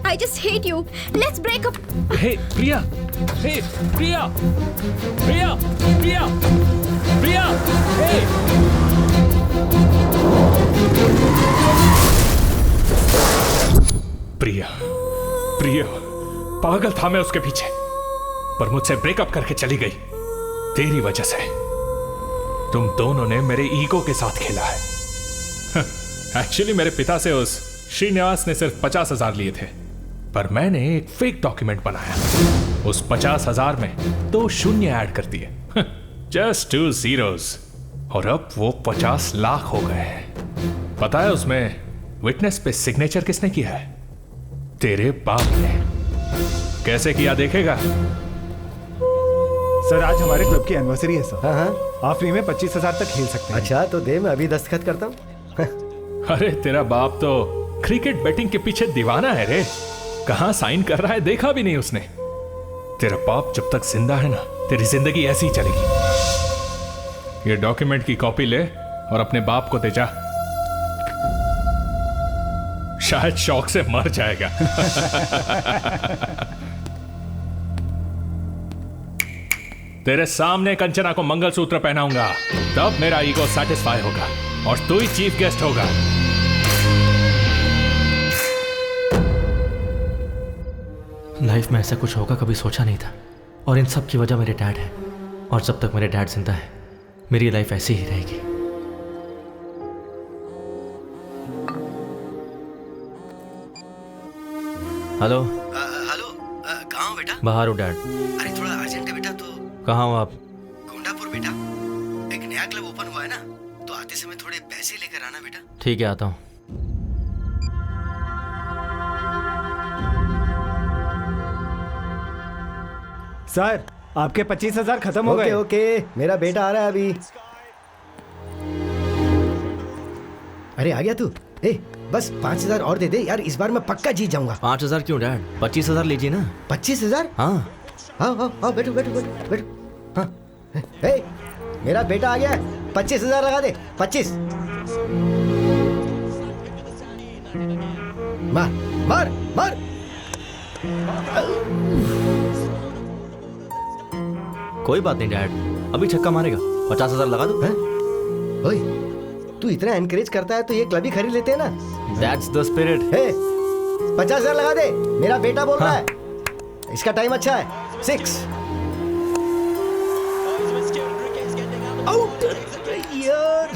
I just hate you. Let's break up. Hey Priya, hey Priya, Priya, Priya, Priya, hey. Priya, Priya, पागल था मैं उसके पीछे, पर मुझसे ब्रेकअप करके चली गई तेरी वजह से। तुम दोनों ने मेरे ईगो के साथ खेला है। एक्चुअली मेरे पिता से उस श्रीनिवास ने सिर्फ 50,000 लिए थे, पर मैंने एक फेक डॉक्यूमेंट बनाया। उस 50,000 में 2 शून्य ऐड कर दिए, जस्ट 2 zeros, और अब वो 50 लाख हो गए हैं। पता है उसमें विटनेस पे सिग्नेचर किसने किया है? तेरे बाप ने। कैसे किया देखेगा? सर आज हमारे क्लब की एनिवर्सरी है सर। हाँ। आप फ्री में 25,000 तक खेल सकते हैं। अच्छा तो दे, मैं अभी दस्तखत करता हूँ। अरे तेरा बाप तो क्रिकेट बैटिंग के पीछे दीवाना है रे। कहां साइन कर रहा है देखा भी नहीं उसने। तेरा बाप जब तक जिंदा है ना, तेरी जिंदगी ऐसी ही चलेगी। ये डॉक्यूमेंट की कॉपी ले और अपने बाप को दे जा, शायद शौक से मर जाएगा। तेरे सामने कंचना को मंगलसूत्र पहनाऊंगा, तब मेरा ईगो सेटिस्फाई होगा और तू ही चीफ गेस्ट होगा। लाइफ में ऐसा कुछ होगा कभी सोचा नहीं था, और इन सब की वजह मेरे डैड है। और जब तक मेरे डैड जिंदा है मेरी लाइफ ऐसी ही रहेगी। हेलो हेलो, कहाँ हो बेटा? बाहर हो डैड। अरे थोड़ा अर्जेंट है बेटा। तो कहाँ हो आप? गोंडापुर बेटा, एक नया क्लब ओपन हुआ है ना, तो आते समय थोड़े पैसे लेकर आना बेटा। ठीक है, आता हूँ। सर आपके 25,000 खत्म हो गए। ओके, मेरा बेटा आ रहा है अभी। अरे आ गया तू? ए, बस 5,000 और दे दे यार, इस बार मैं पक्का जीत जाऊंगा। 5,000 क्यों डैड? 25,000 लीजिए ना। 25,000? हाँ हाँ, बैठो बैठो बैठो बैठो। हाँ, ए, मेरा बेटा आ गया है, 25,000 लगा दे। 25। मार मार मार। कोई बात नहीं डैड, अभी छक्का मारेगा। 50,000 लगा दो। ओए, तू इतना एनकरेज करता है तो ये क्लब ही खरीद लेते हैं ना। That's the spirit। 50,000 लगा दे, मेरा बेटा बोल रहा है। इसका टाइम अच्छा है। 6 आउट यार।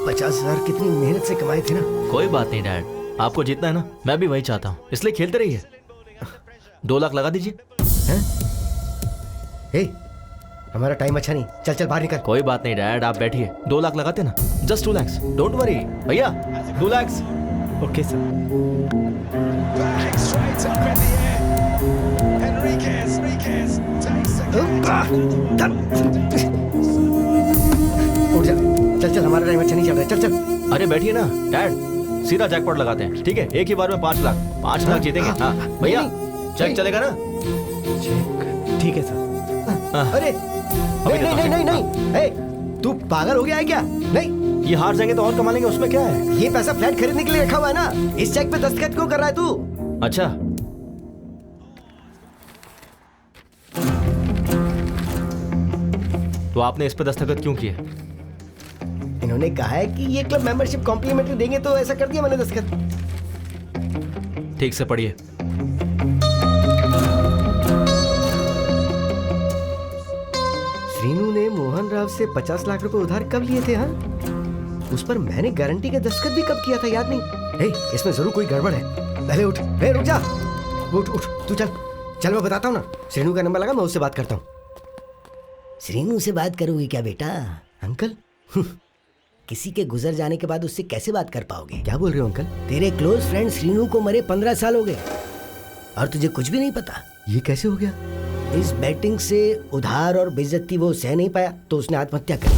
50,000 कितनी मेहनत से कमाए थे ना। कोई बात नहीं डैड, आपको जीतना है ना, मैं भी वही चाहता हूँ, इसलिए खेलते रहिए। 2 लाख लगा दीजिए। हमारा टाइम अच्छा नहीं, चल चल बाहर निकल। कोई बात नहीं डैड, आप बैठिए। 2 लाख लगाते ना, जस्ट 2 lakhs, डोंट वरी भैया। 2 lakhs। Okay sir. उठ जा, चल चल, हमारा टाइम अच्छा नहीं चल रहा है, चल चल। अरे बैठिए ना डैड, सीधा जैकपॉट लगाते हैं, ठीक है? एक ही बार में 5 लाख। 5 लाख जीतेंगे। हाँ भैया, चेक चलेगा ना? ठीक है सर। अरे नहीं नहीं नहीं नहीं, ए, तू पागल हो गया है क्या? नहीं, ये हार जाएंगे तो और कमा लेंगे, उसमें क्या है? ये पैसा फ्लैट खरीदने के लिए रखा हुआ है ना। इस चेक पे दस्तखत क्यों कर रहा है तू? अच्छा, तो आपने इस पे दस्तखत क्यों किए? इन्होंने कहा है कि ये क्लब मेंबरशिप कॉम्प्लीमेंट्री देंगे, तो ऐसा कर दिया मैंने दस्तखत। ठीक से पढ़िए। श्रीनू ने मोहन राव से 50 लाख रुपए उधार कब लिए थे? हाँ, उस पर मैंने गारंटी का दस्तखत भी कब किया था, याद नहीं। इसमें जरूर कोई गड़बड़ है। पहले उठ, रुक जा, उठ उठ, तू चल चल, मैं बताता हूँ ना। श्रीनू का नंबर लगा, मैं उससे बात करता हूँ। श्रीनू से बात करोगे क्या बेटा? अंकल, किसी के गुजर जाने के बाद उससे कैसे बात कर पाओगे? क्या बोल रहे हो अंकल? तेरे क्लोज फ्रेंड श्रीनू को मरे 15 साल हो गए और तुझे कुछ भी नहीं पता। ये कैसे हो गया? इस बैटिंग से उधार और बेइज्जती वो सह नहीं पाया, तो उसने आत्महत्या कर ली।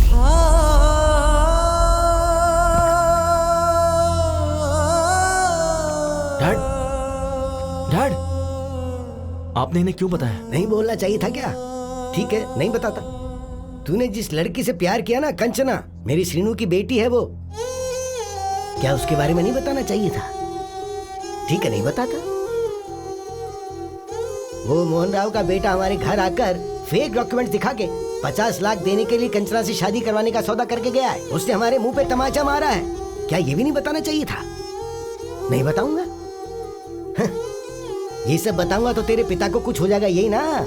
डैड, डैड, आपने इन्हें क्यों बताया? नहीं बोलना चाहिए था क्या? ठीक है, नहीं बताता। तूने जिस लड़की से प्यार किया ना, कंचना, मेरी श्रीनू की बेटी है वो। क्या उसके बारे में नहीं बताना चाहिए था? ठीक है, नहीं बताता। वो मोहन राव का बेटा हमारे घर आकर फेक डॉक्यूमेंट दिखा के 50 लाख देने के लिए कंचना से शादी करवाने का सौदा करके गया है। उसने हमारे मुंह पे तमाचा मारा है। क्या ये भी नहीं बताना चाहिए था? नहीं बताऊंगा। ये सब बताऊंगा तो तेरे पिता को कुछ हो जाएगा, यही ना?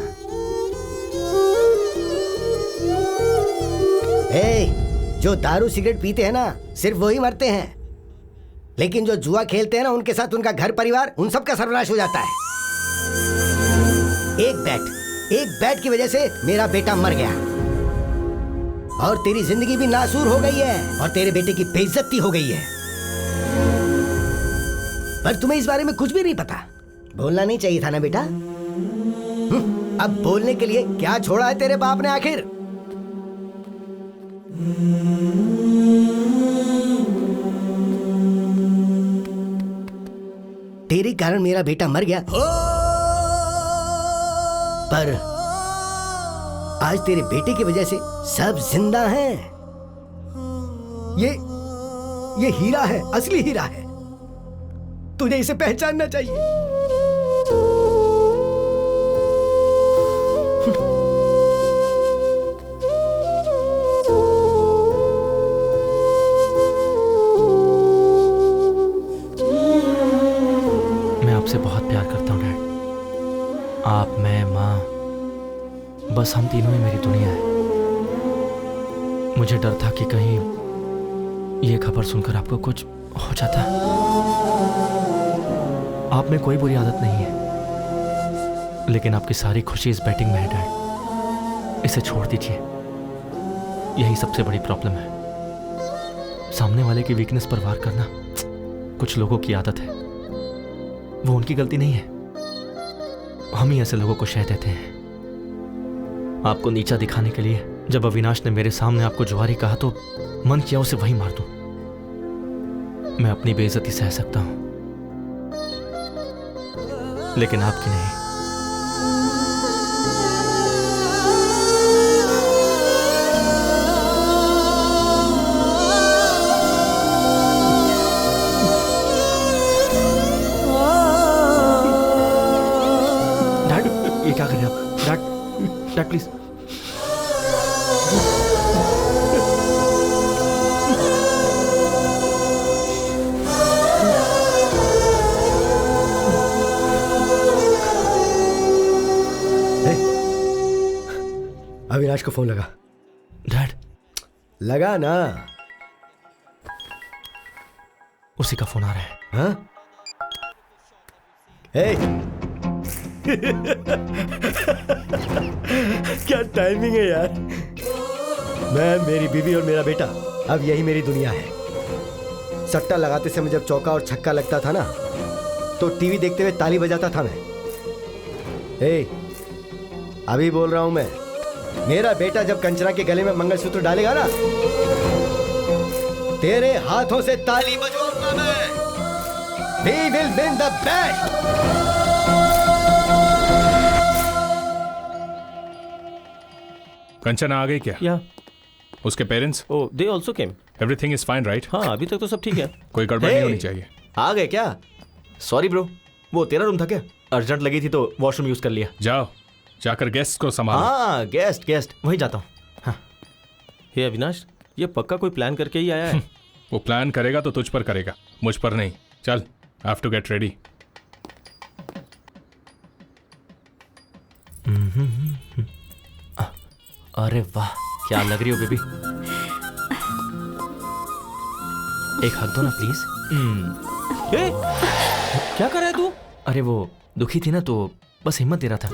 जो दारू सिगरेट पीते हैं ना, सिर्फ वही मरते हैं, लेकिन जो जुआ खेलते हैं ना, उनके साथ उनका घर परिवार, उन सब का सर्वनाश हो जाता है। एक बैट की वजह से मेरा बेटा मर गया और तेरी जिंदगी भी नासूर हो गई है और तेरे बेटे की बेइज्जती हो गई है। पर तुम्हें इस बारे में कुछ भी नहीं पता। बोलना नहीं चाहिए था ना बेटा? अब बोलने के लिए क्या छोड़ा है तेरे बाप ने आखिर? तेरे कारण मेरा बेटा मर गया पर आज तेरे बेटे की वजह से सब जिंदा हैं। ये हीरा है, असली हीरा है। तुझे इसे पहचानना चाहिए। मैं आपसे बहुत प्यार करता हूँ डैड। आप, मैं, माँ, बस हम तीनों ही मेरी दुनिया है। मुझे डर था कि कहीं ये खबर सुनकर आपको कुछ हो जाता। आप में कोई बुरी आदत नहीं है, लेकिन आपकी सारी खुशी इस बैटिंग में है डैड। इसे छोड़ दीजिए, यही सबसे बड़ी प्रॉब्लम है। सामने वाले की वीकनेस पर वार करना कुछ लोगों की आदत है, वो उनकी गलती नहीं है। हम ही ऐसे लोगों को शह देते हैं। आपको नीचा दिखाने के लिए जब अविनाश ने मेरे सामने आपको जुआरी कहा तो मन किया उसे वहीं मार दूं। मैं अपनी बेइज्जती सह सकता हूं, लेकिन आपकी नहीं। डैड, ये क्या कर रहे हैं आप? Dad, dad please. अविनाश को फोन लगा। डैड, लगा ना। उसी का फोन आ रहा है। हाँ? हे। क्या टाइमिंग है यार। मैं, मेरी बीवी और मेरा बेटा, अब यही मेरी दुनिया है। सट्टा लगाते समय जब चौका और छक्का लगता था ना, तो टीवी देखते हुए ताली बजाता था मैं। हे, अभी बोल रहा हूं मैं, मेरा बेटा जब कंचना के गले में मंगलसूत्र डालेगा ना, तेरे हाथों से ताली बजवाऊंगा मैं। We will win the bet. Kanchana आ गई क्या? या उसके parents? Oh, they also came. Everything is fine right? हाँ, अभी तक तो सब ठीक है। कोई गड़बड़ नहीं होनी चाहिए। आ गए क्या? सॉरी ब्रो, वो तेरा रूम था क्या? अर्जेंट लगी थी तो वॉशरूम यूज कर लिया। जाओ, जाकर गेस्ट को संभालो। हाँ, गेस्ट वहीं जाता हूँ। हाँ। हे अविनाश, ये पक्का कोई प्लान करके ही आया है। वो प्लान करेगा तो तुझ पर करेगा, मुझ पर नहीं। चल, I have to get ready. अरे वाह, क्या लग रही हो बेबी। एक हक दो ना प्लीज। क्या कर रहा है तू? अरे वो दुखी थी ना, तो बस हिम्मत दे रहा था।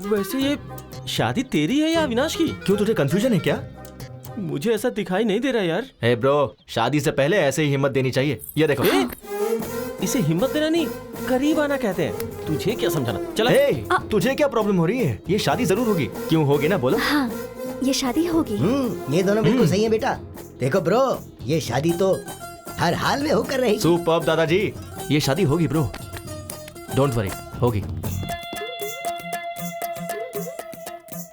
वैसे ये शादी तेरी है या अविनाश की? क्यों, तुझे कंफ्यूजन है क्या? मुझे ऐसा दिखाई नहीं दे रहा यार। हे ब्रो, शादी से पहले ऐसे ही हिम्मत देनी चाहिए। ये देखो। इसे हिम्मत देना नहीं, करीब आना कहते हैं। तुझे क्या समझाना? चला। तुझे क्या प्रॉब्लम हो रही है? ये शादी जरूर होगी। क्यों होगी ना, बोलो। हाँ, ये शादी होगी। ये दोनों बिल्कुल सही है बेटा। देखो ब्रो, ये शादी तो हर हाल में होकर रहेगी। सुपर्ब दादाजी, ये शादी होगी ब्रो, डोंट वरी, होगी।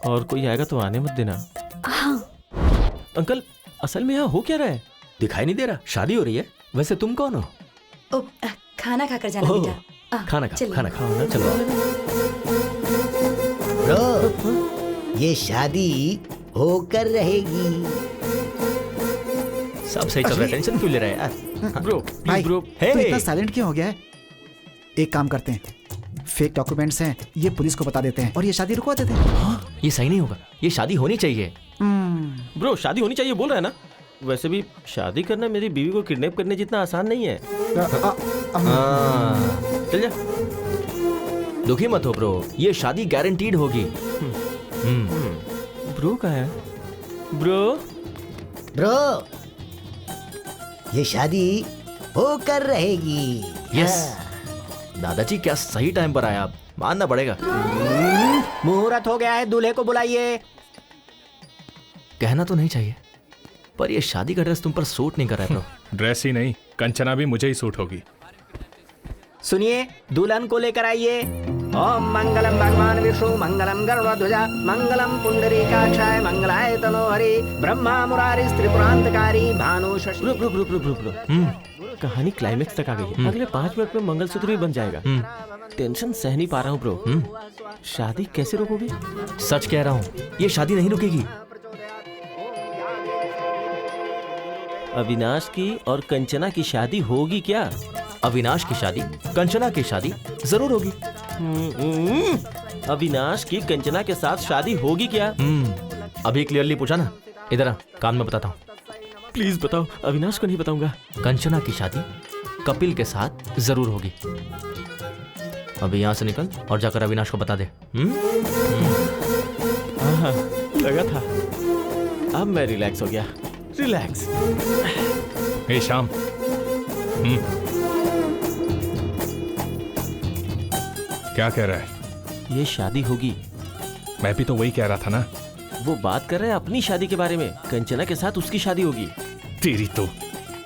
और कोई आएगा तो आने मत देना। हाँ। अंकल, असल में यहाँ हो क्या रहा है? दिखाई नहीं दे रहा? शादी हो रही है। वैसे तुम कौन हो? खाना खाकर जाना बेटा। खाना खाओ ना, चलो। ब्रो, ये शादी होकर रहेगी। सब सही चल रहा है, टेंशन क्यों ले रहा है यार? ब्रो, भाई, ब्रो, तो इतना साइलेंट क्यों हो गया है? एक काम करते हैं, फेक डॉक्यूमेंट्स हैं, ये पुलिस को बता देते हैं और ये शादी रुकवा देते हैं। हाँ, ये सही नहीं होगा, ये शादी होनी चाहिए। ब्रो, शादी होनी चाहिए बोल रहा है ना? वैसे भी शादी करना मेरी बीवी को किडनैप करने जितना आसान नहीं है। चल जा। दुखी मत हो ब्रो, ये शादी गारंटीड होगी। ब्रो कहाँ है? ब्रो, ये शादी होकर रहेगी। यस। दादाजी, क्या सही टाइम पर आया आप, मानना पड़ेगा। मुहूर्त हो गया है, दूल्हे को बुलाइए। कहना तो नहीं चाहिए, पर ये शादी का ड्रेस तुम पर सूट नहीं कर रहा है ब्रो। ड्रेस ही नहीं, कंचना भी मुझे ही सूट होगी। सुनिए, दुल्हन को लेकर आइए। ओम मंगलम भगवान विष्णु मंगलम गरुड़ध्वजा मंगलम पुंडरीकाक्षाय मंगलाय तनोहरि ब्रह्मा मुरारी त्रिपुरांतकारी भानु शशि। रुक रुक रुक रुक रुक रुक कहानी क्लाइमेक्स तक आ गई है। अगले 5 मिनट में मंगलसूत्र भी बन जाएगा। टेंशन सह नहीं पा रहा हूँ ब्रो। शादी कैसे रोकोगे? सच कह रहा हूँ, ये शादी नहीं रुकेगी। अविनाश की और कंचना की शादी होगी क्या? अविनाश की शादी, कंचना की शादी जरूर होगी। अविनाश की कंचना के साथ शादी होगी क्या? अभी क्लियरली पूछा ना। इधर आ, कान में बताता हूँ। प्लीज बताओ। अविनाश को नहीं बताऊंगा। कंचना की शादी कपिल के साथ जरूर होगी। अभी यहाँ से निकल और जाकर अविनाश को बता दे। लगा था। अब मैं रिलैक्स हो गया। रिलैक्स। हे श्याम, क्या कह रहा है? ये शादी होगी। मैं भी तो वही कह रहा था ना। वो बात कर रहे हैं अपनी शादी के बारे में। कंचना के साथ उसकी शादी होगी।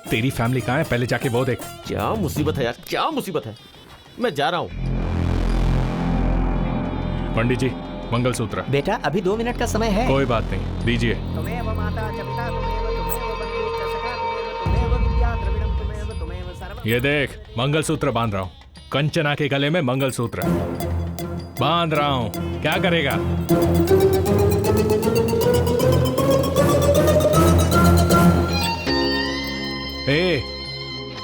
तेरी फैमिली कहाँ है? पहले जाके वो देख। क्या मुसीबत है यार, क्या मुसीबत है। मैं जा रहा हूँ। पंडित जी, मंगलसूत्र। बेटा अभी 2 मिनट का समय है। कोई बात नहीं, दीजिए। ये देख, मंगलसूत्र बांध रहा हूँ। कंचना के गले में मंगलसूत्र बांध रहा हूँ। क्या करेगा? ए,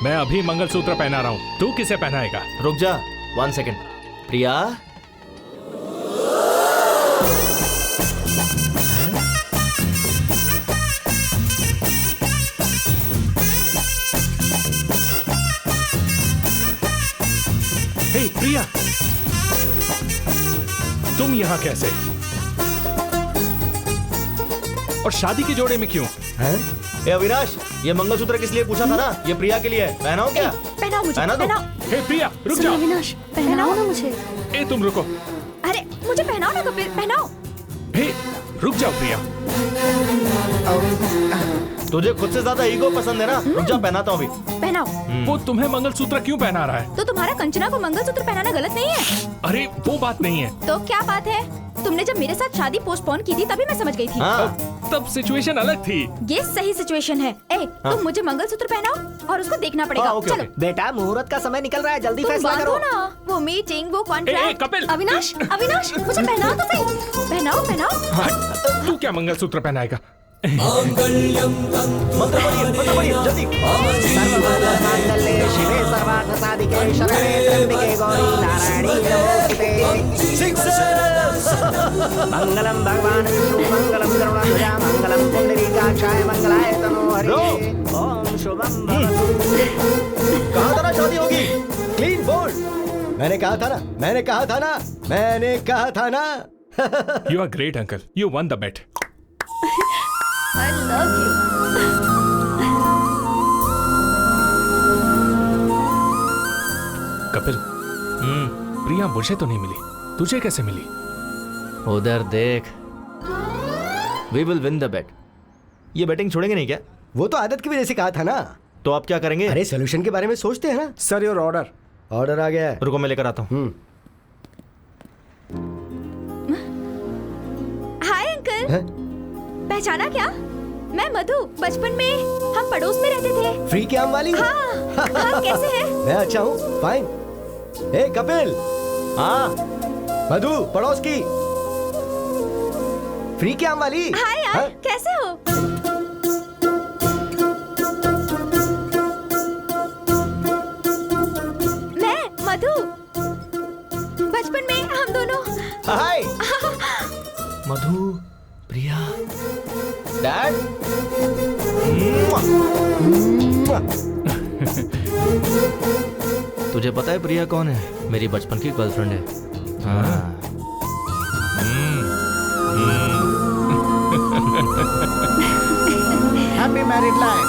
मैं अभी मंगलसूत्र पहना रहा हूँ, तू किसे पहनाएगा? रुक जा 1 सेकेंड। प्रिया, हे प्रिया, तुम यहाँ कैसे? और शादी के जोड़े में क्यों? हैं? ए अविनाश, ये मंगलसूत्र किस लिए पूछा था ना? ये प्रिया के लिए है। पहनाओ क्या? पहनाओ मुझे, पहना दो। पहनाओ। हे प्रिया, रुक जाओ। अविनाश पहनाओ ना मुझे। ए तुम रुको। अरे मुझे पहनाओ ना कपिल, पहनाओ। हे रुक जाओ प्रिया। तुझे खुद से ज्यादा ईगो पसंद है ना? रुक जा, पहनाता हूँ अभी। पहनाओ। वो तुम्हें मंगलसूत्र क्यों पहना रहा है? तो तुम्हारा कंचना को मंगलसूत्र पहनाना गलत नहीं है? अरे वो बात नहीं है। तो क्या बात है? तुमने जब मेरे साथ शादी पोस्टपोन की थी तभी मैं समझ गई थी। तब सिचुएशन अलग थी। ये सही सिचुएशन है। तुम मुझे मंगलसूत्र पहनाओ और उसको देखना पड़ेगा। चलो। बेटा मुहूर्त का समय निकल रहा है, जल्दी तुम फैसला करो ना, वो मीटिंग, वो कॉन्ट्रैक्ट। कपिल। अविनाश, अविनाश मुझे पहनाओ तो सही। पहनाओ, पहनाओ। तू क्या मंगलसूत्र पहनाएगा? मंत्र पढ़िए जल्दी। सर्वमंगलमांगल्ये शिवे सर्वार्थसाधिके शरणे त्र्यंबके गौरी नारायणी नमोस्तुते। मंगलम भगवान विष्णु मंगलम गरुड़ध्वजा मंगलम पुंडरीकाक्षाय मंगलाय तनोहरि ओम शुभम भवतु। कहा था ना शादी होगी। Clean bowled. मैंने कहा था ना, मैंने कहा था ना, मैंने कहा था ना। You are great, uncle. You won the bet. I love you. Kapil, प्रिया मुझे तो नहीं मिली, तुझे कैसे मिली? उधर देख। We will win the bet. ये बैटिंग छोड़ेंगे नहीं क्या? वो तो आदत की वजह से कहा था ना। तो आप क्या करेंगे? अरे सोल्यूशन के बारे में सोचते हैं ना। Sir your order. ऑर्डर आ गया है। रुको मैं लेकर आता हूँ। Hi uncle. पहचाना क्या? मैं मधु। बचपन में हम पड़ोस में रहते थे। फ्री के आम वाली। हाँ, कैसे है? मैं अच्छा हूँ, फाइन। ए कपिल। हाँ मधु, पड़ोस की फ्री के आम वाली। हाय यार, हाँ? कैसे हो? मैं मधु। बचपन में हम दोनों। हाय। मधु, प्रिया, डैड। तुझे पता है प्रिया कौन है? मेरी बचपन की गर्लफ्रेंड है। हाँ। Happy married life.